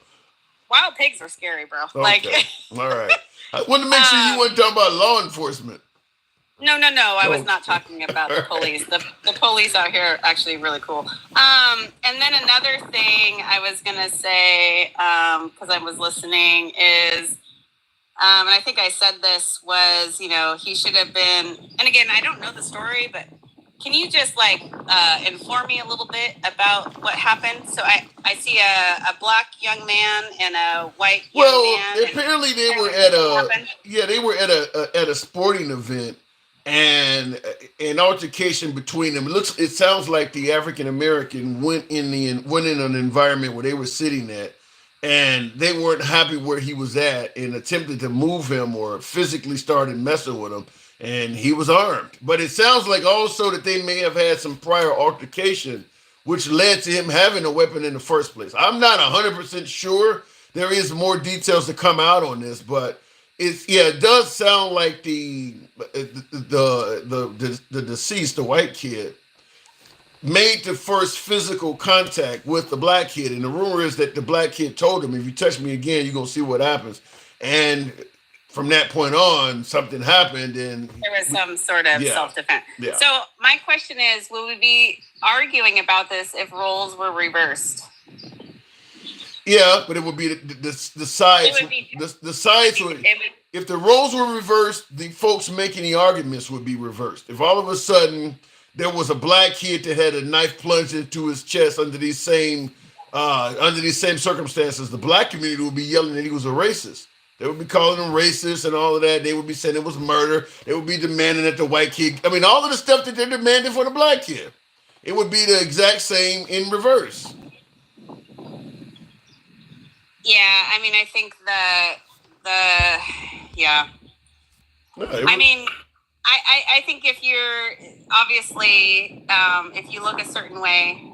Wild pigs are scary, bro. Okay. Like, all right. I wanted to make sure you weren't talking about law enforcement. No. I was not talking about the police. The police out here are actually really cool. And then another thing I was gonna say, because I was listening, is. And I think I said this was, he should have been, and again, I don't know the story, but can you just inform me a little bit about what happened? So I see a black young man and a white young man. Well, apparently they were at a sporting event, and an altercation between them. It sounds like the African American went in an environment where they were sitting at. And they weren't happy where he was at and attempted to move him or physically started messing with him. And he was armed. But it sounds like also that they may have had some prior altercation, which led to him having a weapon in the first place. I'm not 100% sure. There is more details to come out on this, but it does sound like the deceased, the white kid, made the first physical contact with the black kid. And the rumor is that the black kid told him, if you touch me again, you're going to see what happens. And from that point on, something happened. And there was some sort of self-defense. Yeah. So my question is, will we be arguing about this if roles were reversed? Yeah, but it would be the sides. The sides would. If the roles were reversed, the folks making the arguments would be reversed. If all of a sudden there was a black kid that had a knife plunged into his chest under these same circumstances, the black community would be yelling that he was a racist. They would be calling him racist and all of that. They would be saying it was murder. They would be demanding that the white kid. I mean, all of the stuff that they're demanding for the black kid. It would be the exact same in reverse. Yeah, I mean, I think I think if you're obviously, if you look a certain way,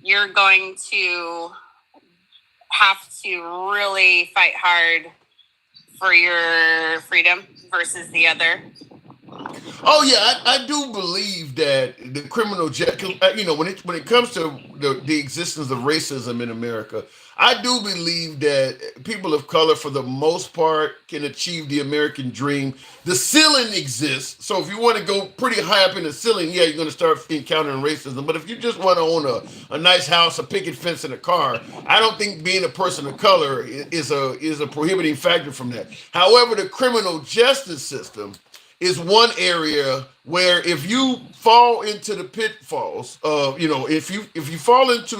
you're going to have to really fight hard for your freedom versus the other. Oh yeah, I do believe that the criminal justice, when it comes to the existence of racism in America, I do believe that people of color, for the most part, can achieve the American dream. The ceiling exists, so if you want to go pretty high up in the ceiling, yeah, you're going to start encountering racism. But if you just want to own a nice house, a picket fence, and a car, I don't think being a person of color is a prohibiting factor from that. However, the criminal justice system is one area where if you fall into the pitfalls of, if you fall into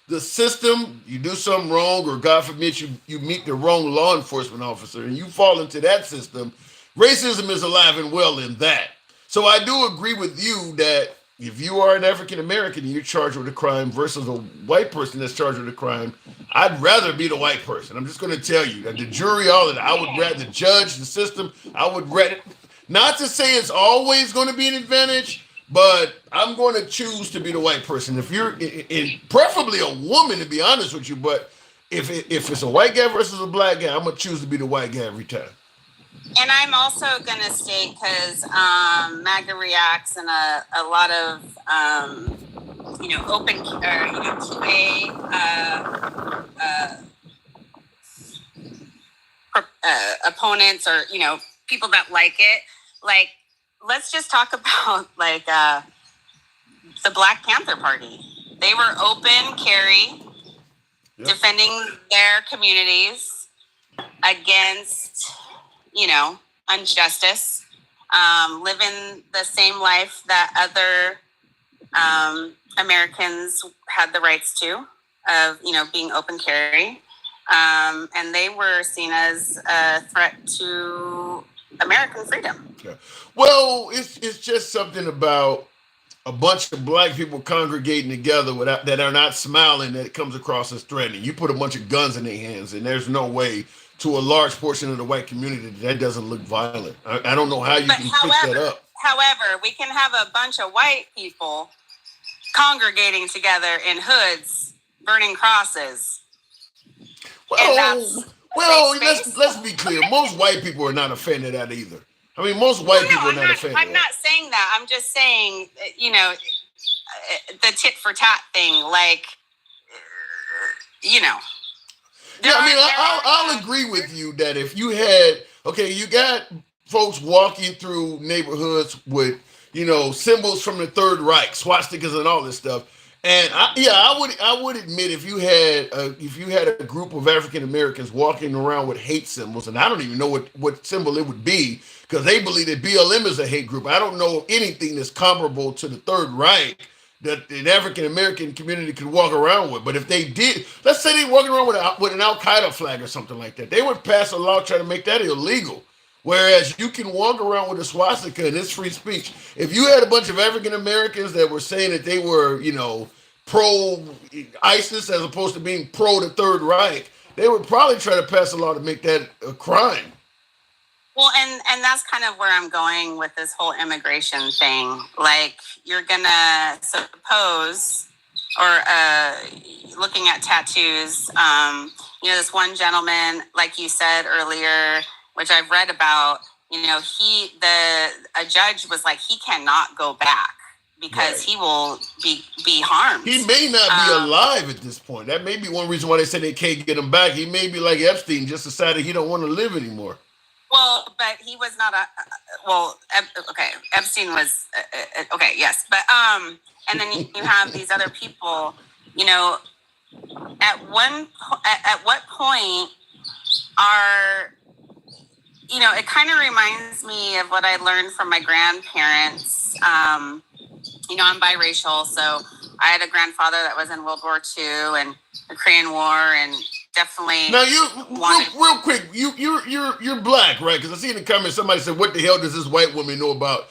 the system, you do something wrong, or God forbid you meet the wrong law enforcement officer and you fall into that system, racism is alive and well in that. So I do agree with you that if you are an African American and you're charged with a crime versus a white person that's charged with a crime, I'd rather be the white person. I'm just going to tell you that the jury, all of that, I would rather the judge, the system, I would rather, not to say it's always going to be an advantage, but I'm going to choose to be the white person. If you're, preferably a woman, to be honest with you, but if it's a white guy versus a black guy, I'm going to choose to be the white guy every time. And I'm also going to state, because MAGA reacts and a lot of, open, QA opponents, or, people that like it. Like, let's just talk about, like, the Black Panther Party. They were open carry, defending their communities against, injustice, living the same life that other Americans had the rights to, of, being open carry. And they were seen as a threat to American freedom. Yeah. Well, it's just something about a bunch of black people congregating together that are not smiling that comes across as threatening. You put a bunch of guns in their hands, and there's no way to a large portion of the white community that doesn't look violent. I don't know how you can fix that up. However, we can have a bunch of white people congregating together in hoods, burning crosses. Well, let's be clear. Most white people are not a fan of that either. I mean, most white people are not a fan of that. I'm not saying that. I'm just saying, the tit for tat thing, like, I'll agree with you that if you had, you got folks walking through neighborhoods with, symbols from the Third Reich, swastikas and all this stuff. And I would admit if you had a group of African Americans walking around with hate symbols, and I don't even know what symbol it would be, because they believe that BLM is a hate group. I don't know anything that's comparable to the Third Reich that an African American community could walk around with. But if they did, let's say they walking around with an Al Qaeda flag or something like that, they would pass a law trying to make that illegal. Whereas you can walk around with a swastika and it's free speech. If you had a bunch of African Americans that were saying that they were, pro ISIS as opposed to being pro the Third Reich, they would probably try to pass a law to make that a crime. Well, and that's kind of where I'm going with this whole immigration thing. Like, you're gonna suppose, or looking at tattoos, this one gentleman, like you said earlier, which I've read about, a judge was like, he cannot go back because he will be harmed. He may not be alive at this point. That may be one reason why they said they can't get him back. He may be like Epstein, just decided he don't want to live anymore. Well, but he was not Epstein was, yes. But, and then you have these other people, at what point are, it kind of reminds me of what I learned from my grandparents. I'm biracial, so I had a grandfather that was in World War II and the Korean War, and definitely. Now real quick, you're black, right? Because I see in the comments somebody said, "What the hell does this white woman know about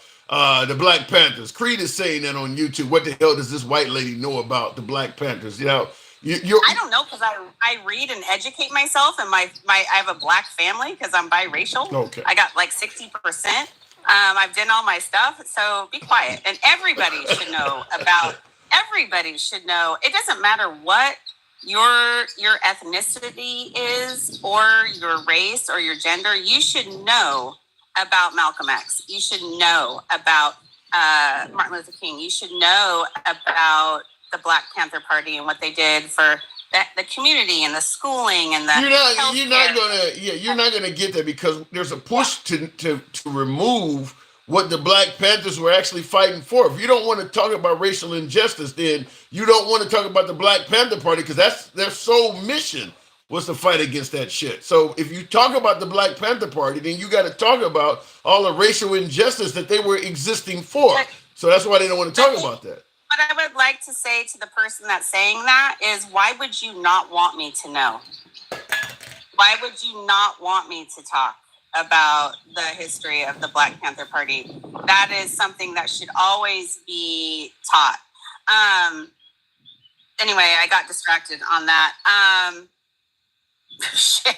the Black Panthers?" Creed is saying that on YouTube. What the hell does this white lady know about the Black Panthers? I don't know, because I read and educate myself, and I have a black family because I'm biracial. Okay. I got like 60%. I've done all my stuff, so be quiet. And everybody should know about. Everybody should know. It doesn't matter what your ethnicity is, or your race, or your gender. You should know about Malcolm X. You should know about Martin Luther King. You should know about the Black Panther Party and what they did for the community and the schooling and the you're not gonna get that, because there's a push to remove what the Black Panthers were actually fighting for. If you don't want to talk about racial injustice, then you don't want to talk about the Black Panther Party, because that's their sole mission was to fight against that shit. So if you talk about the Black Panther Party, then you got to talk about all the racial injustice that they were existing for. So that's why they don't want to talk about that. what I would like to say to the person that's saying that is, why would you not want me to know? Why would you not want me to talk about the history of the Black Panther Party? That is something that should always be taught. Anyway, I got distracted on that. Shit.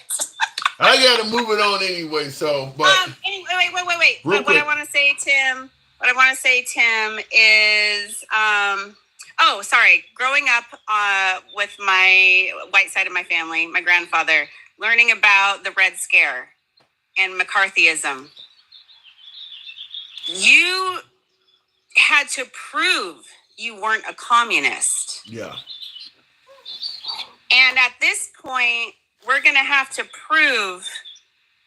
I got to move it on anyway. So, but anyway, wait. What I want to say, Tim. What I want to say, Tim, is sorry. Growing up with my white side of my family, my grandfather, learning about the Red Scare and McCarthyism, you had to prove you weren't a communist. Yeah. And at this point, we're going to have to prove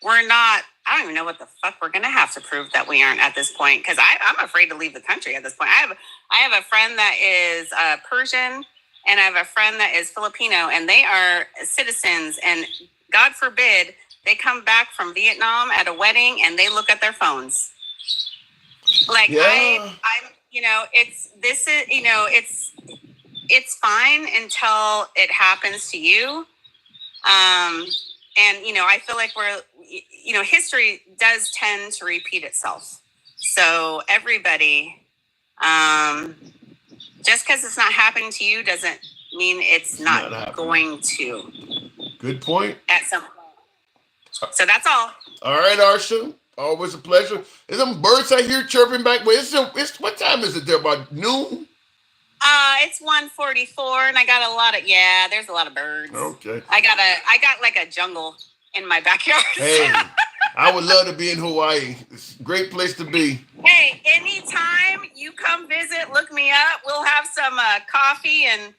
we're not. I don't even know what the fuck we're going to have to prove that we aren't at this point, because I'm afraid to leave the country at this point. I have a friend that is Persian, and I have a friend that is Filipino, and they are citizens, and God forbid they come back from Vietnam at a wedding and they look at their phones. Like, yeah. It's fine until it happens to you. And, I feel like history does tend to repeat itself. So everybody, just because it's not happening to you doesn't mean it's not going to. Good point. At some point. So that's all. All right, Arsha. Always a pleasure. Is them birds I hear chirping back? Wait, it's what time is it there? About noon? It's 1:44, and I got there's a lot of birds. Okay. I got like a jungle in my backyard. Hey, I would love to be in Hawaii. It's a great place to be. Hey, anytime you come visit, look me up. We'll have some coffee and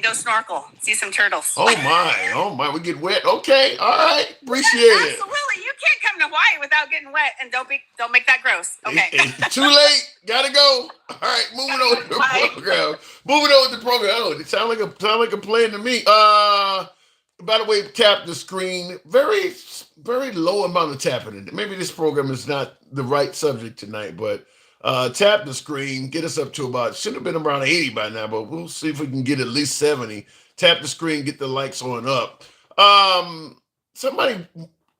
go snorkel, see some turtles. Oh my, we get wet. Okay, all right, appreciate it. Absolutely, you can't come to Hawaii without getting wet, and don't make that gross. Okay. Too late, gotta go. All right, moving on with the program. Oh, it sound like a plan to me. By the way, tap the screen. Very, very low amount of tapping in it. Maybe this program is not the right subject tonight, but. Tap the screen, get us up to should have been around 80 by now, but we'll see if we can get at least 70. Tap the screen, get the likes on up. Somebody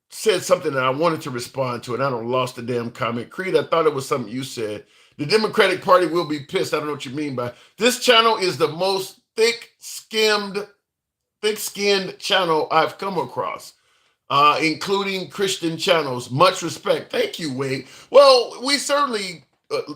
said something that I wanted to respond to, and I lost the damn comment. Creed, I thought it was something you said. The Democratic Party will be pissed. I don't know what you mean by this. Channel is the most thick-skinned channel I've come across. Including Christian channels. Much respect. Thank you, Wade. Well, we certainly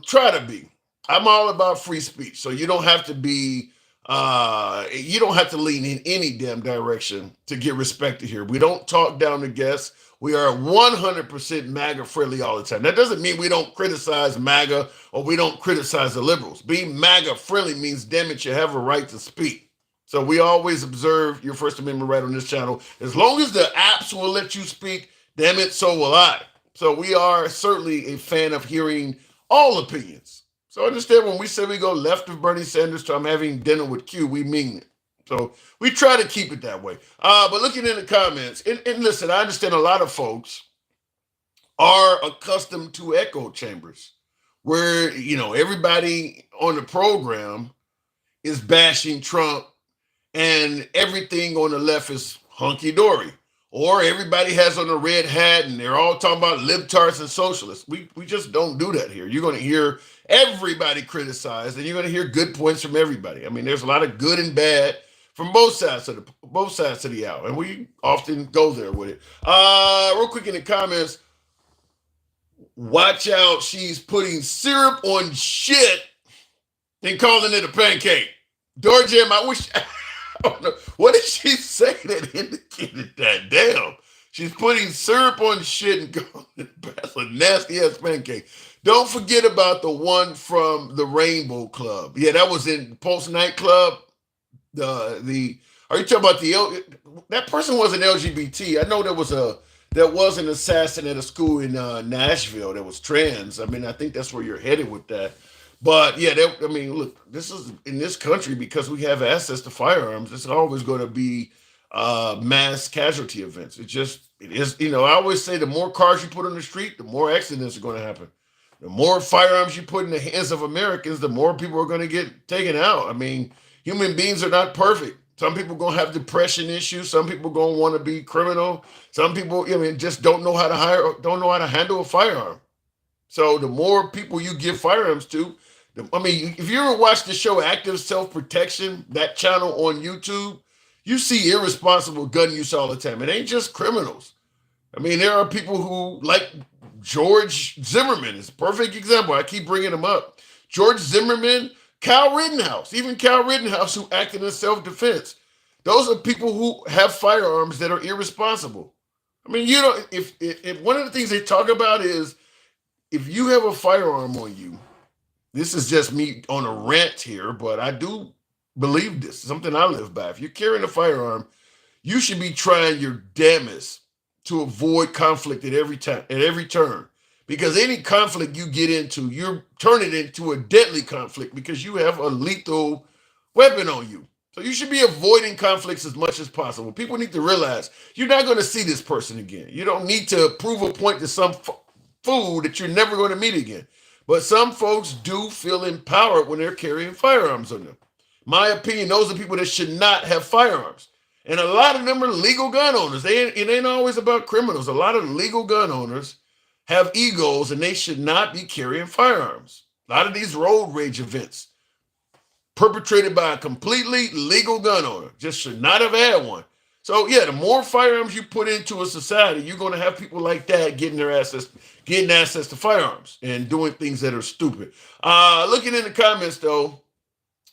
try to be. I'm all about free speech, so you don't have to be. You don't have to lean in any damn direction to get respected here. We don't talk down to guests. We are 100% MAGA friendly all the time. That doesn't mean we don't criticize MAGA or we don't criticize the liberals. Being MAGA friendly means, damn it, you have a right to speak. So we always observe your First Amendment right on this channel. As long as the apps will let you speak, damn it, so will I. So we are certainly a fan of hearing all opinions. So understand when we say we go left of Bernie Sanders to I'm having dinner with Q, we mean it. So we try to keep it that way. But looking in the comments, and listen, I understand a lot of folks are accustomed to echo chambers where, everybody on the program is bashing Trump and everything on the left is hunky-dory. Or everybody has on a red hat and they're all talking about libtards and socialists. We just don't do that here. You're going to hear everybody criticized and you're going to hear good points from everybody. I mean, there's a lot of good and bad from both sides of the aisle, and we often go there with it. Real quick in the comments, watch out, she's putting syrup on shit and calling it a pancake. Door Jam, I wish... I don't know. What did she say that indicated that? Damn. She's putting syrup on shit and calling it a nasty ass pancake. Don't forget about the one from the Rainbow Club. Yeah, that was in Pulse nightclub. Are you talking about that person wasn't LGBT? I know there was an assassin at a school in Nashville that was trans. I mean, I think that's where you're headed with that. But yeah, look, this is in this country because we have access to firearms. It's always going to be mass casualty events. It is. I always say the more cars you put on the street, the more accidents are going to happen. The more firearms you put in the hands of Americans, the more people are going to get taken out. I mean, human beings are not perfect. Some people going to have depression issues. Some people going to want to be criminal. Some people, I mean, just don't know how to don't know how to handle a firearm. So the more people you give firearms to, I mean, if you ever watch the show Active Self-Protection, that channel on YouTube, you see irresponsible gun use all the time. It ain't just criminals. I mean, there are people who, like George Zimmerman is a perfect example. I keep bringing him up. George Zimmerman, Kyle Rittenhouse, even Kyle Rittenhouse, who acted in self-defense. Those are people who have firearms that are irresponsible. I mean, you know, if one of the things they talk about is if you have a firearm on you, this is just me on a rant here, but I do believe this, something I live by. If you're carrying a firearm, you should be trying your damnedest to avoid conflict at every time, at every turn. Because any conflict you get into, you're turning it into a deadly conflict because you have a lethal weapon on you. So you should be avoiding conflicts as much as possible. People need to realize you're not going to see this person again. You don't need to prove a point to some fool that you're never going to meet again. But some folks do feel empowered when they're carrying firearms on them. My opinion, those are people that should not have firearms. And a lot of them are legal gun owners. It ain't always about criminals. A lot of legal gun owners have egos and they should not be carrying firearms. A lot of these road rage events perpetrated by a completely legal gun owner just should not have had one. So yeah, the more firearms you put into a society, you're going to have people like that getting access to firearms and doing things that are stupid. Looking in the comments though,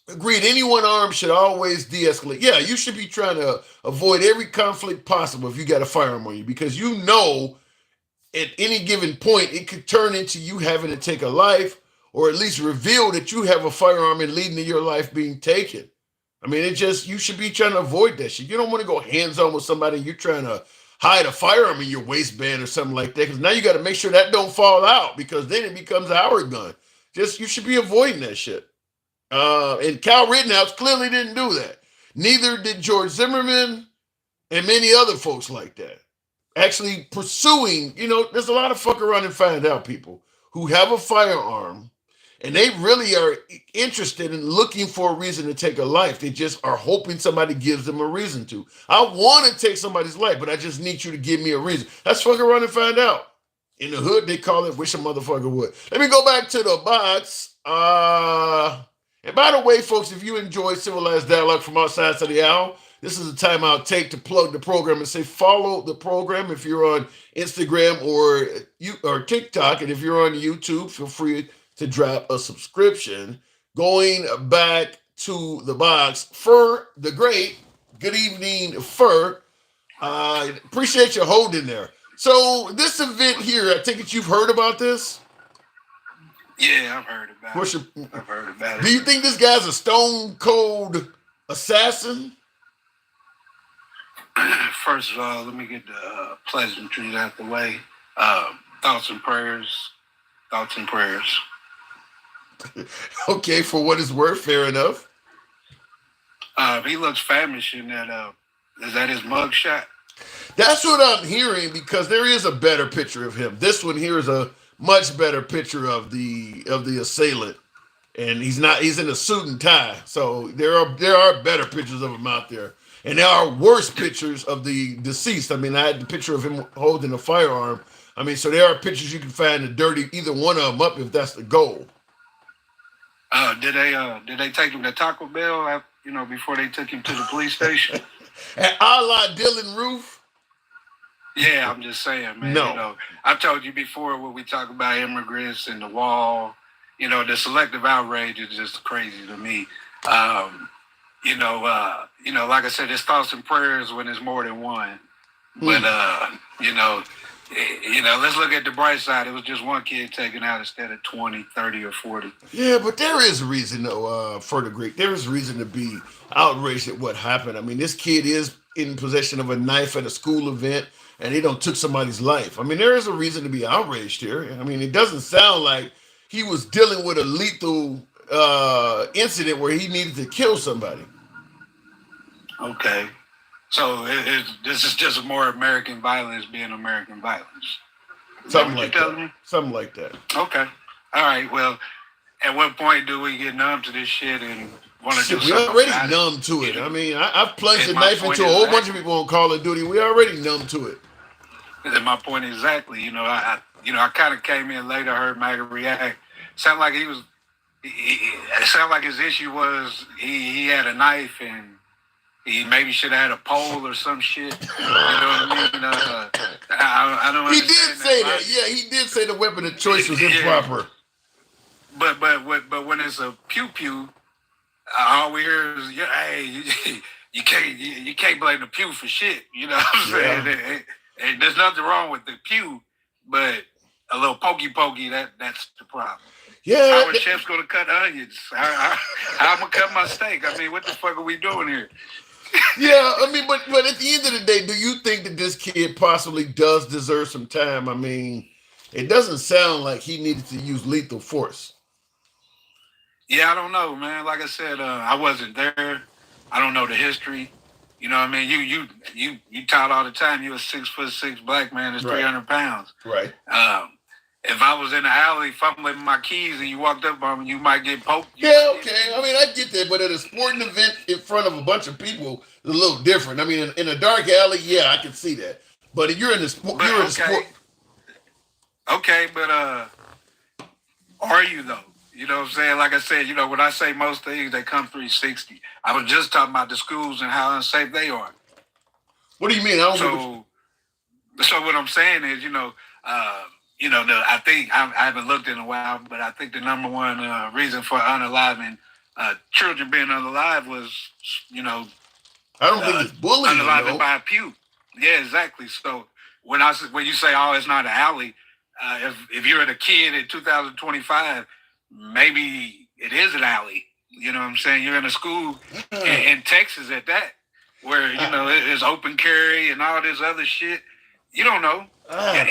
agreed, anyone armed should always de-escalate. Yeah, you should be trying to avoid every conflict possible if you got a firearm on you, because you know at any given point it could turn into you having to take a life, or at least reveal that you have a firearm and leading to your life being taken. I mean, you should be trying to avoid that shit. You don't want to go hands-on with somebody and you're trying to hide a firearm in your waistband or something like that, because now you got to make sure that don't fall out, because then it becomes a Howard gun. You should be avoiding that shit. And Kyle Rittenhouse clearly didn't do that. Neither did George Zimmerman and many other folks like that. Actually pursuing, there's a lot of fuck around and find out people who have a firearm and they really are interested in looking for a reason to take a life. They just are hoping somebody gives them a reason to. I want to take somebody's life, but I just need you to give me a reason. Let's fuck around and find out. In the hood, they call it wish a motherfucker would. Let me go back to the box. And by the way, folks, if you enjoy Civilized Dialogue from Outside to the Owl, this is the time I'll take to plug the program and say follow the program if you're on Instagram or TikTok. And if you're on YouTube, feel free to drop a subscription. Going back to the box, Fur the Great. Good evening, Fur. Appreciate you holding there. So this event here, I take it you've heard about this? Yeah, I've heard about it. I've heard about it. Do you think this guy's a stone cold assassin? First of all, let me get the pleasantries out the way. Thoughts and prayers. Thoughts and prayers. Okay, for what it's worth, fair enough. He looks famished in that. Is that his mug shot? That's what I'm hearing, because there is a better picture of him. This one here is a much better picture of the assailant, and he's in a suit and tie. So there are better pictures of him out there, and there are worse pictures of the deceased. I mean, I had the picture of him holding a firearm. I mean, so there are pictures you can find to dirty either one of them up if that's the goal. Did they take him to Taco Bell? Before they took him to the police station. At a la Dylan Roof. Yeah, I'm just saying, man. No. I've told you before when we talk about immigrants and the wall, the selective outrage is just crazy to me. Like I said, it's thoughts and prayers when there's more than one. But let's look at the bright side. It was just one kid taken out instead of 20, 30, or 40. Yeah, but there is a reason, though, for the Greek. There is reason to be outraged at what happened. I mean, this kid is in possession of a knife at a school event, and he took somebody's life. I mean, there is a reason to be outraged here. I mean, it doesn't sound like he was dealing with a lethal incident where he needed to kill somebody. Okay. So this is just more American violence being American violence. Something like that. Okay. All right, well, at what point do we get numb to this shit and want to do We something already about numb to it. You know? I mean, I've plunged a And my knife point into a is whole bunch of that- people on Call of Duty. We already numb to it. And my point exactly. You know, I kind of came in later, heard Maga react. Sound like he was. It sounded like his issue was he had a knife and he maybe should have had a pole or some shit. You know what I mean? I don't. He did say that. Yeah, he did say the weapon of choice was improper. But when it's a pew pew, all we hear is, hey, you can't blame the pew for shit. You know what I'm saying? And there's nothing wrong with the pew, but a little pokey, that's the problem. Yeah. How a chef's gonna cut onions? How I'm gonna cut my steak? I mean, what the fuck are we doing here? Yeah, I mean, but at the end of the day, do you think that this kid possibly does deserve some time? I mean, it doesn't sound like he needed to use lethal force. Yeah, I don't know, man. Like I said, I wasn't there. I don't know the history. You know what I mean? You tout all the time. You're a 6'6" black man that's 300 pounds. Right. If I was in the alley fumbling with my keys and you walked up on me, you might get poked. Yeah, okay. I mean, I get that, but at a sporting event in front of a bunch of people, it's a little different. I mean, in a dark alley, yeah, I can see that. But if you're in the sport, you're in the sport. Okay, but are you though? You know what I'm saying? Like I said, you know, when I say most things, they come 360. I was just talking about the schools and how unsafe they are. What do you mean? So what I'm saying is, I think I haven't looked in a while, but I think the number one reason for unaliving children being unalive was, I don't think it's bullying. Unaliving by a pew. Yeah, exactly. So when you say, oh, it's not an alley, if you're a kid in 2025, maybe it is an alley. You know what I'm saying? You're in a school in Texas at that, where, it's open carry and all this other shit. You don't know. And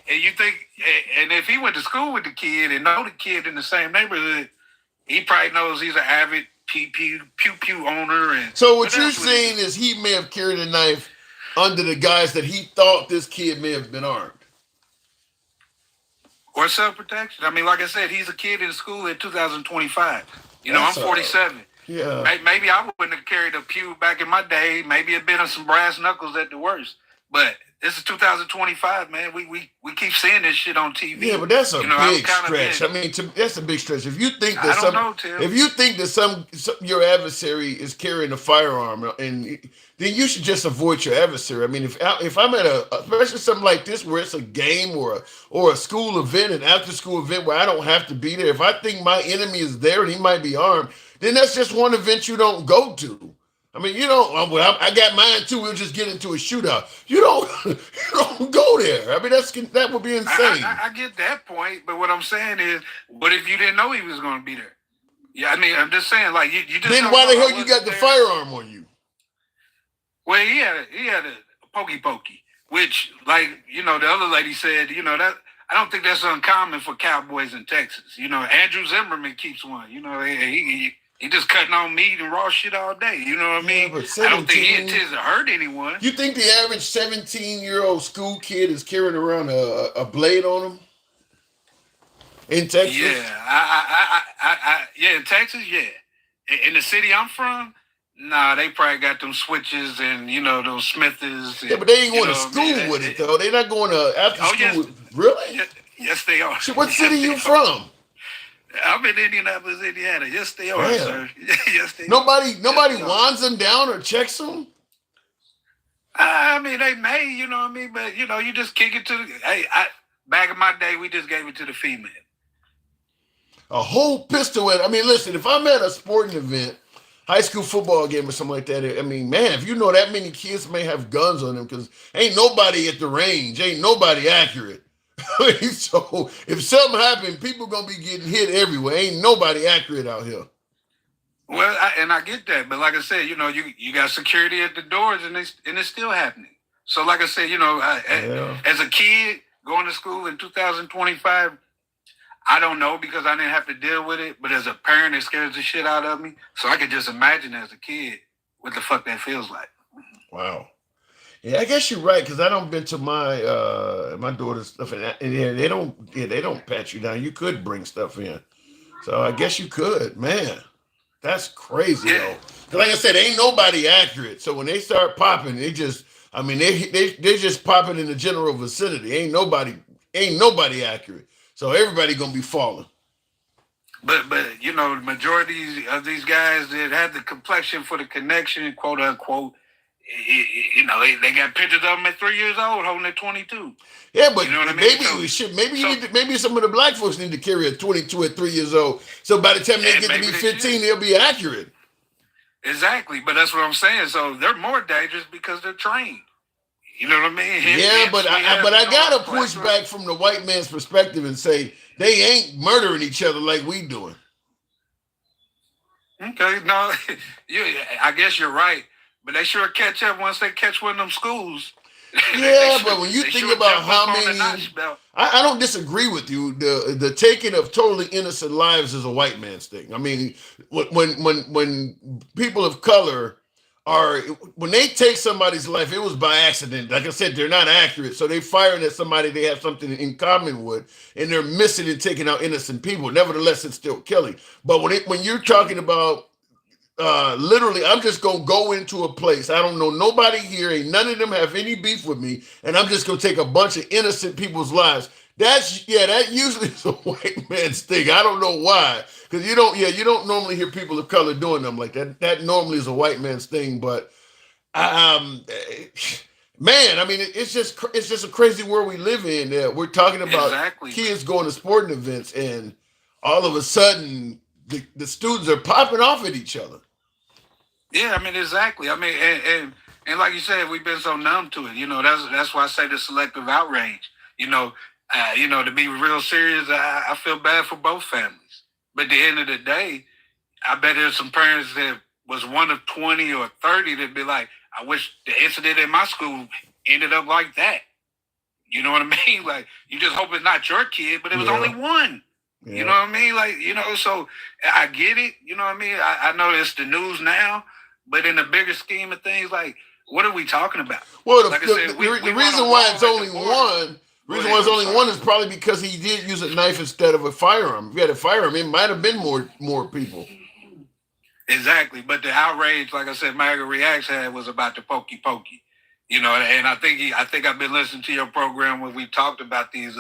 you think, and if he went to school with the kid and know the kid in the same neighborhood, he probably knows he's an avid pew owner. And so what you're saying is he may have carried a knife under the guise that he thought this kid may have been armed. Or self-protection. I mean, like I said, he's a kid in school in 2025. I'm 47. Yeah. Maybe I wouldn't have carried a pew back in my day. Maybe it'd been on some brass knuckles at the worst. But this is 2025, man. We keep seeing this shit on TV. Yeah, but that's a big stretch. I mean, that's a big stretch. If you think that if you think that your adversary is carrying a firearm, and then you should just avoid your adversary. I mean, if I'm at especially something like this where it's a game or a school event, an after school event where I don't have to be there, if I think my enemy is there and he might be armed, then that's just one event you don't go to. I mean, I got mine too. We'll just get into a shootout. You don't go there. I mean, that would be insane. I get that point, but what I'm saying is, what if you didn't know he was going to be there? Yeah, I mean, I'm just saying, like you just. Then why the hell you got the firearm on you? Well, he had a pokey, which, like, the other lady said, that I don't think that's uncommon for cowboys in Texas. Andrew Zimmerman keeps one. He just cutting on meat and raw shit all day. You know what I mean? I don't think he intends to hurt anyone. You think the average 17-year-old school kid is carrying around a blade on him? In Texas? Yeah. Yeah, in Texas, yeah. In the city I'm from, nah, they probably got them switches and, those Smithers. Yeah, but they ain't going to school with it, though. They're not going to after school. Really? Yes, they are. What city you from? I'm in Indianapolis, Indiana. Yes, they are, sir. Yes, they are. Nobody wands them down or checks them? I mean, they may, you know what I mean? But, you just kick it to back in my day, we just gave it to the female. A whole pistol. I mean, listen, if I'm at a sporting event, high school football game or something like that, I mean, man, if you know that many kids may have guns on them, because ain't nobody at the range, ain't nobody accurate. So if something happened, people gonna be getting hit everywhere. Ain't nobody accurate out here. Well, I get that, but like I said, you got security at the doors, and it's still happening. So like I said, as a kid going to school in 2025, I don't know because I didn't have to deal with it. But as a parent, it scares the shit out of me. So I could just imagine as a kid what the fuck that feels like. Wow. Yeah, I guess you're right because I don't been to my daughter's stuff, and yeah, they don't pat you down. You could bring stuff in, so I guess you could. Man, that's crazy Yeah, though. 'Cause like I said, ain't nobody accurate. So when they start popping, I mean, they just popping in the general vicinity. Ain't nobody accurate. So everybody gonna be falling. but you know, the majority of these guys that had the complexion for the connection, quote unquote, you know, they got pictures of them at 3 years old holding a 22. Yeah, but You know what I mean? maybe So, we should. Maybe you so need to, maybe some of the black folks need to carry a 22 at 3 years old. So by the time they and get to maybe be they 15, should. they'll be accurate. Exactly, but that's what I'm saying. So they're more dangerous because they're trained. You know what I mean? Yeah, Hence but we have, I you know, gotta a push plethora. back from the white man's perspective and say they ain't murdering each other like we doing. Okay, no, I guess you're right, but they sure catch up once they catch one of them schools. Yeah, but when you they think sure about jump how up on the many, notch belt. I don't disagree with you. The taking of totally innocent lives is a white man's thing. I mean, when people of color are when they take somebody's life, it was by accident. Like I said, they're not accurate, so they firing at somebody they have something in common with, and they're missing and taking out innocent people. Nevertheless, it's still killing. But when you're talking about literally, I'm just gonna go into a place. I don't know nobody here. Ain't none of them have any beef with me, and I'm just gonna take a bunch of innocent people's lives. That usually is a white man's thing. I don't know why, because you don't normally hear people of color doing them like that. That normally is a white man's thing, but um, man, I mean, it's just a crazy world we live in. We're talking about Exactly. kids going to sporting events, and all of a sudden the students are popping off at each other. Yeah, I mean, exactly. I mean, and like you said, we've been so numb to it. You know, that's why I say the selective outrage. You know, to be real serious, I feel bad for both families. But at the end of the day, I bet there's some parents that was one of 20 or 30 that'd be like, I wish the incident in my school ended up like that. You know what I mean? Like, you just hope it's not your kid, but it was Yeah. only one. Yeah. You know what I mean? Like, you know, so I get it. You know what I mean? I know it's the news now, but in the bigger scheme of things, like, what are we talking about? Well, Like I said, we the want reason a why wall it's at only the border. one, Go reason ahead, why it's I'm only sorry. one is probably because he did use a knife instead of a firearm. If he had a firearm, it might have been more people. Exactly. But the outrage, like I said, MAGA Reacts had was about the pokey pokey. You know, and I think I've been listening to your program where we talked about these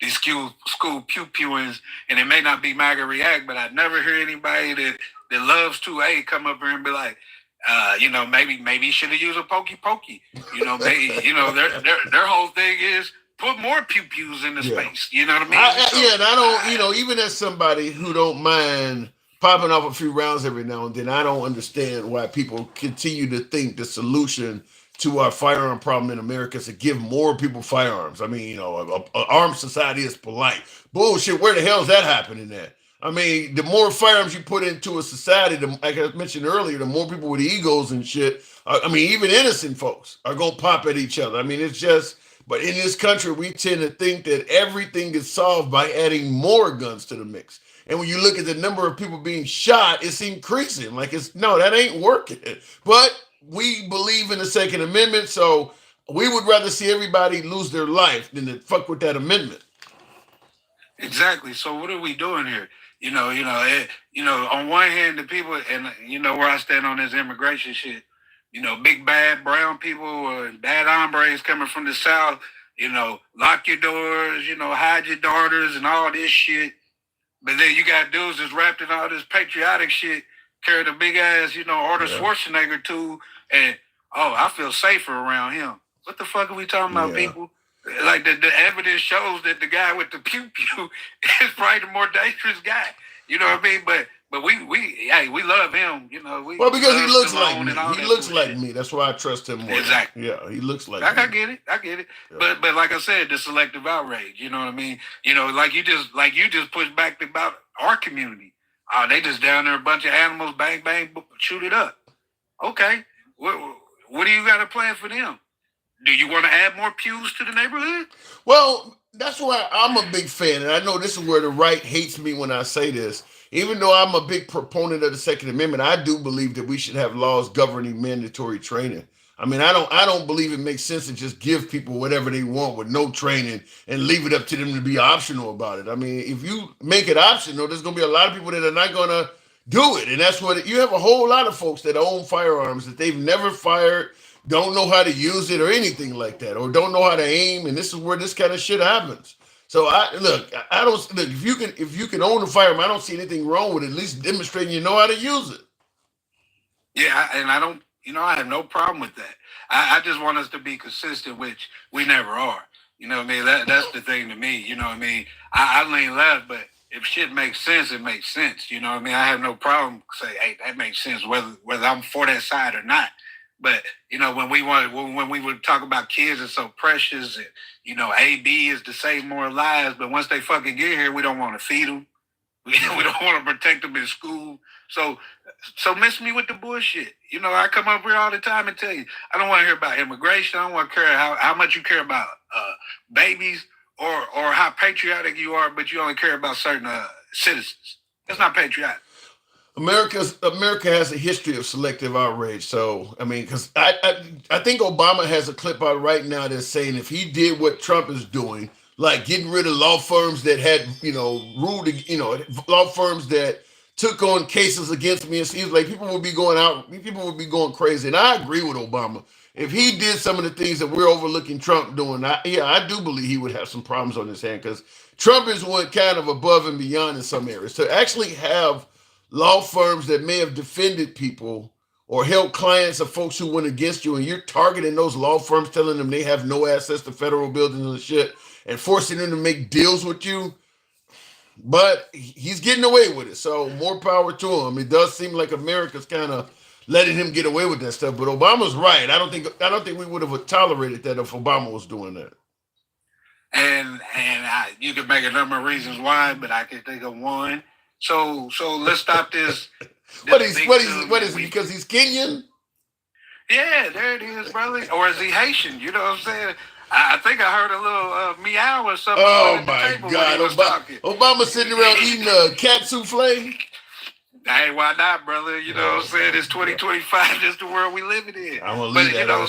school pew pewings, and it may not be MAGA React, but I never hear anybody that loves 2A come up here and be like, you know, maybe you should have used a pokey pokey. You know, you know, their whole thing is put more pew pews in the Yeah. space. You know what I mean? So, And I don't, even as somebody who don't mind popping off a few rounds every now and then, I don't understand why people continue to think the solution to our firearm problem in America is to give more people firearms. I mean, an armed society is polite. Bullshit. Where the hell is that happening at? I mean, the more firearms you put into a society, like I mentioned earlier, the more people with egos and shit. I mean, even innocent folks are gonna pop at each other. I mean, it's just. But in this country, we tend to think that everything is solved by adding more guns to the mix. And when you look at the number of people being shot, it's increasing. Like that ain't working. But we believe in the Second Amendment, so we would rather see everybody lose their life than to fuck with that amendment. exactly. So what are we doing here? On one hand, the people, and you know where I stand on this immigration shit. You know, big bad brown people or bad hombres coming from the South. You know, lock your doors. You know, hide your daughters and all this shit. But then you got dudes that's wrapped in all this patriotic shit, carry the big ass, Arnold Schwarzenegger too, and I feel safer around him. What the fuck are we talking about, people? Like the evidence shows that the guy with the pew pew is probably the more dangerous guy. You know what I mean? But we love him. You know, Well, because he looks Stallone like and me. all He that looks bullshit. like me. That's why I trust him more. Exactly. Yeah, he looks like I me. get it. Yeah. But like I said, the selective outrage. You know what I mean? You know, like you just pushed back about our community. They just down there, a bunch of animals, bang bang, shoot it up. Okay, what do you got a plan for them? Do you want to add more pews to the neighborhood? Well, that's why I'm a big fan, and I know this is where the right hates me when I say this. Even though I'm a big proponent of the Second Amendment, I do believe that we should have laws governing mandatory training. I mean, I don't believe it makes sense to just give people whatever they want with no training and leave it up to them to be optional about it. I mean, if you make it optional, there's going to be a lot of people that are not going to do it, and that's what you have a whole lot of folks that own firearms that they've never fired, don't know how to use it or anything like that, or don't know how to aim, and this is where this kind of shit happens. So I don't look if you can own a firearm, I don't see anything wrong with it, at least demonstrating you know how to use it. Yeah, and I don't, I have no problem with that. I just want us to be consistent, which we never are. You know what I mean? That's the thing to me. You know what I mean? I lean left, but if shit makes sense, it makes sense. You know what I mean? I have no problem say, hey, that makes sense, whether I'm for that side or not. But when we would talk about kids are so precious, and AB is to save more lives, but once they fucking get here, we don't want to feed them. We don't want to protect them in school. So miss me with the bullshit. I come up here all the time and tell you, I don't want to hear about immigration. I don't want to care how much you care about babies or how patriotic you are, but you only care about certain citizens. That's not patriotic. America has a history of selective outrage. So I mean, because I think Obama has a clip out right now that's saying if he did what Trump is doing, like getting rid of law firms that had ruled, law firms that took on cases against me, it seems like people would be going crazy. And I agree with Obama. If he did some of the things that we're overlooking Trump doing, I do believe he would have some problems on his hand, because Trump is one kind of above and beyond in some areas. To actually have law firms that may have defended people or helped clients of folks who went against you, and you're targeting those law firms, telling them they have no access to federal buildings and shit, and forcing them to make deals with you. But he's getting away with it, so more power to him. It does seem like America's kind of letting him get away with that stuff. But Obama's right. I don't think we would have tolerated that if Obama was doing that. And you could make a number of reasons why, but I can think of one. So let's stop this. What is it? Because he's Kenyan? Yeah, there it is, brother. Or is he Haitian? You know what I'm saying? I think I heard a little meow or something. Oh my God! Obama sitting around eating a cat souffle. Hey, why not, brother? You know what I'm saying? It's 2025. This is the world we living in. I'm gonna leave that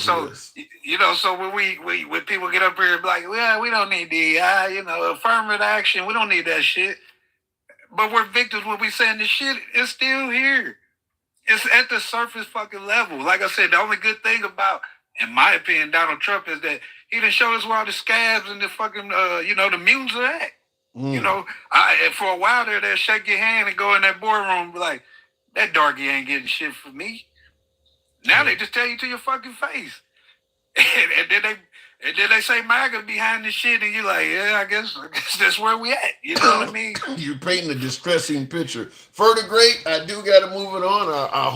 so when people get up here and be like, well, we don't need the affirmative action. We don't need that shit. But we're victims when we saying this shit is still here. It's at the surface fucking level. Like I said, the only good thing about, in my opinion, Donald Trump is that he done showed us where all the scabs and the fucking, the mutants are at. For a while there, they'll shake your hand and go in that boardroom and be like, that darky ain't getting shit from me. Now they just tell you to your fucking face. and then they say MAGA behind the shit, and you're like, yeah, I guess that's where we at. You know what I mean? You're painting a distressing picture. Further great, I do got to move it on. I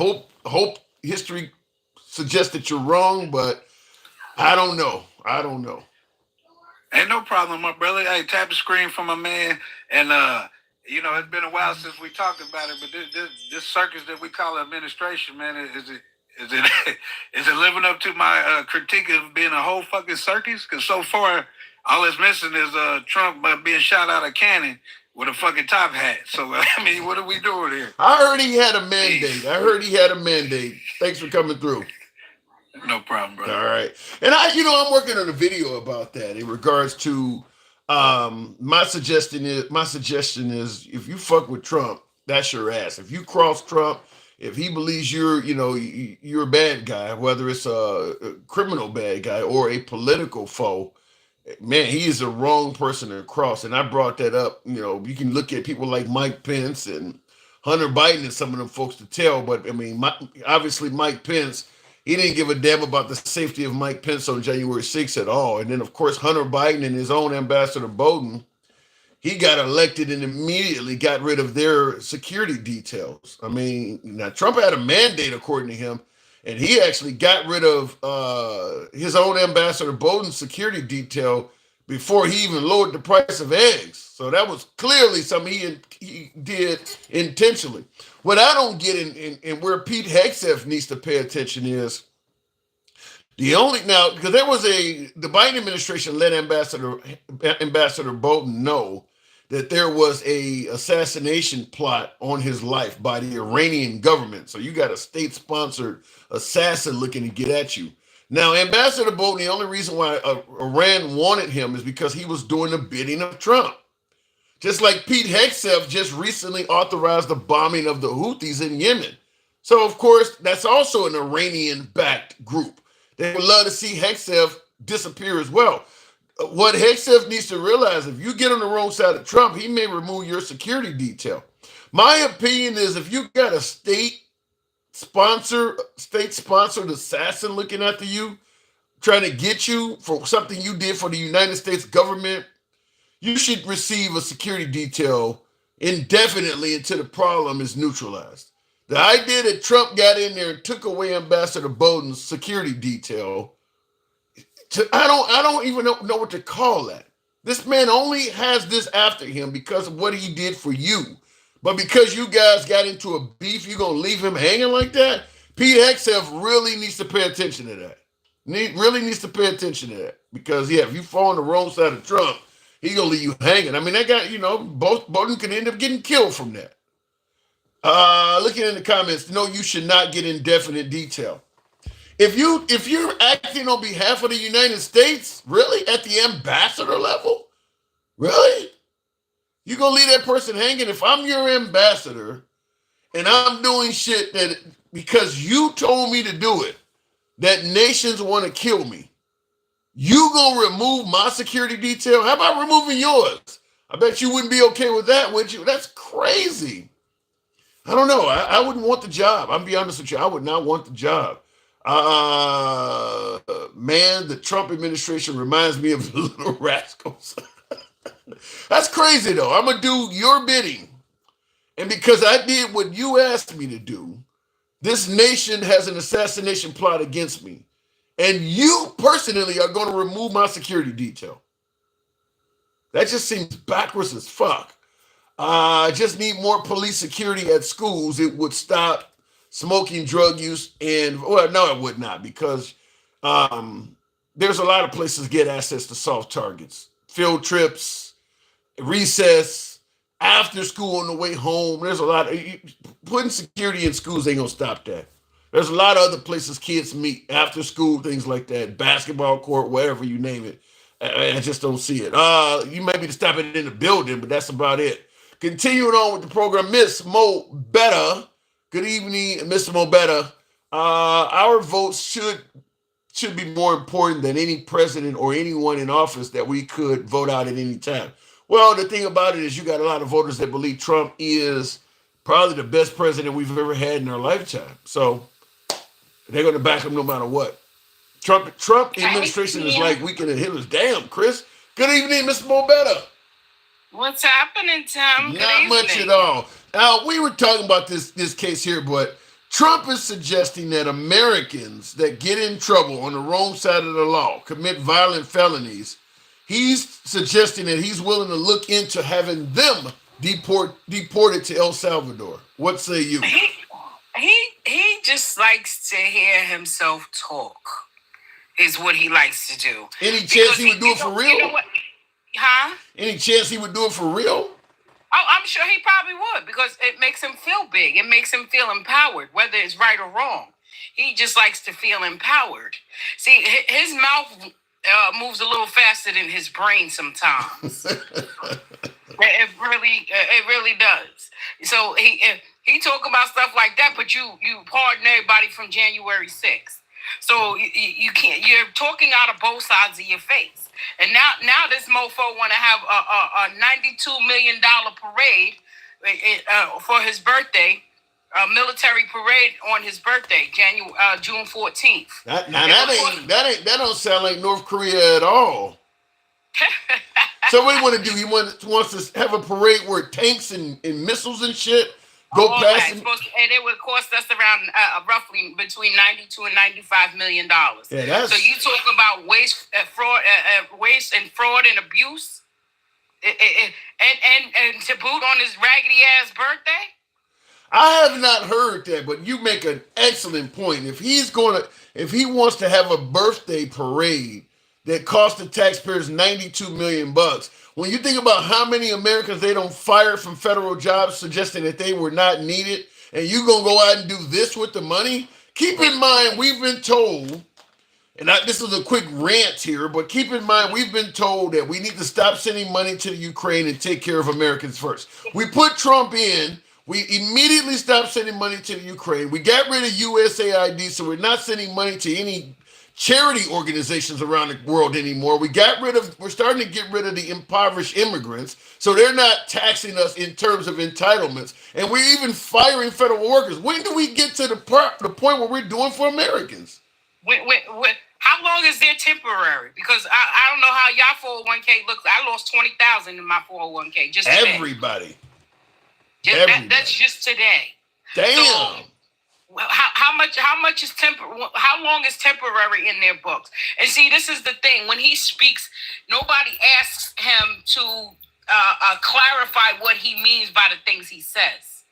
hope history suggests that you're wrong, but I don't know. Ain't no problem, my brother. Hey, tap the screen for my man. And, it's been a while since we talked about it, but this circus that we call administration, man, is it living up to my critique of being a whole fucking circus? Because so far, all it's missing is Trump being shot out of a cannon with a fucking top hat. So, I mean, what are we doing here? I heard he had a mandate. Thanks for coming through. No problem, brother. All right. And I'm working on a video about that in regards to my suggestion is if you fuck with Trump, that's your ass. If you cross Trump, if he believes you're a bad guy, whether it's a criminal bad guy or a political foe, man, he is the wrong person to cross. And I brought that up. You can look at people like Mike Pence and Hunter Biden and some of them folks to tell, but I mean, obviously Mike Pence, he didn't give a damn about the safety of Mike Pence on January 6th at all. And then, of course, Hunter Biden and his own ambassador Bowden, he got elected and immediately got rid of their security details. I mean, now Trump had a mandate, according to him, and he actually got rid of his own ambassador Bowden's security detail before he even lowered the price of eggs. So that was clearly something he did intentionally. What I don't get and where Pete Hegseth needs to pay attention is because the Biden administration let Ambassador Bolton know that there was a assassination plot on his life by the Iranian government. So you got a state-sponsored assassin looking to get at you. Now, Ambassador Bolton, the only reason why Iran wanted him is because he was doing the bidding of Trump. Just like Pete Hegseth just recently authorized the bombing of the Houthis in Yemen. So, of course, that's also an Iranian-backed group. They would love to see Hegseth disappear as well. What Hegseth needs to realize, if you get on the wrong side of Trump, he may remove your security detail. My opinion is if you got a state-sponsored assassin looking after you, trying to get you for something you did for the United States government, you should receive a security detail indefinitely until the problem is neutralized. The idea that Trump got in there and took away Ambassador Bolton's security detail, I don't even know what to call that. This man only has this after him because of what he did for you. But because you guys got into a beef, you're going to leave him hanging like that? Pete Hegseth really needs to pay attention to that. Really needs to pay attention to that. Because, yeah, if you fall on the wrong side of Trump, he's going to leave you hanging. I mean, that guy, both Bolton could end up getting killed from that. Looking in the comments, no, you should not get indefinite detail. If you're acting on behalf of the United States, really, at the ambassador level, really, you gonna leave that person hanging? If I'm your ambassador and I'm doing shit that because you told me to do it, that nations want to kill me, you gonna remove my security detail? How about removing yours? I bet you wouldn't be okay with that, would you? That's crazy. I don't know. I wouldn't want the job. I'll be honest with you. I would not want the job. Man, the Trump administration reminds me of the Little Rascals. That's crazy, though. I'm going to do your bidding. And because I did what you asked me to do, this nation has an assassination plot against me. And you personally are going to remove my security detail. That just seems backwards as fuck. I just need more police security at schools. It would stop smoking, drug use, and, well, no, it would not, because there's a lot of places get access to soft targets. Field trips, recess, after school on the way home. There's a lot of, putting security in schools ain't gonna stop that. There's a lot of other places kids meet after school, things like that, basketball court, wherever you name it. I just don't see it. You may be to stop it in the building, but that's about it. Continuing on with the program, Miss Mo Betta. Good evening, Mr. Mo Betta. Our votes should be more important than any president or anyone in office that we could vote out at any time. Well, the thing about it is you got a lot of voters that believe Trump is probably the best president we've ever had in our lifetime. So they're going to back him no matter what. Trump administration is like weekend at Hitler's. Damn, Chris. Good evening, Mr. Mo Betta. What's happening, Tim? Not much at all. Now, we were talking about this case here, but Trump is suggesting that Americans that get in trouble on the wrong side of the law, commit violent felonies, he's suggesting that he's willing to look into having them deported to El Salvador. What say you? He just likes to hear himself talk, is what he likes to do. Any chance he would do it for real? You know what? Huh? Any chance he would do it for real? Oh, I'm sure he probably would, because it makes him feel big. It makes him feel empowered, whether it's right or wrong. He just likes to feel empowered. See, his mouth moves a little faster than his brain sometimes. It really does. So he talk about stuff like that, but you pardon everybody from January 6th. So you can't. You're talking out of both sides of your face. And now this mofo want to have a $92 million parade for his birthday, a military parade on his birthday, June 14th. That don't sound like North Korea at all. So what do you want to do? He wants to have a parade where tanks and missiles and shit go past him? And it would cost us around roughly between $92 and $95 million. Yeah, so you talk about waste, fraud, and abuse, and to boot on his raggedy ass birthday. I have not heard that, but you make an excellent point. If he wants to have a birthday parade that cost the taxpayers $92 million, when you think about how many Americans they don't fire from federal jobs suggesting that they were not needed, and you gonna go out and do this with the money, keep in mind we've been told and this is a quick rant here, but keep in mind, we've been told that we need to stop sending money to the Ukraine and take care of Americans first. We put Trump in. We immediately stopped sending money to the Ukraine. We got rid of USAID, so we're not sending money to any charity organizations around the world anymore. We're starting to get rid of the impoverished immigrants, so they're not taxing us in terms of entitlements. And we're even firing federal workers. When do we get to the point where we're doing for Americans? How long is their temporary? Because I don't know how y'all 401k looks. I lost 20,000 in my 401k just today. Everybody. That's just today. Damn. So, how much is how long is temporary in their books? And see, this is the thing. When he speaks, nobody asks him to clarify what he means by the things he says.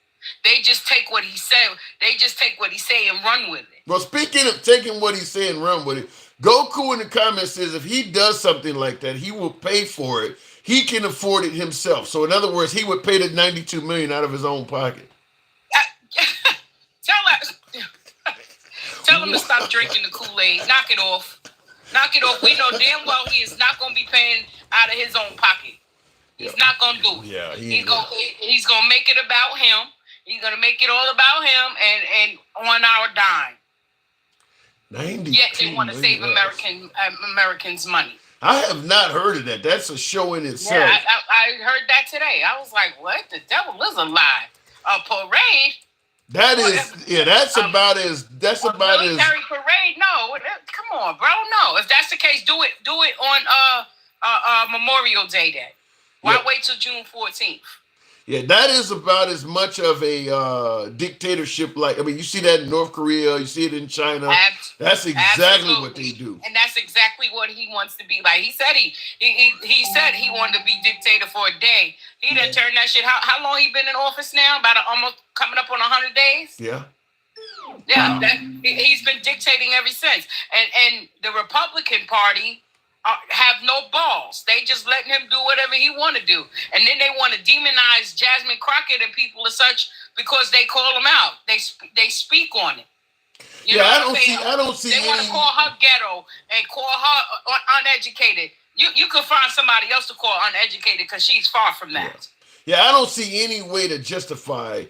They just take what he said. They just take what he say and run with it. Well, speaking of taking what he said and run with it, Goku in the comments says if he does something like that, he will pay for it. He can afford it himself. So in other words, he would pay the $92 million out of his own pocket. Tell him to stop drinking the Kool-Aid. Knock it off. Knock it off. We know damn well he is not going to be paying out of his own pocket. He's not going to do it. Yeah, he's going to make it about him. He's going to make it all about him and on our dime. 92 Yet they want to save Americans money. I have not heard of that. That's a show in itself. Yeah, I heard that today. I was like, what? The devil is alive. A parade? That is, yeah, that's about as military parade? No, come on, bro. No, if that's the case, do it on Memorial Day. Then why wait till June 14th? Yeah, that is about as much of a dictatorship. Like, I mean, you see that in North Korea, you see it in China. That's exactly what they do, and that's exactly what he wants to be like. He said he said he wanted to be dictator for a day. He done turned that shit. How long he been in office now? About almost coming up on 100 days. Yeah. Yeah, he's been dictating ever since. And the Republican Party have no balls. They just letting him do whatever he want to do. And then they want to demonize Jasmine Crockett and people as such because they call him out. They speak on it. You know I don't see. They want to call her ghetto and call her uneducated. You could find somebody else to call uneducated because she's far from that. Yeah, I don't see any way to justify,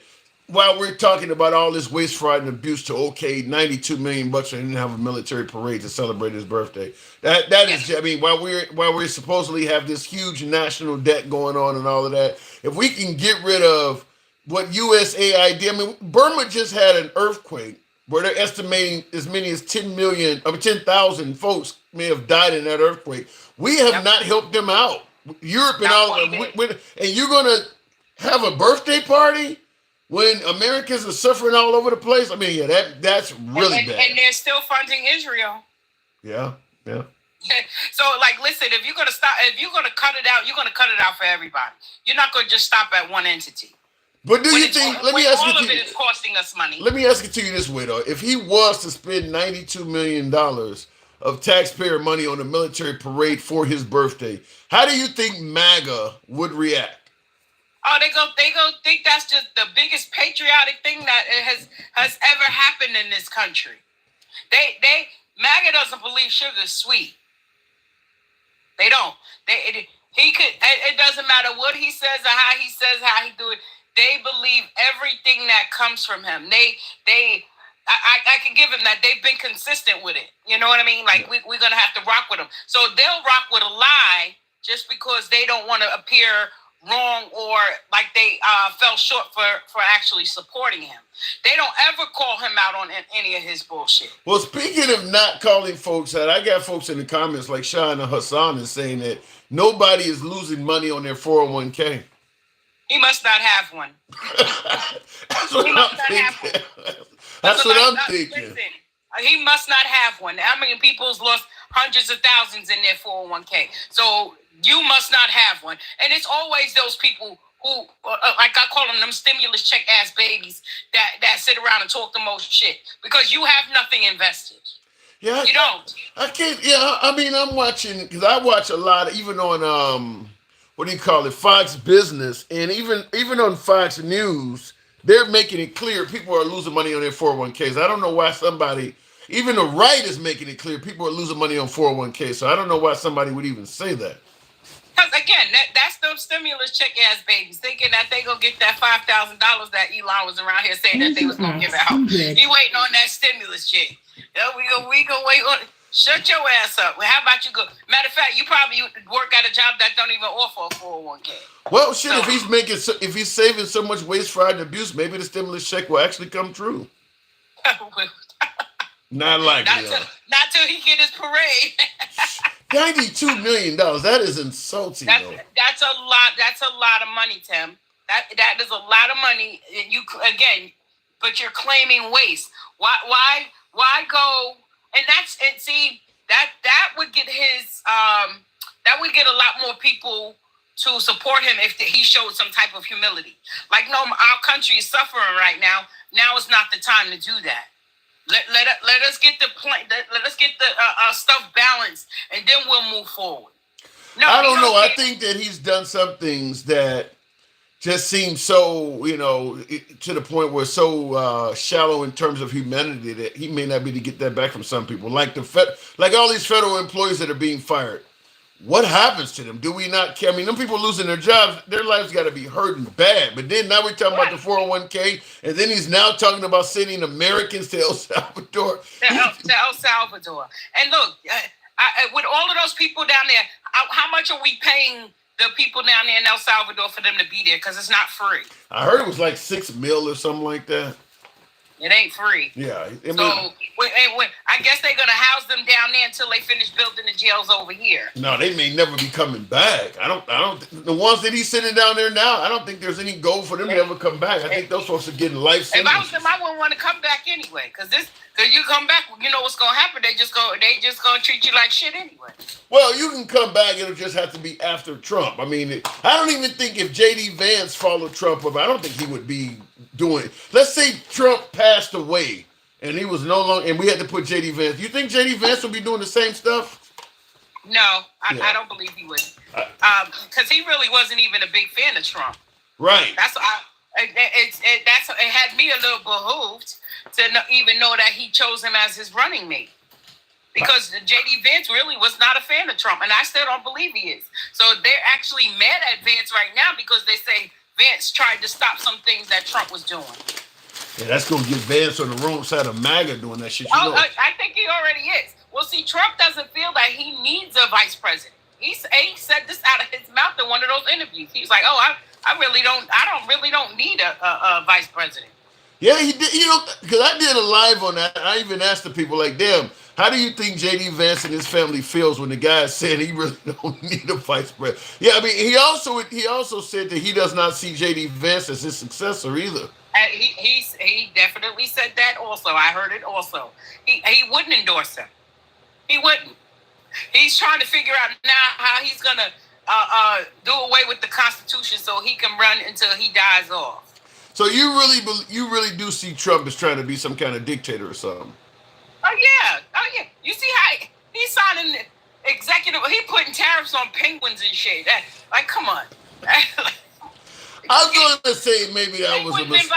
while we're talking about all this waste, fraud, and abuse, to $92 million and didn't have a military parade to celebrate his birthday. That is, I mean, while we're supposedly have this huge national debt going on and all of that, if we can get rid of what USAID, I mean, Burma just had an earthquake where they're estimating as many as 10,000 folks may have died in that earthquake. We have not helped them out. Europe and all of them, and you're gonna have a birthday party when Americans are suffering all over the place. I mean, yeah, that's really bad. And they're still funding Israel. Yeah. So, like, listen, if you're gonna cut it out, you're gonna cut it out for everybody. You're not gonna just stop at one entity. But do you think? Let me ask you. All of it is costing us money. Let me ask it to you this way, though: if he was to spend $92 million of taxpayer money on a military parade for his birthday, how do you think MAGA would react? Oh, they go think that's just the biggest patriotic thing that has ever happened in this country. MAGA doesn't believe sugar's sweet. They don't. It doesn't matter what he says or how he do it. They believe everything that comes from him. I can give him that. They've been consistent with it. You know what I mean? Like, we're going to have to rock with them. So they'll rock with a lie just because they don't want to appear wrong or like they fell short for actually supporting him. They don't ever call him out on any of his bullshit. Well, speaking of not calling folks out, I got folks in the comments like Shana Hassan is saying that nobody is losing money on their 401k. He must not have one. That's what I'm thinking. That's what I'm thinking. Listen, he must not have one. I mean, people's lost hundreds of thousands in their 401k. So you must not have one. And it's always those people who, like I call them stimulus check ass babies that sit around and talk the most shit because you have nothing invested. Yeah, you don't. I can't. Yeah, I mean, I'm watching because I watch a lot, even on what do you call it, Fox Business, and even on Fox News, they're making it clear people are losing money on their 401ks. I don't know why somebody, Even the right is making it clear people are losing money on 401k. So I don't know why somebody would even say that. Because again, that's those stimulus check ass babies thinking that they gonna get that $5,000 that Elon was around here saying that they was gonna give out. You waiting on that stimulus check? We go wait on. Shut your ass up. Well, how about you go? Matter of fact, you probably work at a job that don't even offer a 401k. Well, shit, if he's saving so much waste, fraud, and abuse, maybe the stimulus check will actually come true. Not likely. Not till he get his parade. $92 million. That is insulting. That's a lot. That's a lot of money, Tim. That is a lot of money. And but you're claiming waste. Why go? And see that would get that would get a lot more people to support him if he showed some type of humility. Like, no, our country is suffering right now. Now is not the time to do that. Let us get the stuff balanced, and then we'll move forward. No, I don't know. I think that he's done some things that just seem so, to the point where it's so shallow in terms of humanity that he may not be able to get that back from some people. Like like all these federal employees that are being fired. What happens to them? Do we not care? I mean, them people losing their jobs, their lives got to be hurting bad. But then now we're talking about the 401k, and then he's now talking about sending Americans to El Salvador. To El Salvador. And look, with all of those people down there, how much are we paying the people down there in El Salvador for them to be there? Because it's not free. I heard it was like $6 million or something like that. It ain't free. Yeah. I guess they're gonna house them down there until they finish building the jails over here. No, they may never be coming back. I don't. The ones that he's sitting down there now, I don't think there's any goal for them to ever come back. I think those folks are getting life sentences. If I was them, I wouldn't want to come back anyway. Because you come back, you know what's gonna happen. They just gonna treat you like shit anyway. Well, you can come back. It'll just have to be after Trump. I mean, I don't even think if J.D. Vance followed Trump up, I don't think he would be doing. Let's say Trump passed away and he was no longer, and we had to put J.D. Vance. You think J.D. Vance would be doing the same stuff? No, I don't believe he would. Because he really wasn't even a big fan of Trump. Right. It had me a little behooved to even know that he chose him as his running mate. Because J.D. Vance really was not a fan of Trump, and I still don't believe he is. So they're actually mad at Vance right now because they say Vance tried to stop some things that Trump was doing. Yeah, that's going to get Vance on the wrong side of MAGA doing that shit. I think he already is. Well, see, Trump doesn't feel that he needs a vice president. He said this out of his mouth in one of those interviews. He was like, "Oh, I really don't need a vice president." Yeah, he did. Because I did a live on that. I even asked the people, like, damn, how do you think J.D. Vance and his family feels when the guy said he really don't need a vice president? Yeah, I mean, he also said that he does not see J.D. Vance as his successor either. He definitely said that also. I heard it also. He wouldn't endorse him. He wouldn't. He's trying to figure out now how he's gonna do away with the Constitution so he can run until he dies off. So you really do see Trump as trying to be some kind of dictator or something? Oh yeah. You see how he's signing executive? He putting tariffs on penguins and shit. Like, come on. I'm going to say maybe that was a mistake.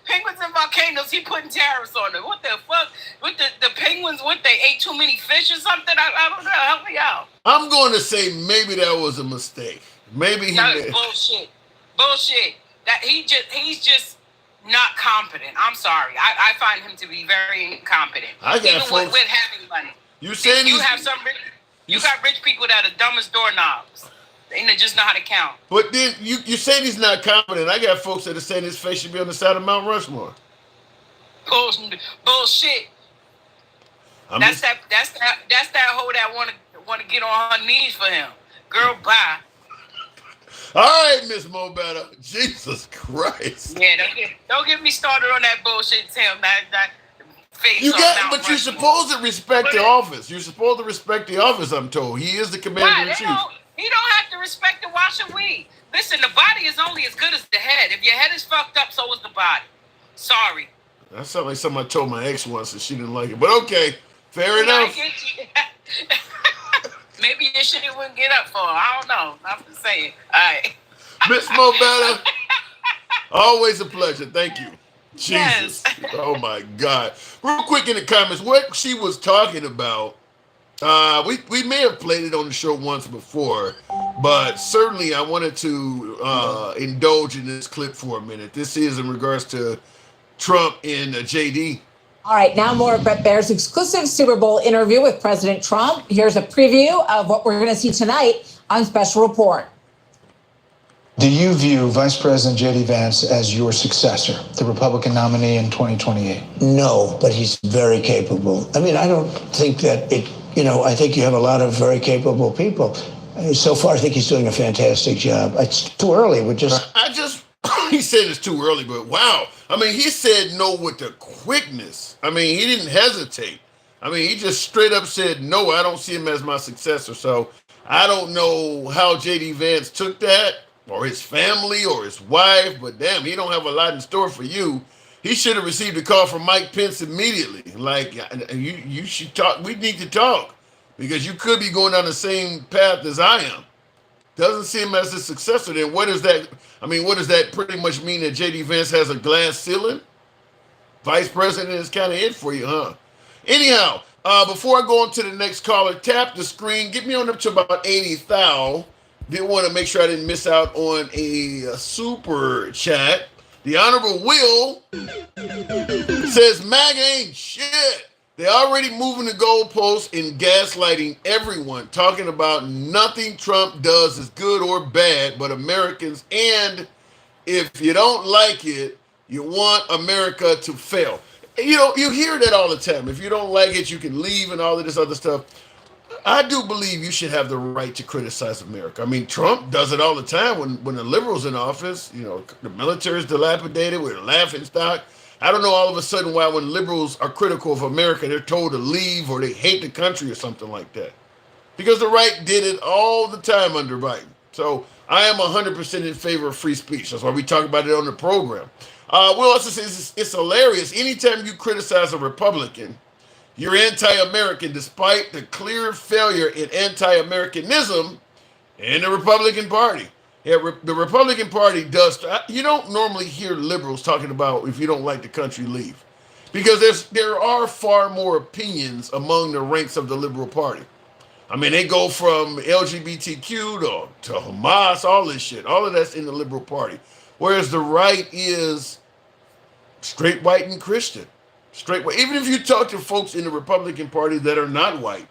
Penguins and volcanoes. He putting tariffs on them. What the fuck? With the penguins? What, they ate too many fish or something? I don't know. Help me out. I'm going to say maybe that was a mistake. Maybe he. That is bullshit. That he's just not competent. I'm sorry. I find him to be very incompetent. Even with having money. You saying you got rich people that are dumb as doorknobs. They just know how to count. But then you saying he's not competent. I got folks that are saying his face should be on the side of Mount Rushmore. Bullshit. That's that hoe that want to get on her knees for him. Girl, bye. All right, Miss Mo Better. Jesus Christ. Yeah, don't get me started on that bullshit, Tim. That face. But you're supposed to respect the office. You're supposed to respect the office. I'm told he is the commander-in-chief. He don't have to respect the wash and weed. Listen, the body is only as good as the head. If your head is fucked up, so is the body. Sorry. That sounds like something I told my ex once and she didn't like it. But okay, fair enough. Maybe you shouldn't even get up for her. I don't know. I'm just saying. All right. Miss Mo Better, always a pleasure. Thank you. Jesus. Oh my God. Real quick in the comments, what she was talking about, we may have played it on the show once before, but certainly I wanted to indulge in this clip for a minute. This is in regards to Trump and JD. All right, now more of Brett Baer's exclusive Super Bowl interview with President Trump. Here's a preview of what we're going to see tonight on Special Report. Do you view Vice President J.D. Vance as your successor, the Republican nominee in 2028? No, but he's very capable. I mean, I don't think that I think you have a lot of very capable people. So far, I think he's doing a fantastic job. It's too early. He said it's too early, but wow. I mean, he said no with the quickness. I mean, he didn't hesitate. I mean, he just straight up said, no, I don't see him as my successor. So I don't know how J.D. Vance took that, or his family, or his wife, but damn, he don't have a lot in store for you. He should have received a call from Mike Pence immediately. Like, you should talk. We need to talk, because you could be going down the same path as I am. Doesn't see him as his successor. Then what is that? I mean, what does that pretty much mean, that J.D. Vance has a glass ceiling? Vice president is kind of it for you, huh? Anyhow, before I go on to the next caller, tap the screen. Get me on up to about 80,000. Didn't want to make sure I didn't miss out on a super chat. The Honorable Will says, MAGA ain't shit. They're already moving the goalposts and gaslighting everyone, talking about nothing Trump does is good or bad, but Americans, and if you don't like it, you want America to fail. You know, you hear that all the time. If you don't like it, you can leave and all of this other stuff. I do believe you should have the right to criticize America. I mean, Trump does it all the time when the liberals in office. You know, the military is dilapidated. We're a laughing stock. I don't know all of a sudden why when liberals are critical of America, they're told to leave or they hate the country or something like that. Because the right did it all the time under Biden. So I am 100% in favor of free speech. That's why we talk about it on the program. Will also says it's hilarious. Anytime you criticize a Republican, you're anti-American, despite the clear failure in anti-Americanism in the Republican Party. Yeah, the Republican Party does. You don't normally hear liberals talking about if you don't like the country, leave. Because there are far more opinions among the ranks of the liberal party. I mean, they go from LGBTQ to Hamas, all this shit. All of that's in the liberal party. Whereas the right is straight white and Christian. Straight white. Even if you talk to folks in the Republican Party that are not white,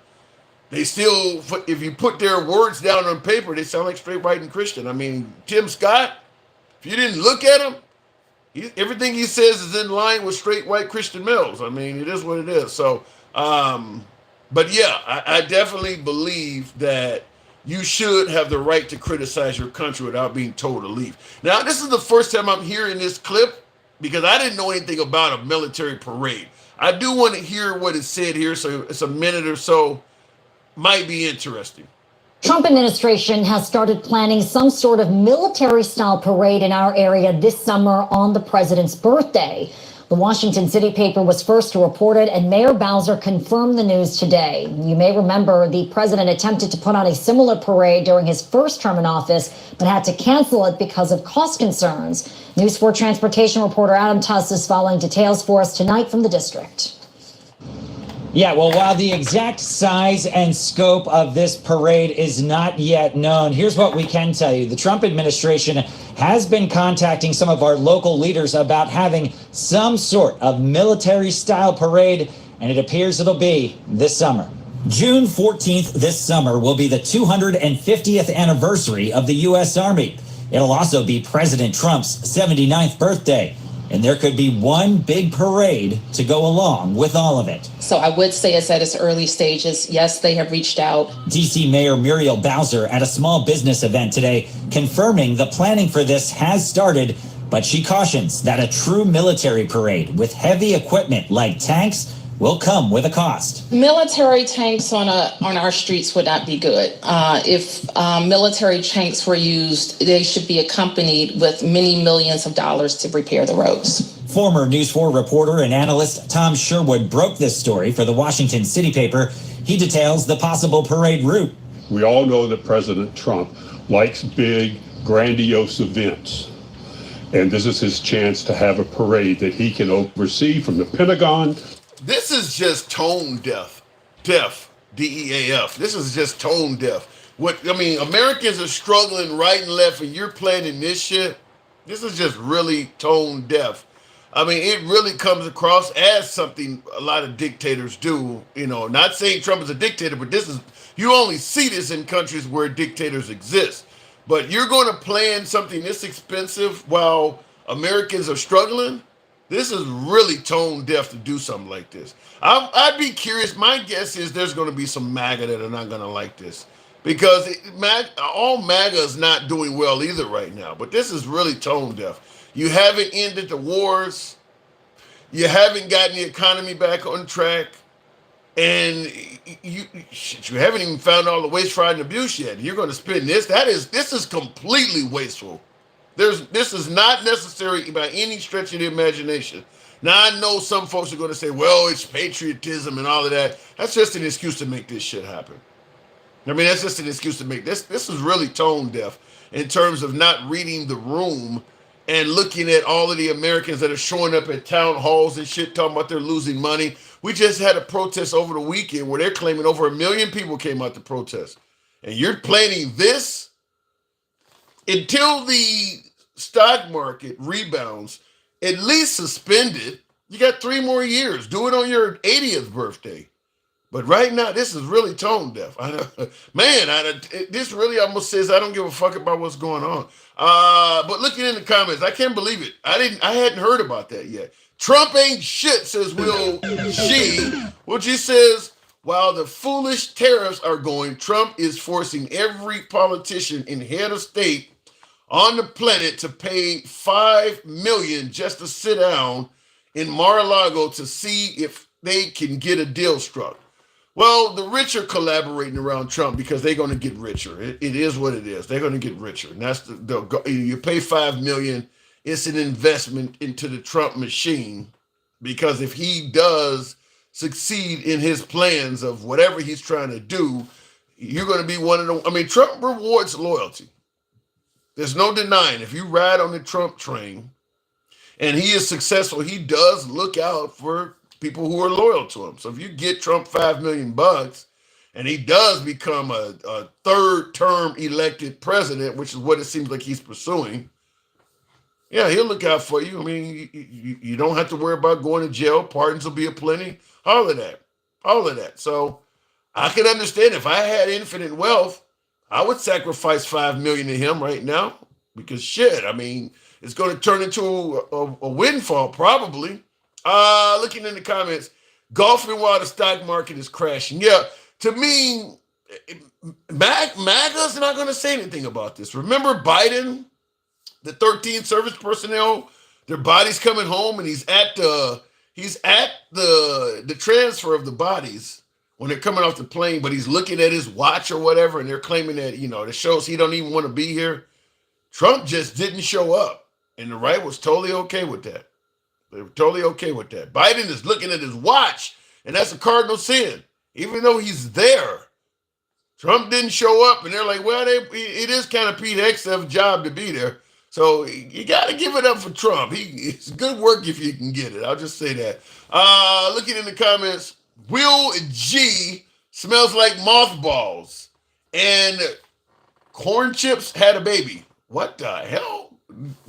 they still, if you put their words down on paper, they sound like straight white and Christian. I mean, Tim Scott, if you didn't look at him, everything he says is in line with straight white Christian males. I mean, it is what it is. So, but yeah, I definitely believe that you should have the right to criticize your country without being told to leave. Now, this is the first time I'm hearing this clip because I didn't know anything about a military parade. I do want to hear what is said here, so it's a minute or so. Might be interesting. Trump administration has started planning some sort of military-style parade in our area this summer on the president's birthday. The Washington City paper was first to report it, and Mayor Bowser confirmed the news today. You may remember the president attempted to put on a similar parade during his first term in office, but had to cancel it because of cost concerns. News 4 transportation reporter Adam Tuss is following details for us tonight from the district. Yeah, well, while the exact size and scope of this parade is not yet known, here's what we can tell you. The Trump administration has been contacting some of our local leaders about having some sort of military-style parade, and it appears it'll be this summer. June 14th this summer will be the 250th anniversary of the U.S. Army. It'll also be President Trump's 79th birthday. And there could be one big parade to go along with all of it. So I would say it's at its early stages. Yes, they have reached out. D.C. Mayor Muriel Bowser at a small business event today confirming the planning for this has started, but she cautions that a true military parade with heavy equipment like tanks will come with a cost. Military tanks on our streets would not be good. If military tanks were used, they should be accompanied with many millions of dollars to repair the roads. Former News 4 reporter and analyst Tom Sherwood broke this story for the Washington City paper. He details the possible parade route. We all know that President Trump likes big, grandiose events. And this is his chance to have a parade that he can oversee from the Pentagon. This is just tone deaf. DEAF. This is just tone deaf. Americans are struggling right and left, and you're planning this shit. This is just really tone deaf. It really comes across as something a lot of dictators do. Not saying Trump is a dictator, but you only see this in countries where dictators exist. But you're going to plan something this expensive while Americans are struggling? This is really tone deaf to do something like this. I'd be curious. My guess is there's going to be some MAGA that are not going to like this because all MAGA is not doing well either right now. But this is really tone deaf. You haven't ended the wars. You haven't gotten the economy back on track. And you haven't even found all the waste, fraud, and abuse yet. You're going to spend this. This is completely wasteful. This is not necessary by any stretch of the imagination. Now, I know some folks are going to say, well, it's patriotism and all of that. That's just an excuse to make this shit happen. That's just an excuse to make this. This is really tone deaf in terms of not reading the room and looking at all of the Americans that are showing up at town halls and shit talking about they're losing money. We just had a protest over the weekend where they're claiming over 1 million people came out to protest. And you're planning this? Until the stock market rebounds, at least suspend it. You got 3 more years. Do it on your 80th birthday. But right now, this is really tone deaf. This really almost says I don't give a fuck about what's going on. But looking in the comments, I can't believe it. I hadn't heard about that yet. Trump ain't shit, says Will G. Which he says, while the foolish tariffs are going, Trump is forcing every politician and head of state on the planet to pay $5 million just to sit down in Mar-a-Lago to see if they can get a deal struck. Well, the rich are collaborating around Trump because they're going to get richer. It is what it is. They're going to get richer. And that's you pay $5 million. It's an investment into the Trump machine because if he does succeed in his plans of whatever he's trying to do, you're going to be one of the. Trump rewards loyalty. There's no denying. If you ride on the Trump train and he is successful, he does look out for people who are loyal to him. So if you get Trump $5 million and he does become a third-term elected president, which is what it seems like he's pursuing, yeah, he'll look out for you. You don't have to worry about going to jail. Pardons will be aplenty. All of that. So I can understand if I had infinite wealth, I would sacrifice $5 million to him right now because shit, it's going to turn into a windfall probably. Looking in the comments, golfing while the stock market is crashing. Yeah, to me, MAGA's not going to say anything about this. Remember Biden, the 13 service personnel, their bodies coming home, and he's at the transfer of the bodies when they're coming off the plane, but he's looking at his watch or whatever, and they're claiming that, that shows he don't even want to be here. Trump just didn't show up, and the right was totally okay with that. They were totally okay with that. Biden is looking at his watch, and that's a cardinal sin, even though he's there. Trump didn't show up, and they're like, well, it is kind of Pete Hext's job to be there. So you got to give it up for Trump. It's good work if you can get it. I'll just say that. Looking in the comments, Will G smells like mothballs, and corn chips had a baby. What the hell?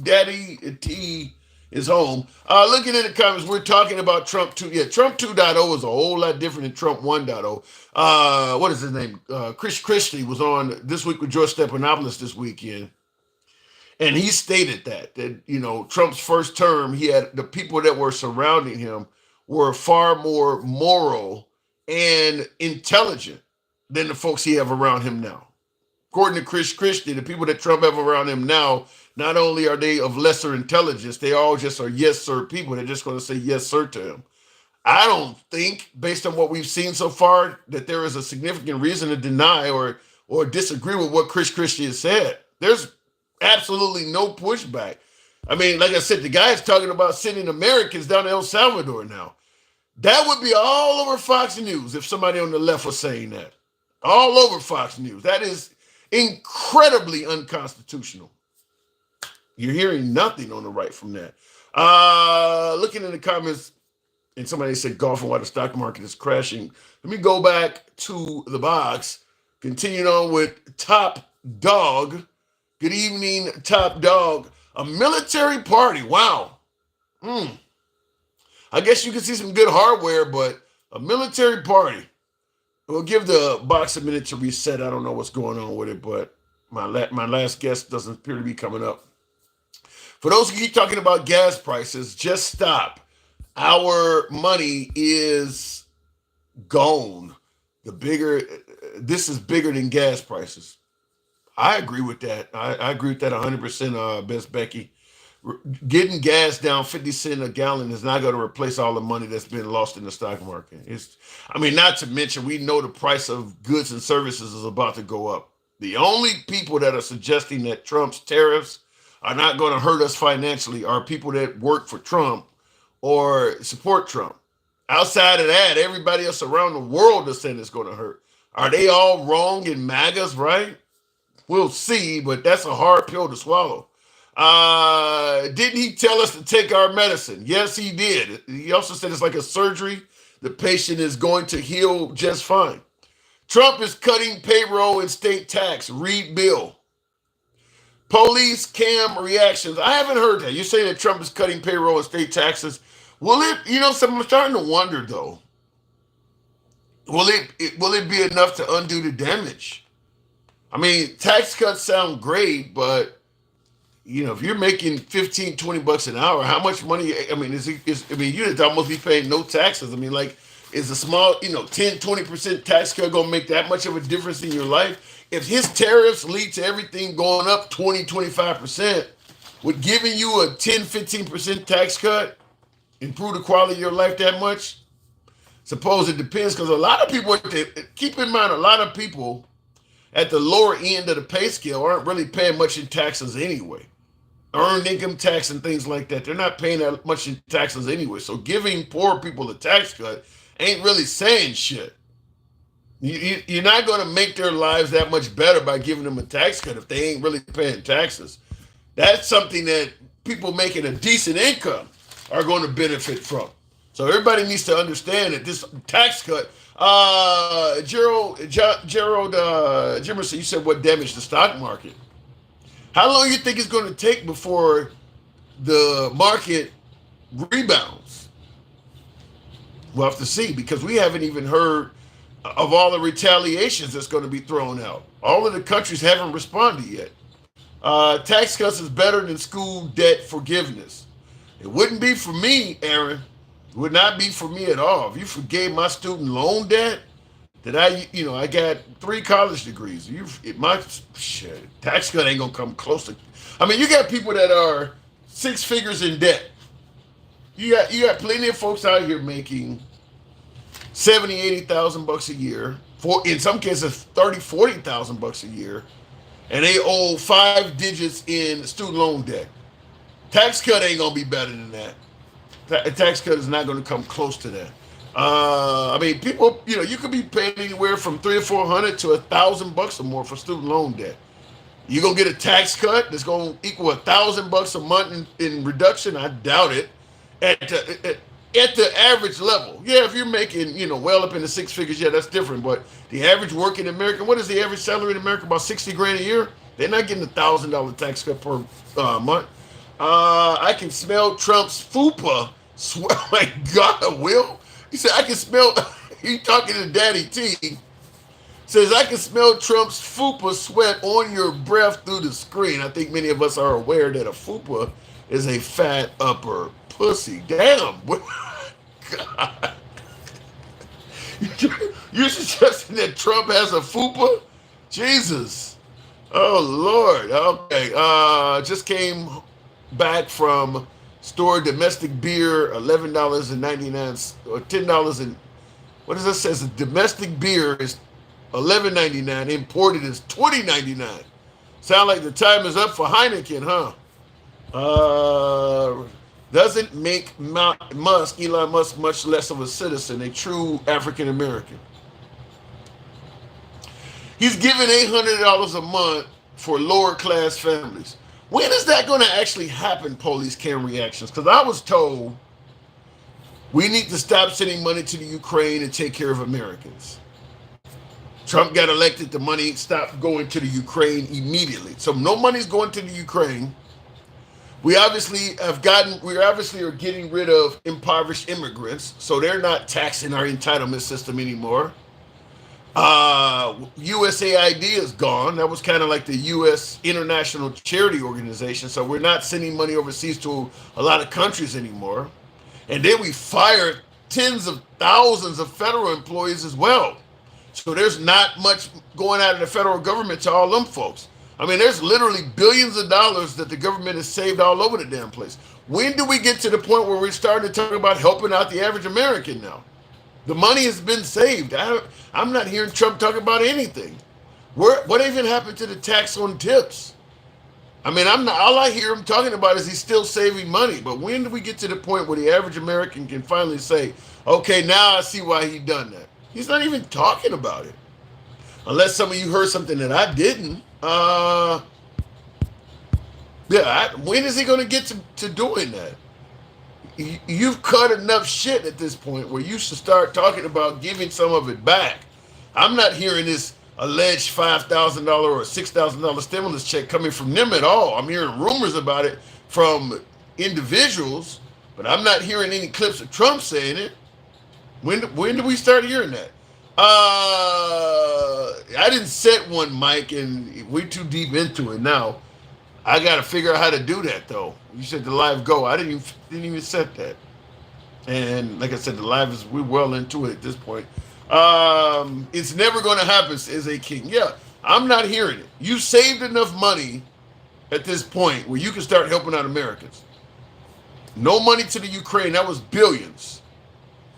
Daddy T is home. Looking in the comments, we're talking about Trump 2. Yeah, Trump 2.0 is a whole lot different than Trump 1.0. What is his name? Chris Christie was on This Week with George Stephanopoulos this weekend. And he stated that, Trump's first term, he had the people that were surrounding him were far more moral and intelligent than the folks he have around him now. According to Chris Christie, the people that Trump have around him now, not only are they of lesser intelligence, they all just are yes, sir people. They're just going to say yes, sir to him. I don't think, based on what we've seen so far, that there is a significant reason to deny or disagree with what Chris Christie has said. There's absolutely no pushback. Like I said, the guy is talking about sending Americans down to El Salvador now. That would be all over Fox News if somebody on the left was saying that. All over Fox News. That is incredibly unconstitutional. You're hearing nothing on the right from that. Looking in the comments, and somebody said golf and why the stock market is crashing. Let me go back to the box. Continuing on with Top Dog. Good evening, Top Dog. A military party. Wow. I guess you can see some good hardware, but a military party. We'll give the box a minute to reset. I don't know what's going on with it, but my last guest doesn't appear to be coming up. For those who keep talking about gas prices, just stop. Our money is gone. This is bigger than gas prices. I agree with that. I agree with that 100%, Best Becky. Getting gas down 50 cents a gallon is not going to replace all the money that's been lost in the stock market. Not to mention, we know the price of goods and services is about to go up. The only people that are suggesting that Trump's tariffs are not going to hurt us financially are people that work for Trump or support Trump. Outside of that, everybody else around the world is saying it's going to hurt. Are they all wrong in MAGAs, right? We'll see, but that's a hard pill to swallow. Didn't he tell us to take our medicine? Yes, he did. He also said it's like a surgery. The patient is going to heal just fine. Trump is cutting payroll and state tax. Read bill. Police cam reactions. I haven't heard that. You're saying that Trump is cutting payroll and state taxes. Will it, I'm starting to wonder though. Will it be enough to undo the damage? Tax cuts sound great, but if you're making $15-20 an hour, how much money? You'd almost be paying no taxes. Is a small, 10-20% tax cut gonna make that much of a difference in your life? If his tariffs lead to everything going up 20-25%, would giving you a 10-15% tax cut improve the quality of your life that much? Suppose it depends, because a lot of people, keep in mind, a lot of people at the lower end of the pay scale aren't really paying much in taxes anyway. Earned income tax and things like that. They're not paying that much in taxes anyway. So giving poor people a tax cut ain't really saying shit. You're not going to make their lives that much better by giving them a tax cut if they ain't really paying taxes. That's something that people making a decent income are going to benefit from. So everybody needs to understand that this tax cut, Gerald Jimerson, you said what damaged the stock market. How long do you think it's going to take before the market rebounds? We'll have to see, because we haven't even heard of all the retaliations that's going to be thrown out. All of the countries haven't responded yet. Tax cuts is better than school debt forgiveness. It wouldn't be for me, Aaron. It would not be for me at all. If you forgave my student loan debt, that I got 3 college degrees. Tax cut ain't gonna come close to. You got people that are 6 figures in debt. You got plenty of folks out here making $70,000-$80,000 a year. In some cases, $30,000-$40,000 a year, and they owe 5 digits in student loan debt. Tax cut ain't gonna be better than that. Tax cut is not going to come close to that. People, you could be paying anywhere from $300 or $400 to $1,000 or more for student loan debt. You're going to get a tax cut that's going to equal $1,000 a month in reduction? I doubt it. At the average level. Yeah, if you're making, well up in the 6 figures, yeah, that's different. But the average working American, what is the average salary in America? About $60,000 a year? They're not getting $1,000 tax cut per month. I can smell Trump's fupa. Swear, my God, Will. He said, I can smell, he talking to Daddy T. Says, I can smell Trump's fupa sweat on your breath through the screen. I think many of us are aware that a fupa is a fat upper pussy. Damn. God. You're suggesting that Trump has a fupa? Jesus. Oh, Lord. Okay. Just came back from store domestic beer, $11.99 or $10 and what does that say? The domestic beer is $11.99, imported is $20.99. Sound like the time is up for Heineken, huh? Doesn't make Elon Musk much less of a citizen, a true African American. He's giving $800 a month for lower class families. When is that going to actually happen, police cam reactions? Because I was told we need to stop sending money to the Ukraine and take care of Americans. Trump got elected, the money stopped going to the Ukraine immediately. So no money's going to the Ukraine. We obviously are getting rid of impoverished immigrants, so they're not taxing our entitlement system anymore. USAID is gone. That was kind of like the U.S. International Charity Organization, so we're not sending money overseas to a lot of countries anymore. And then we fired tens of thousands of federal employees as well. So there's not much going out of the federal government to all them folks. I mean, there's literally billions of dollars that the government has saved all over the damn place. When do we get to the point where we're starting to talk about helping out the average American now? The money has been saved. I'm not hearing Trump talk about anything. What even happened to the tax on tips? I mean, all I hear him talking about is he's still saving money. But when do we get to the point where the average American can finally say, okay, now I see why he done that? He's not even talking about it. Unless some of you heard something that I didn't. When is he going to get to doing that? You've cut enough shit at this point where you should start talking about giving some of it back. I'm not hearing this alleged $5,000 or $6,000 stimulus check coming from them at all. I'm hearing rumors about it from individuals, but I'm not hearing any clips of Trump saying it. When do we start hearing that? I didn't set one, Mike, and we're too deep into it now. I got to figure out how to do that, though. You said the live go. I didn't even set that. And like I said, the live we're well into it at this point. It's never going to happen, says A King. Yeah, I'm not hearing it. You saved enough money at this point where you can start helping out Americans. No money to the Ukraine. That was billions.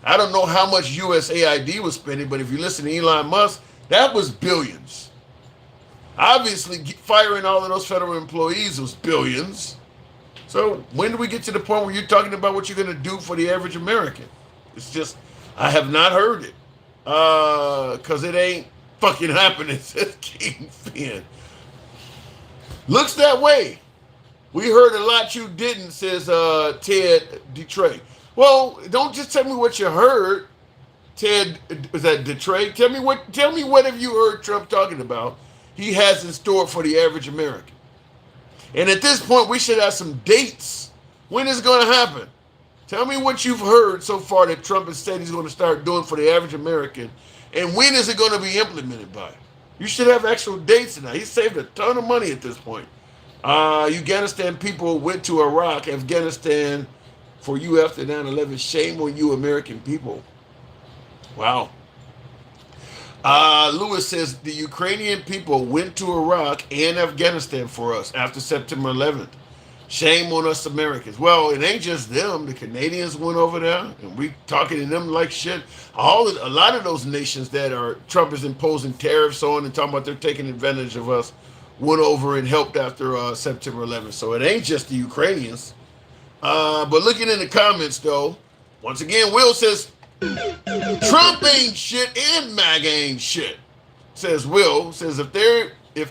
I don't know how much USAID was spending, but if you listen to Elon Musk, that was billions. Obviously, firing all of those federal employees was billions. So when do we get to the point where you're talking about what you're going to do for the average American? It's just, I have not heard it. Because it ain't fucking happening, says King Finn. Looks that way. We heard a lot you didn't, says Ted Detroit. Well, don't just tell me what you heard, Ted. Is that Detroit? Tell me what have you heard Trump talking about he has in store for the average American. And at this point, we should have some dates. When is it going to happen? Tell me what you've heard so far that Trump has said he's going to start doing for the average American. And when is it going to be implemented by? You should have actual dates in that. He saved a ton of money at this point. Afghanistan people went to Iraq, Afghanistan, for you after 9/11. Shame on you, American people. Wow. Lewis says the Ukrainian people went to Iraq and Afghanistan for us after September 11th. Shame on us Americans. Well, it ain't just them. The Canadians went over there, and we talking to them like shit. A lot of those nations that Trump is imposing tariffs on and talking about they're taking advantage of us went over and helped after September 11th. So it ain't just the Ukrainians. But looking in the comments, though, once again, Will says, Trump ain't shit and MAGA ain't shit. Says Will, says if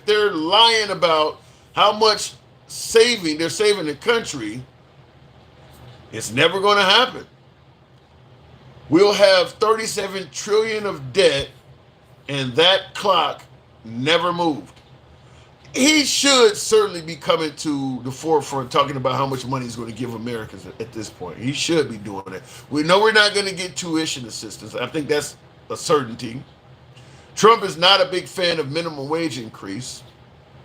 they're lying about how much they're saving the country, it's never going to happen. We'll have 37 trillion of debt, and that clock never moved. He should certainly be coming to the forefront talking about how much money he's going to give Americans at this point. He should be doing that. We know we're not going to get tuition assistance. I think that's a certainty. Trump is not a big fan of minimum wage increase.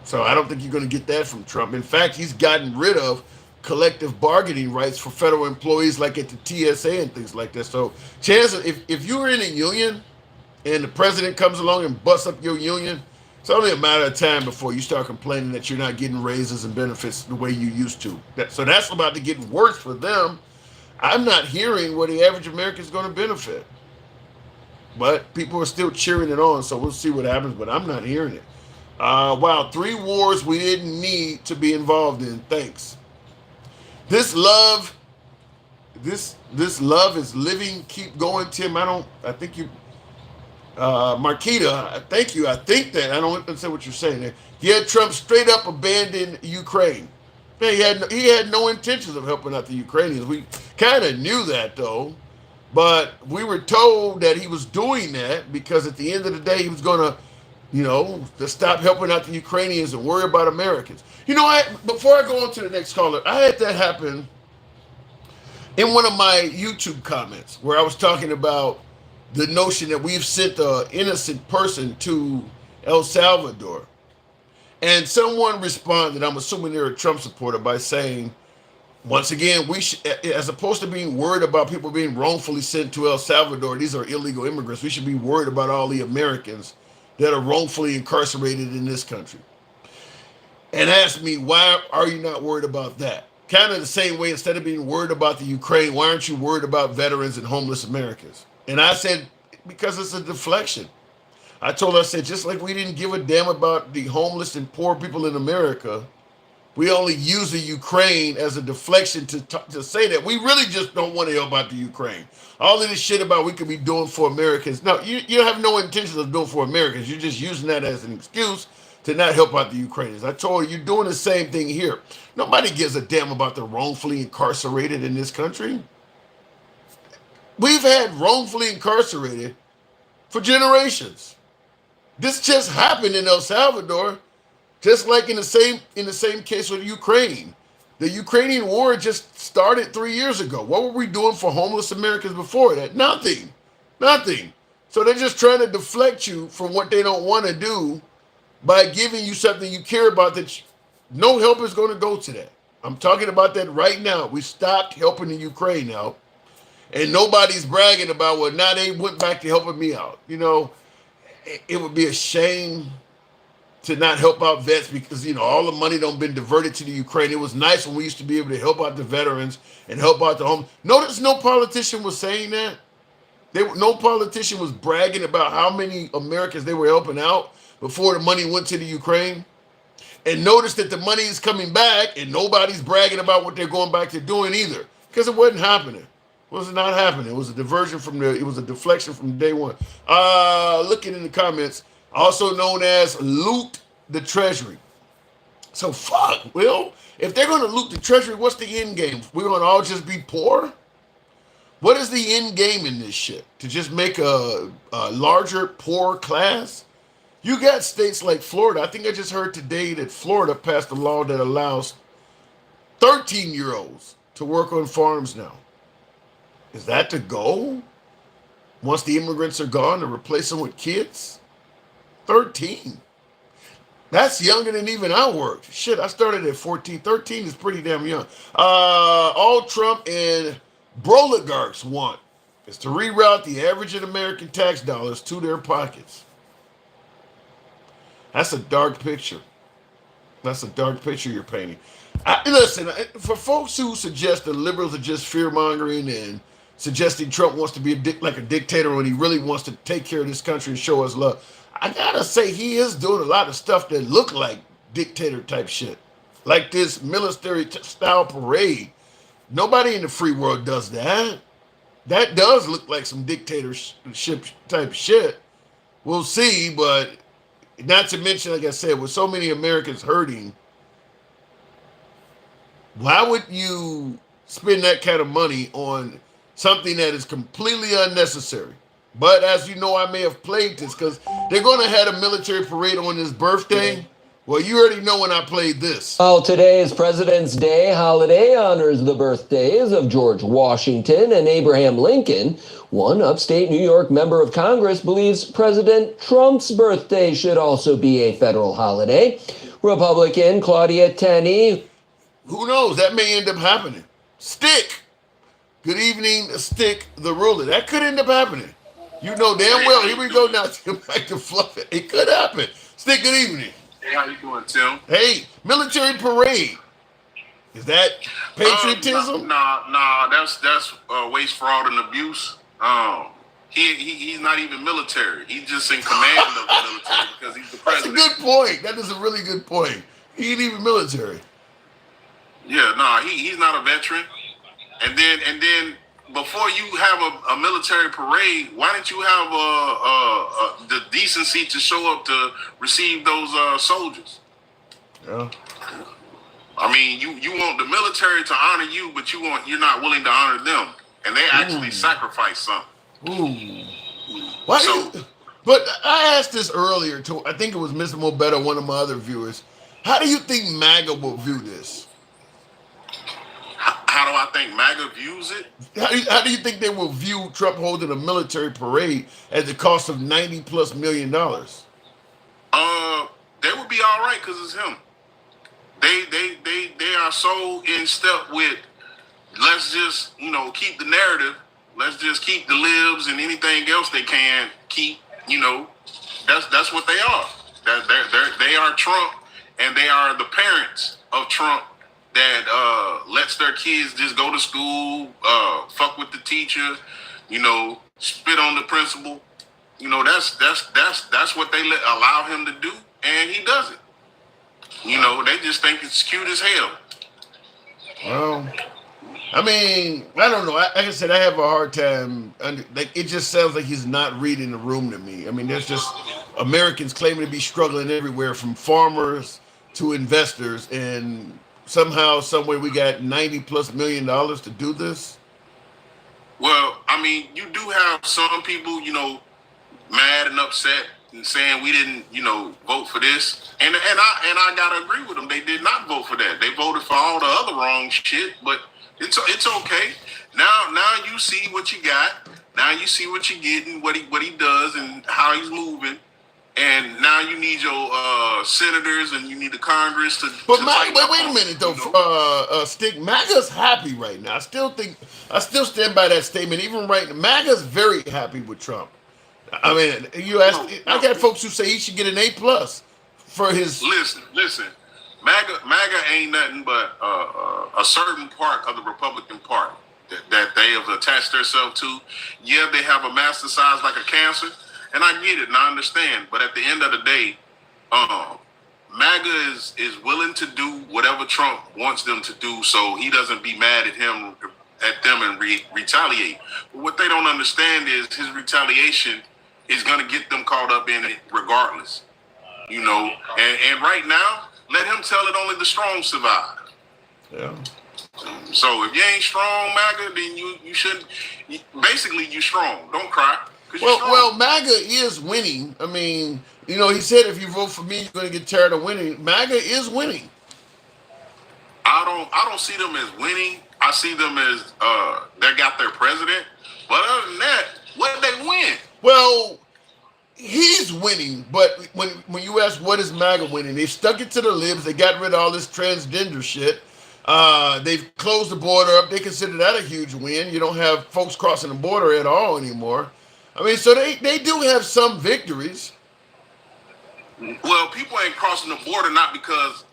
So I don't think you're going to get that from Trump. In fact, he's gotten rid of collective bargaining rights for federal employees like at the TSA and things like that. So chances, if you're in a union and the president comes along and busts up your union, it's only a matter of time before you start complaining that you're not getting raises and benefits the way you used to. So that's about to get worse for them. I'm not hearing where the average American is going to benefit. But people are still cheering it on, so we'll see what happens, but I'm not hearing it. Wow, 3 wars we didn't need to be involved in. Thanks. This love is living. Keep going, Tim. I think you... Marquita, thank you. I think that I don't understand what you're saying there. Yeah, Trump straight up abandoned Ukraine. He had no intentions of helping out the Ukrainians. We kind of knew that though, but we were told that he was doing that because at the end of the day he was going to stop helping out the Ukrainians and worry about Americans. Before I go on to the next caller, I had that happen in one of my YouTube comments where I was talking about the notion that we've sent an innocent person to El Salvador. And someone responded, I'm assuming they're a Trump supporter, by saying, once again, we should, as opposed to being worried about people being wrongfully sent to El Salvador, these are illegal immigrants, we should be worried about all the Americans that are wrongfully incarcerated in this country. And asked me, why are you not worried about that? Kind of the same way, instead of being worried about the Ukraine, why aren't you worried about veterans and homeless Americans? And I said, because it's a deflection. I told her, I said, just like we didn't give a damn about the homeless and poor people in America, we only use the Ukraine as a deflection to say that we really just don't want to help out the Ukraine. All of this shit about we could be doing for Americans. No, you have no intention of doing for Americans. You're just using that as an excuse to not help out the Ukrainians. I told her, you're doing the same thing here. Nobody gives a damn about the wrongfully incarcerated in this country. We've had wrongfully incarcerated for generations. This just happened in El Salvador, just like in the same case with Ukraine. The Ukrainian war just started 3 years ago. What were we doing for homeless Americans before that? Nothing. So they're just trying to deflect you from what they don't want to do by giving you something you care about that no help is going to go to that. I'm talking about that right now. We stopped helping the Ukraine now, and nobody's bragging about, well, now they went back to helping me out. It would be a shame to not help out vets because, all the money don't been diverted to the Ukraine. It was nice when we used to be able to help out the veterans and help out the home. Notice no politician was saying that. No politician was bragging about how many Americans they were helping out before the money went to the Ukraine. And notice that the money is coming back and nobody's bragging about what they're going back to doing either, because it wasn't happening. It was not happening. It was a diversion it was a deflection from day one. Looking in the comments, also known as loot the treasury. So fuck, Will. If they're going to loot the treasury, what's the end game? We're going to all just be poor? What is the end game in this shit? To just make a larger poor class? You got states like Florida. I think I just heard today that Florida passed a law that allows 13-year-olds to work on farms now. Is that the goal? Once the immigrants are gone, to replace them with kids? 13. That's younger than even I worked. Shit, I started at 14. 13 is pretty damn young. All Trump and broligarchs want is to reroute the average American tax dollars to their pockets. That's a dark picture. That's a dark picture you're painting. Listen, for folks who suggest that liberals are just fear-mongering and suggesting Trump wants to be like a dictator when he really wants to take care of this country and show us love, I gotta say he is doing a lot of stuff that look like dictator type shit. Like this military style parade. Nobody in the free world does that. That does look like some dictatorship type shit. We'll see, but not to mention, like I said, with so many Americans hurting, why would you spend that kind of money on something that is completely unnecessary? But as you know, I may have played this because they're going to have a military parade on his birthday. Well, you already know when I played this. Well, today's President's Day holiday honors the birthdays of George Washington and Abraham Lincoln. One upstate New York member of Congress believes President Trump's birthday should also be a federal holiday. Republican Claudia Tenney. Who knows? That may end up happening. Stick. Good evening, Stick the ruler. That could end up happening. You know damn well. Here we go now. Back to fluff it. It could happen. Stick, good evening. Hey, how you doing, Tim? Hey, military parade. Is that patriotism? Nah, that's waste, fraud, and abuse. He's not even military. He's just in command of the military because he's the president. That's a good point. That is a really good point. He ain't even military. Yeah, he's not a veteran. And then before you have a military parade, why didn't you have the decency to show up to receive those soldiers? Yeah. I mean, you want the military to honor you, but you're not willing to honor them, and they actually sacrifice something. But I asked this earlier to, I think it was Mr. Mobetta, one of my other viewers. How do you think MAGA will view this? How do I think MAGA views it? How do you think they will view Trump holding a military parade at the cost of $90+ million? They would be all right because it's him. They are so in step with, let's just keep the narrative. Let's just keep the libs and anything else they can keep. That's what they are. They are Trump, and they are the parents of Trump that lets their kids just go to school, fuck with the teacher, spit on the principal. That's what they allow him to do, and he does it. They just think it's cute as hell. Well, I mean, I don't know. Like I said, I have a hard time. It just sounds like he's not reading the room to me. I mean, there's just Americans claiming to be struggling everywhere, from farmers to investors, and somehow, somewhere, we got $90+ million to do this. Well, I mean, you do have some people, mad and upset and saying we didn't, vote for this, and I gotta agree with them. They did not vote for that. They voted for all the other wrong shit, but. It's okay. Now you see what you got. Now you see what you're getting, what he does, and how he's moving. And now you need your senators and you need the Congress to. But wait a minute though, Stick. MAGA's happy right now. I still stand by that statement. Even right now, MAGA's very happy with Trump. I mean, I got folks who say he should get an A+ for his. Listen. MAGA ain't nothing but a certain part of the Republican Party that they have attached themselves to. Yeah, they have a metastasized like a cancer, and I get it and I understand. But at the end of the day, MAGA is willing to do whatever Trump wants them to do, so he doesn't be mad at them and retaliate. But what they don't understand is his retaliation is going to get them caught up in it regardless. And right now. Let him tell it only the strong survive. Yeah. So if you ain't strong, MAGA, then you shouldn't. Basically, you strong. Don't cry. Well, MAGA is winning. I mean, he said if you vote for me, you're going to get tired of winning. MAGA is winning. I don't see them as winning. I see them as they got their president. But other than that, what did they win? Well. He's winning, but when you ask what is MAGA winning, they stuck it to the libs. They got rid of all this transgender shit. They've closed the border up. They consider that a huge win. You don't have folks crossing the border at all anymore. I mean, so they do have some victories. Well, people ain't crossing the border not because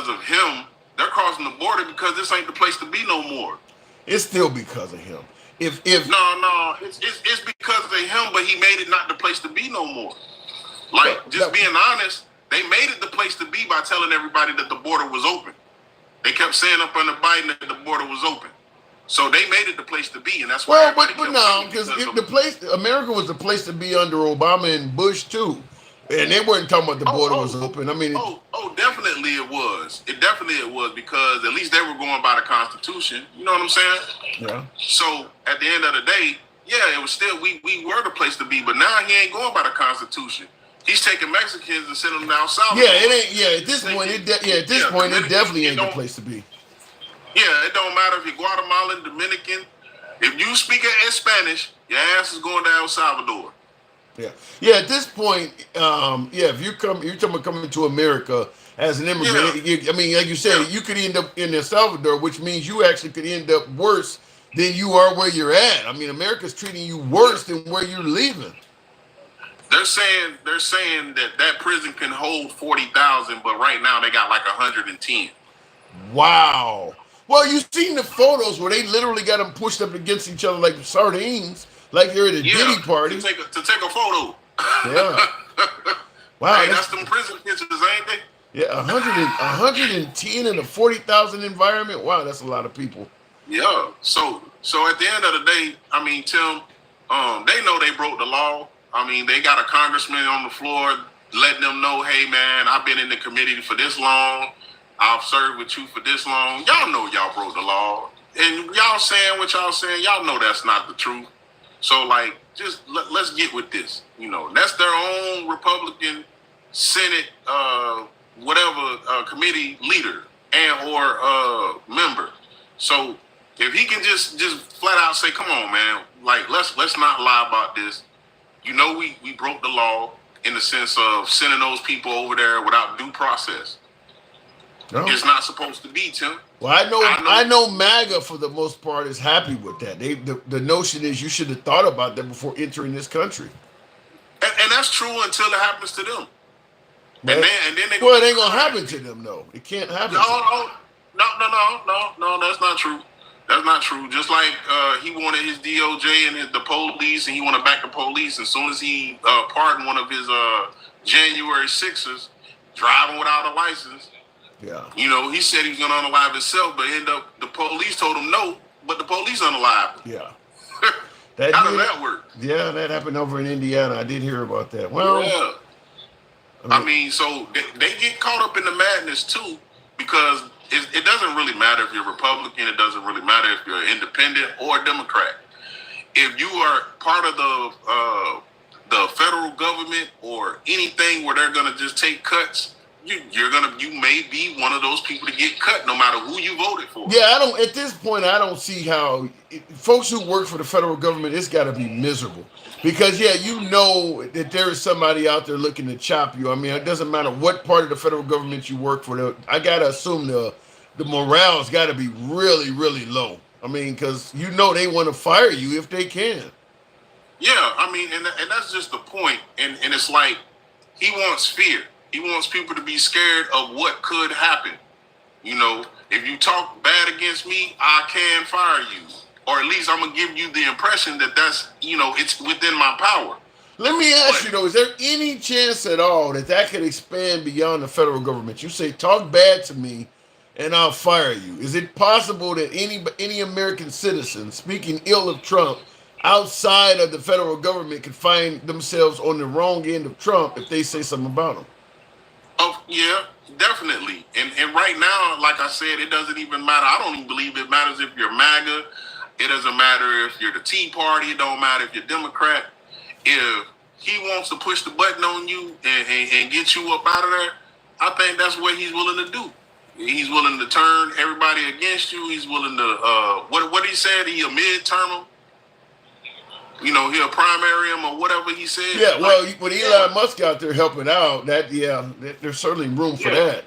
of him. They're crossing the border because this ain't the place to be no more. It's still because of him. If no, it's because of him, but he made it not the place to be no more. Being honest, they made it the place to be by telling everybody that the border was open. They kept saying up under Biden that the border was open, so they made it the place to be, and that's why. Well, but no, because America was the place to be under Obama and Bush too, and they weren't talking about the border was open. I mean, definitely it was. It was because at least they were going by the Constitution. You know what I'm saying? Yeah. So at the end of the day, yeah, it was still we were the place to be, but now he ain't going by the Constitution. He's taking Mexicans and sending them down south. Yeah, it ain't. Yeah, at this point, it definitely ain't the place to be. Yeah, it don't matter if you're Guatemalan, Dominican. If you speak Spanish, your ass is going to El Salvador. Yeah. At this point, if you're talking about coming to America as an immigrant. I mean, like you said, you could end up in El Salvador, which means you actually could end up worse than you are where you're at. I mean, America's treating you worse than where you're leaving. They're saying that prison can hold 40,000, but right now they got like 110. Wow. Well, you've seen the photos where they literally got them pushed up against each other like sardines, like you're at a Diddy party. To take a photo. Yeah. Wow. Hey, that's them prison pictures, ain't they? Yeah, 110 in a 40,000 environment. Wow, that's a lot of people. Yeah. So at the end of the day, I mean, Tim, they know they broke the law. I mean, they got a congressman on the floor letting them know, hey, man, I've been in the committee for this long. I've served with you for this long. Y'all know y'all broke the law. And y'all saying what y'all saying, y'all know that's not the truth. So, like, just let's get with this. You know, that's their own Republican Senate, committee leader and or member. So if he can just flat out say, come on, man, like, let's not lie about this. You know, we broke the law in the sense of sending those people over there without due process. No. It's not supposed to be, Tim. Well, I know MAGA for the most part is happy with that. The notion is you should have thought about that before entering this country. And that's true until it happens to them. But, and then they it ain't gonna happen to them though. It can't happen. No, that's not true. That's not true. Just like he wanted his DOJ and the police, and he wanted back the police. As soon as he pardoned one of his January 6ers driving without a license. Yeah. You know, he said he was going to unalive himself, but the police told him no, but the police unalived him. Yeah. How does that work? Yeah, that happened over in Indiana. I did hear about that. Well, yeah. I mean, so they get caught up in the madness too, because it doesn't really matter if you're Republican. It doesn't really matter if you're independent or Democrat. If you are part of the federal government or anything where they're going to just take cuts, you may be one of those people to get cut no matter who you voted for. Yeah, at this point, I don't see how folks who work for the federal government, it's got to be miserable. Because, yeah, you know that there is somebody out there looking to chop you. I mean, it doesn't matter what part of the federal government you work for. I got to assume the morale's got to be really, really low. I mean, because you know they want to fire you if they can. Yeah, I mean, and that's just the point. And it's like he wants fear. He wants people to be scared of what could happen. You know, if you talk bad against me, I can fire you. Or at least I'm going to give you the impression that that's, you know, it's within my power. Let me ask you, though, is there any chance at all that could expand beyond the federal government? You say, talk bad to me and I'll fire you. Is it possible that any American citizen speaking ill of Trump outside of the federal government could find themselves on the wrong end of Trump if they say something about him? Oh, yeah, definitely. And right now, like I said, it doesn't even matter. I don't even believe it matters if you're MAGA. It doesn't matter if you're the Tea Party. It don't matter if you're Democrat. If he wants to push the button on you and get you up out of there, I think that's what he's willing to do. He's willing to turn everybody against you. He's willing to, what he said, he a midterm him. You know, he'll primary him or whatever he said. Yeah, well, with Elon Musk out there helping out, there's certainly room for that.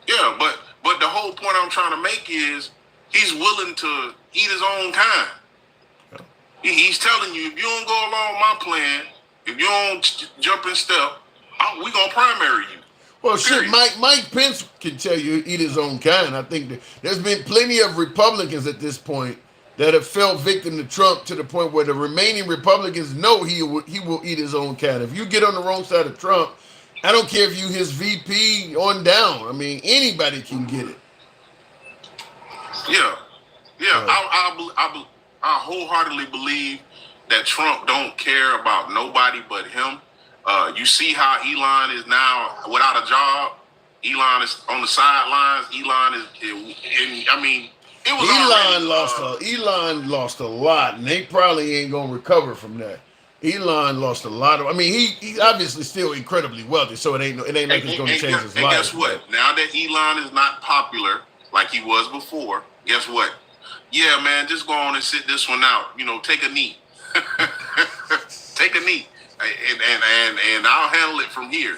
Yeah, but the whole point I'm trying to make is he's willing to eat his own kind. He's telling you, if you don't go along my plan, if you don't jump in step, we're going to primary you. Well, shit, Mike Pence can tell you eat his own kind. I think that there's been plenty of Republicans at this point that have fell victim to Trump to the point where the remaining Republicans know he will eat his own kind. If you get on the wrong side of Trump, I don't care if you his VP on down. I mean, anybody can get it. Yeah. I wholeheartedly believe that Trump don't care about nobody but him. You see how Elon is now without a job. Elon is on the sidelines. Elon lost a lot, and they probably ain't gonna recover from that. Elon lost a lot of. I mean, he's obviously still incredibly wealthy, so it ain't like it's gonna change his life. And guess what? Now that Elon is not popular like he was before, guess what? Yeah, man, just go on and sit this one out. You know, take a knee. Take a knee, and I'll handle it from here.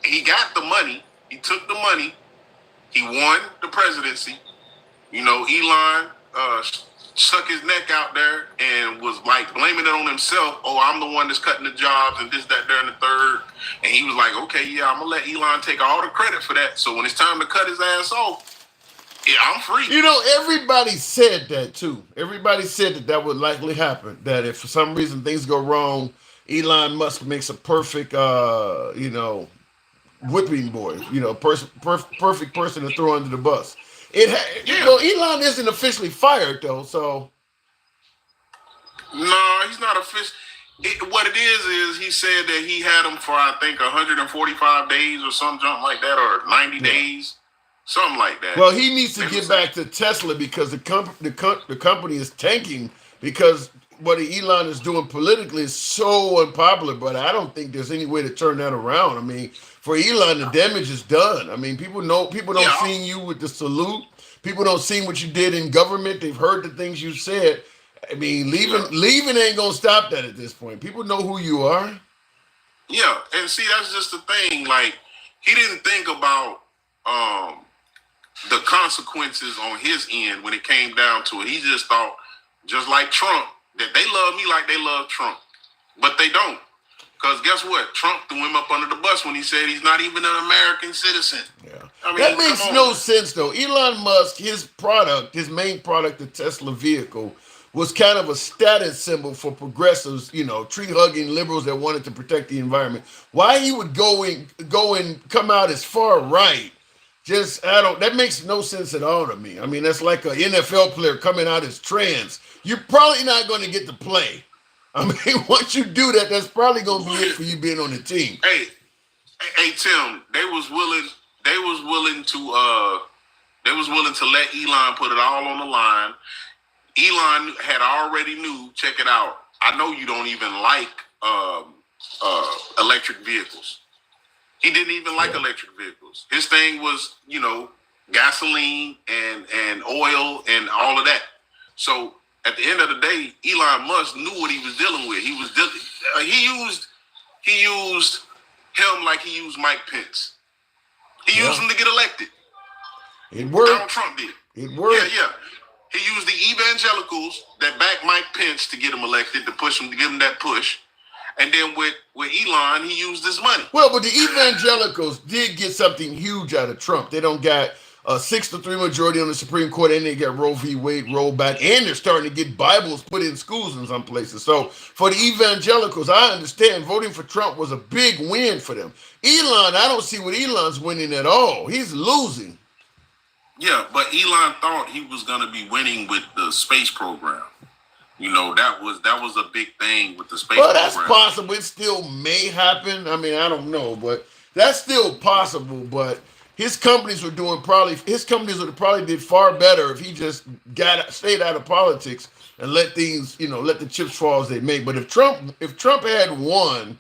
He got the money. He took the money. He won the presidency. You know, Elon stuck his neck out there and was like blaming it on himself. Oh, I'm the one that's cutting the jobs and this, that, there, and the third. And he was like, okay, yeah, I'm going to let Elon take all the credit for that. So when it's time to cut his ass off, yeah, I'm free. You know, everybody said that too. Everybody said that would likely happen. That if for some reason things go wrong, Elon Musk makes a perfect, whipping boy. You know, perfect person to throw under the bus. You know, Elon isn't officially fired though, so. No, he's not official. What it is he said that he had him for I think 145 days or some junk like that, or 90 days. something like that. Well, he needs to get back to Tesla because the company is tanking because what Elon is doing politically is so unpopular. But I don't think there's any way to turn that around. I mean, for Elon, the damage is done. I mean, people don't see you with the salute. People don't see what you did in government. They've heard the things you said. I mean, leaving ain't gonna stop that at this point. People know who you are. Yeah, and see, that's just the thing. Like, he didn't think about the consequences on his end when it came down to it. He just thought, just like Trump, that they love me like they love Trump. But they don't. Because guess what? Trump threw him up under the bus when he said he's not even an American citizen. Yeah. I mean, that makes no sense, though. Elon Musk, his main product, the Tesla vehicle, was kind of a status symbol for progressives, tree-hugging liberals that wanted to protect the environment. Why he would go and come out as far right, that makes no sense at all to me. I mean, that's like an NFL player coming out as trans. You're probably not going to get to play. I mean, once you do that, that's probably going to be it for you being on the team. Hey, Tim, they was willing to let Elon put it all on the line. Elon had already knew, check it out, I know you don't even like electric vehicles. He didn't even like electric vehicles. His thing was, gasoline and oil and all of that. So at the end of the day, Elon Musk knew what he was dealing with. He used him like he used Mike Pence. He used him to get elected. It worked. Donald Trump did. It worked. Yeah. He used the evangelicals that backed Mike Pence to get him elected, to push him, to give him that push. And then with Elon, he used his money. Well, but the evangelicals did get something huge out of Trump. They don't got a 6-3 majority on the Supreme Court, and they got Roe v. Wade rolled back, and they're starting to get Bibles put in schools in some places. So for the evangelicals, I understand voting for Trump was a big win for them. Elon, I don't see what Elon's winning at all. He's losing. Yeah, but Elon thought he was going to be winning with the space program. That was a big thing with the space program. Well, that's possible. It still may happen. I mean, I don't know, but that's still possible. But his companies would have probably did far better if he just stayed out of politics and let things, let the chips fall as they may. But if Trump had won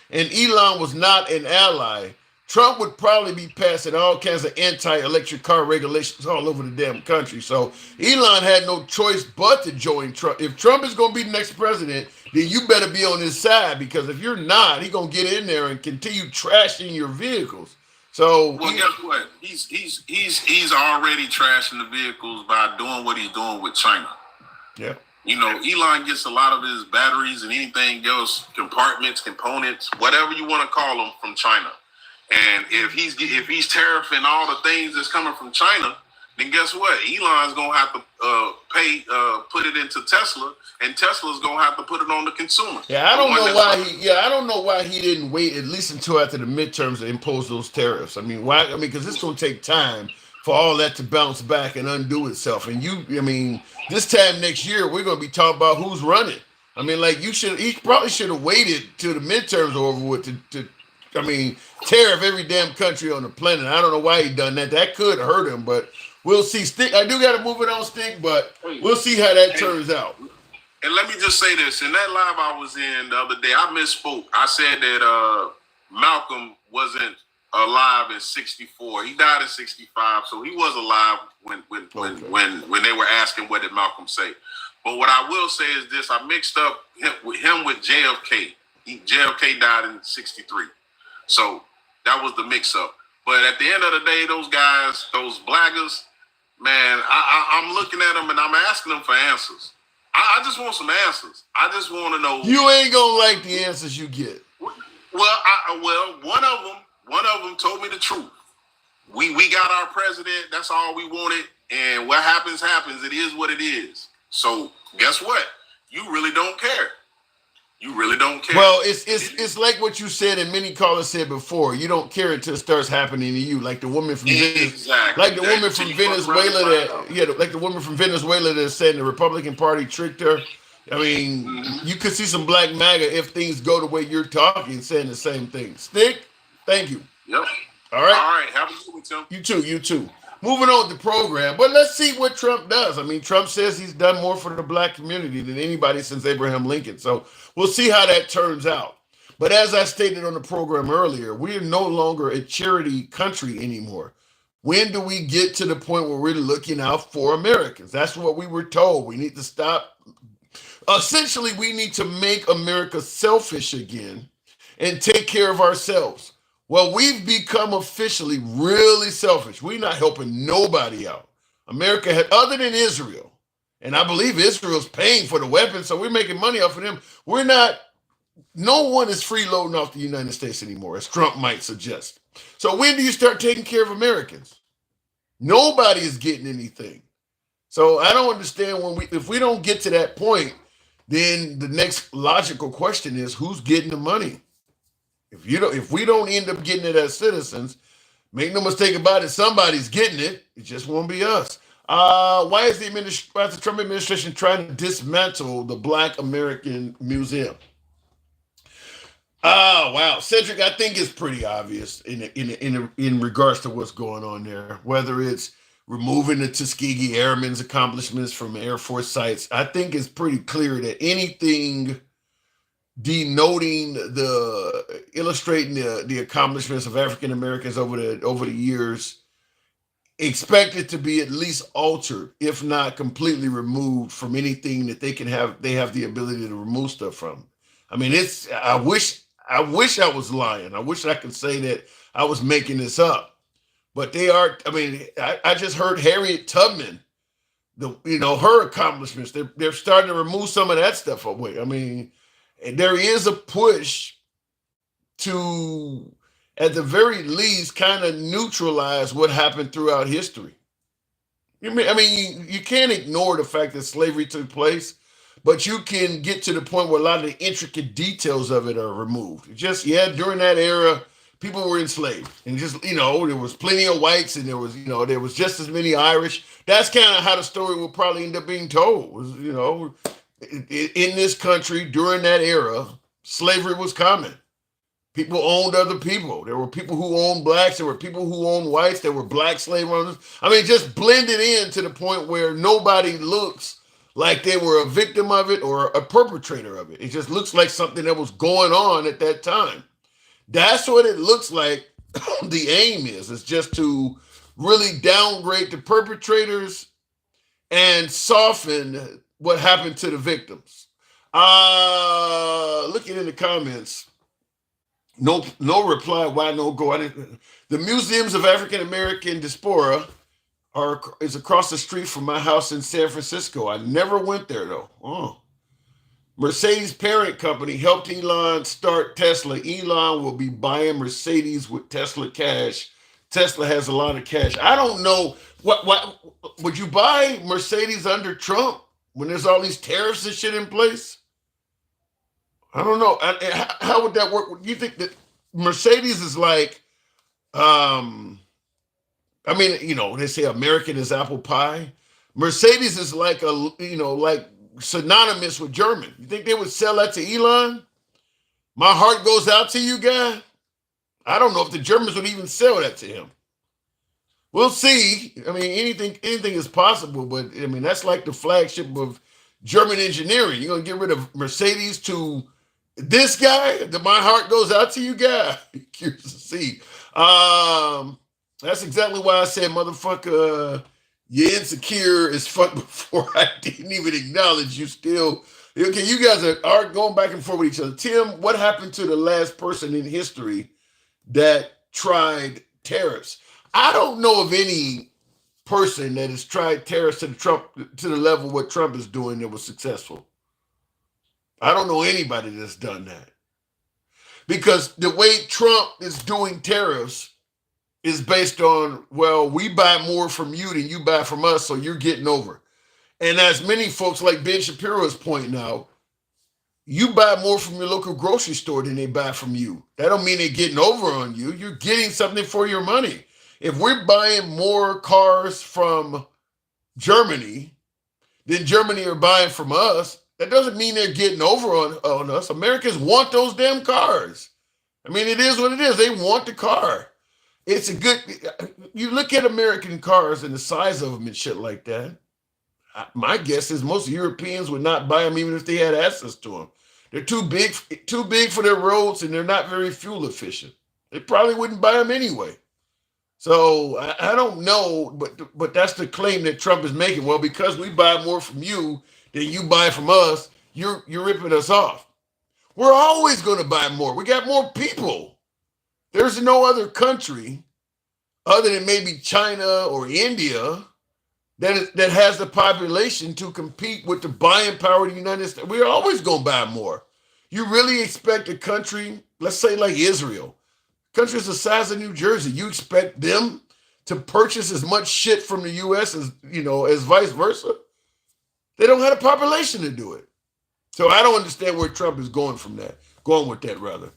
and Elon was not an ally, Trump would probably be passing all kinds of anti-electric car regulations all over the damn country. So Elon had no choice but to join Trump. If Trump is going to be the next president, then you better be on his side, because if you're not, he's going to get in there and continue trashing your vehicles. So, well, guess what? He's already trashing the vehicles by doing what he's doing with China. Yeah. Elon gets a lot of his batteries and anything else, components, whatever you want to call them, from China. And if he's tariffing all the things that's coming from China, then guess what? Elon's gonna have to put it into Tesla, and Tesla's gonna have to put it on the consumer. Yeah, I don't know why he didn't wait at least until after the midterms to impose those tariffs. I mean, why? I mean, because it's gonna take time for all that to bounce back and undo itself. And this time next year we're gonna be talking about who's running. I mean, like he probably should have waited till the midterms are over with to tariff every damn country on the planet. I don't know why he done that. That could hurt him, but we'll see. Stick, I do got to move it on, Stick, but we'll see how that turns out. And let me just say this. In that live I was in the other day, I misspoke. I said that Malcolm wasn't alive in 64. He died in 65, so he was alive when they were asking what did Malcolm say. But what I will say is this. I mixed up him with JFK. JFK died in 63. So that was the mix-up. But at the end of the day, those guys, those blaggers, man, I'm looking at them and I'm asking them for answers. I just want some answers. I just want to know. You ain't gonna like the answers you get. Well, one of them told me the truth. We got our president. That's all we wanted. And what happens. It is what it is. So guess what? You really don't care. You really don't care. Well, it's like what you said, and many callers said before. You don't care until it starts happening to you, like the woman from Venezuela. Like the woman from Venezuela that's saying the Republican Party tricked her. I mean, you could see some black MAGA if things go the way you're talking, saying the same thing. Stick, thank you. Yep. All right. All right. Have a good one, Tim. You too. You too. Moving on with the program, but let's see what Trump does. I mean, Trump says he's done more for the black community than anybody since Abraham Lincoln. So we'll see how that turns out. But as I stated on the program earlier, we are no longer a charity country anymore. When do we get to the point where we're looking out for Americans? That's what we were told. We need to stop. Essentially, we need to make America selfish again and take care of ourselves. Well, we've become officially really selfish. We're not helping nobody out. America had, other than Israel, and I believe Israel's paying for the weapons, so we're making money off of them. We're not, no one is freeloading off the United States anymore, as Trump might suggest. So when do you start taking care of Americans? Nobody is getting anything. So I don't understand if we don't get to that point, then the next logical question is who's getting the money? If we don't end up getting it as citizens, make no mistake about it, somebody's getting it. It just won't be us. Why is the Trump administration trying to dismantle the Black American Museum? Wow, Cedric, I think it's pretty obvious in regards to what's going on there. Whether it's removing the Tuskegee Airmen's accomplishments from Air Force sites, I think it's pretty clear that anything denoting illustrating the accomplishments of African Americans over the years, expected to be at least altered, if not completely removed from anything that they have the ability to remove stuff from. I mean, I wish I was lying. I wish I could say that I was making this up, but they are. I mean, I just heard Harriet Tubman, her accomplishments. They're starting to remove some of that stuff away. I mean, there is a push to, at the very least, kind of neutralize what happened throughout history. I mean, you can't ignore the fact that slavery took place, but you can get to the point where a lot of the intricate details of it are removed. During that era, people were enslaved, and there was plenty of whites, and there was just as many Irish. That's kind of how the story will probably end up being told. In this country during that era, slavery was common. People owned other people. There were people who owned blacks. There were people who owned whites. There were black slave owners. I mean, just blended in to the point where nobody looks like they were a victim of it or a perpetrator of it. It just looks like something that was going on at that time. That's what it looks like. The aim is just to really downgrade the perpetrators and soften what happened to the victims. Looking in the comments, no reply. Why no go? The museums of African American diaspora is across the street from my house in San Francisco. I never went there though. Oh. Mercedes parent company helped Elon start Tesla. Elon will be buying Mercedes with Tesla cash. Tesla has a lot of cash. I don't know what would you buy Mercedes under Trump when there's all these tariffs and shit in place? I don't know. How would that work? Do you think that Mercedes is like, they say American is apple pie. Mercedes is like like synonymous with German. You think they would sell that to Elon? My heart goes out to you, guy. I don't know if the Germans would even sell that to him. We'll see. I mean, anything is possible, but I mean, that's like the flagship of German engineering. You're gonna get rid of Mercedes to this guy? My heart goes out to you, guy. Curious to see. That's exactly why I said, motherfucker, you're insecure as fuck before I didn't even acknowledge you still. Okay, you guys are going back and forth with each other. Tim, what happened to the last person in history that tried tariffs? I don't know of any person that has tried tariffs to the level what Trump is doing that was successful. I don't know anybody that's done that. Because the way Trump is doing tariffs is based on, well, we buy more from you than you buy from us, so you're getting over. And as many folks like Ben Shapiro is pointing out, you buy more from your local grocery store than they buy from you. That don't mean they're getting over on you. You're getting something for your money. If we're buying more cars from Germany than Germany are buying from us, that doesn't mean they're getting over on us. Americans want those damn cars. I mean, it is what it is. They want the car. It's a good, you look at American cars and the size of them and shit like that. My guess is most Europeans would not buy them even if they had access to them. They're too big for their roads, and they're not very fuel efficient. They probably wouldn't buy them anyway. So I don't know, but that's the claim that Trump is making. Well, because we buy more from you than you buy from us, you're ripping us off. We're always going to buy more. We got more people. There's no other country other than maybe China or India that has the population to compete with the buying power of the United States. We're always going to buy more. You really expect a country, let's say like Israel, countries the size of New Jersey, you expect them to purchase as much shit from the U.S. as, as vice versa? They don't have the population to do it. So I don't understand where Trump is going with that rather.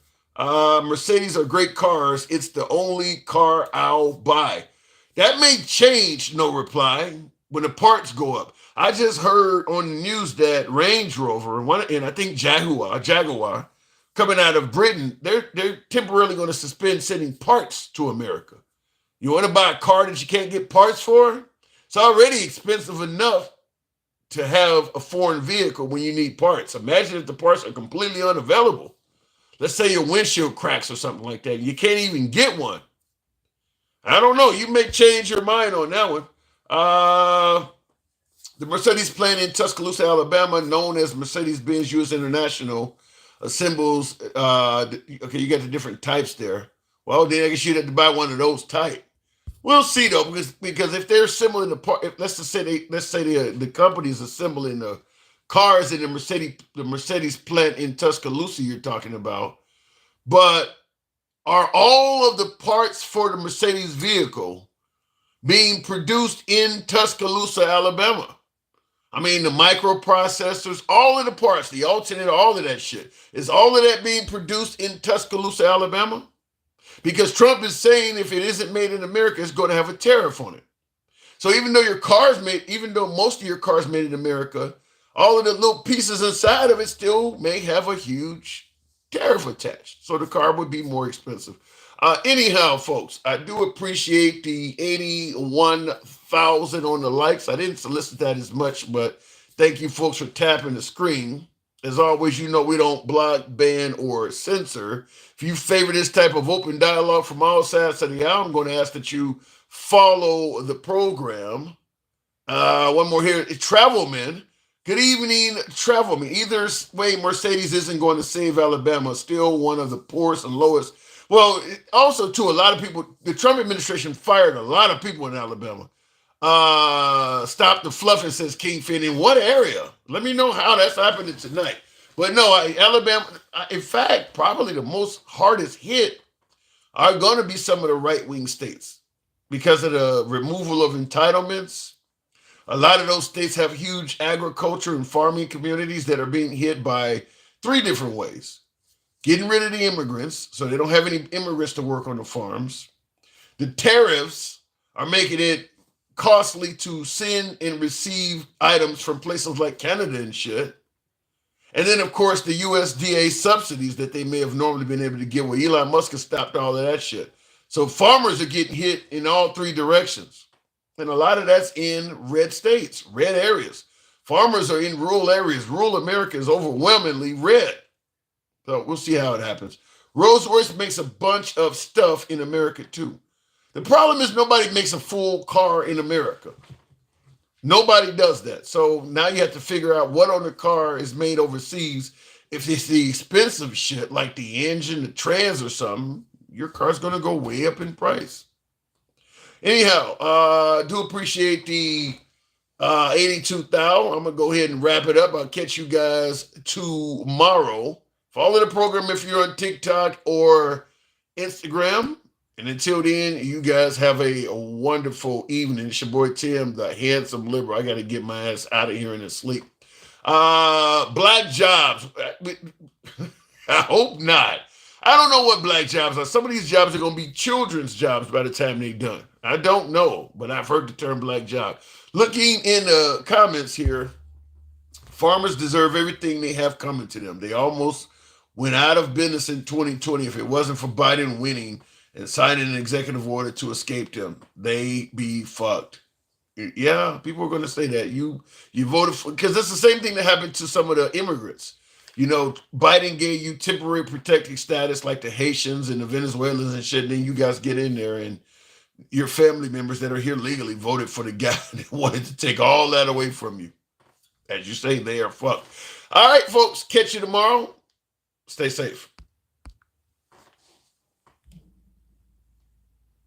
Mercedes are great cars. It's the only car I'll buy. That may change, no reply, when the parts go up. I just heard on the news that Range Rover and I think Jaguar, coming out of Britain, they're temporarily going to suspend sending parts to America. You want to buy a car that you can't get parts for? It's already expensive enough to have a foreign vehicle when you need parts. Imagine if the parts are completely unavailable. Let's say your windshield cracks or something like that. You can't even get one. I don't know. You may change your mind on that one. The Mercedes plant in Tuscaloosa, Alabama, known as Mercedes-Benz US International, assembles. Okay, you got the different types there. Well, then I guess you'd have to buy one of those type. We'll see though, because if they're assembling the part, let's say the company's assembling the cars in the Mercedes plant in Tuscaloosa you're talking about, but are all of the parts for the Mercedes vehicle being produced in Tuscaloosa, Alabama? I mean, the microprocessors, all of the parts, the alternator, all of that shit. Is all of that being produced in Tuscaloosa, Alabama? Because Trump is saying if it isn't made in America, it's going to have a tariff on it. So even though most of your cars made in America, all of the little pieces inside of it still may have a huge tariff attached. So the car would be more expensive. Anyhow, folks, I do appreciate the 81,000 on the likes. I didn't solicit that as much, but thank you folks for tapping the screen. As always, we don't block, ban, or censor. If you favor this type of open dialogue from all sides of the aisle, I'm going to ask that you follow the program. One more here. Travelman. Good evening, Travelman. Either way, Mercedes isn't going to save Alabama. Still one of the poorest and lowest. Well, also, too, a lot of people, the Trump administration fired a lot of people in Alabama. Stop the fluffing, says Kingfin. In what area? Let me know how that's happening tonight. But no, Alabama, in fact, probably the most hardest hit are going to be some of the right-wing states because of the removal of entitlements. A lot of those states have huge agriculture and farming communities that are being hit by three different ways. Getting rid of the immigrants, so they don't have any immigrants to work on the farms. The tariffs are making it costly to send and receive items from places like Canada and shit. And then, of course, the USDA subsidies that they may have normally been able to give. Well, Elon Musk has stopped all of that shit. So farmers are getting hit in all three directions. And a lot of that's in red states, red areas. Farmers are in rural areas. Rural America is overwhelmingly red. So we'll see how it happens. Rolls-Royce makes a bunch of stuff in America, too. The problem is nobody makes a full car in America. Nobody does that. So now you have to figure out what on the car is made overseas. If it's the expensive shit like the engine, the trans or something, your car's going to go way up in price. Anyhow, do appreciate the 82,000. I'm going to go ahead and wrap it up. I'll catch you guys tomorrow. Follow the program if you're on TikTok or Instagram. And until then, you guys have a wonderful evening. It's your boy Tim, the handsome liberal. I got to get my ass out of here and sleep. Black jobs. I hope not. I don't know what black jobs are. Some of these jobs are going to be children's jobs by the time they're done. I don't know, but I've heard the term black job. Looking in the comments here, farmers deserve everything they have coming to them. They almost went out of business in 2020 if it wasn't for Biden winning and signing an executive order to escape them. They be fucked. Yeah, people are going to say that. You voted for, because it's the same thing that happened to some of the immigrants. You know, Biden gave you temporary protected status like the Haitians and the Venezuelans and shit. And then you guys get in there and your family members that are here legally voted for the guy that wanted to take all that away from you. As you say, they are fucked. All right, folks, catch you tomorrow. Stay safe.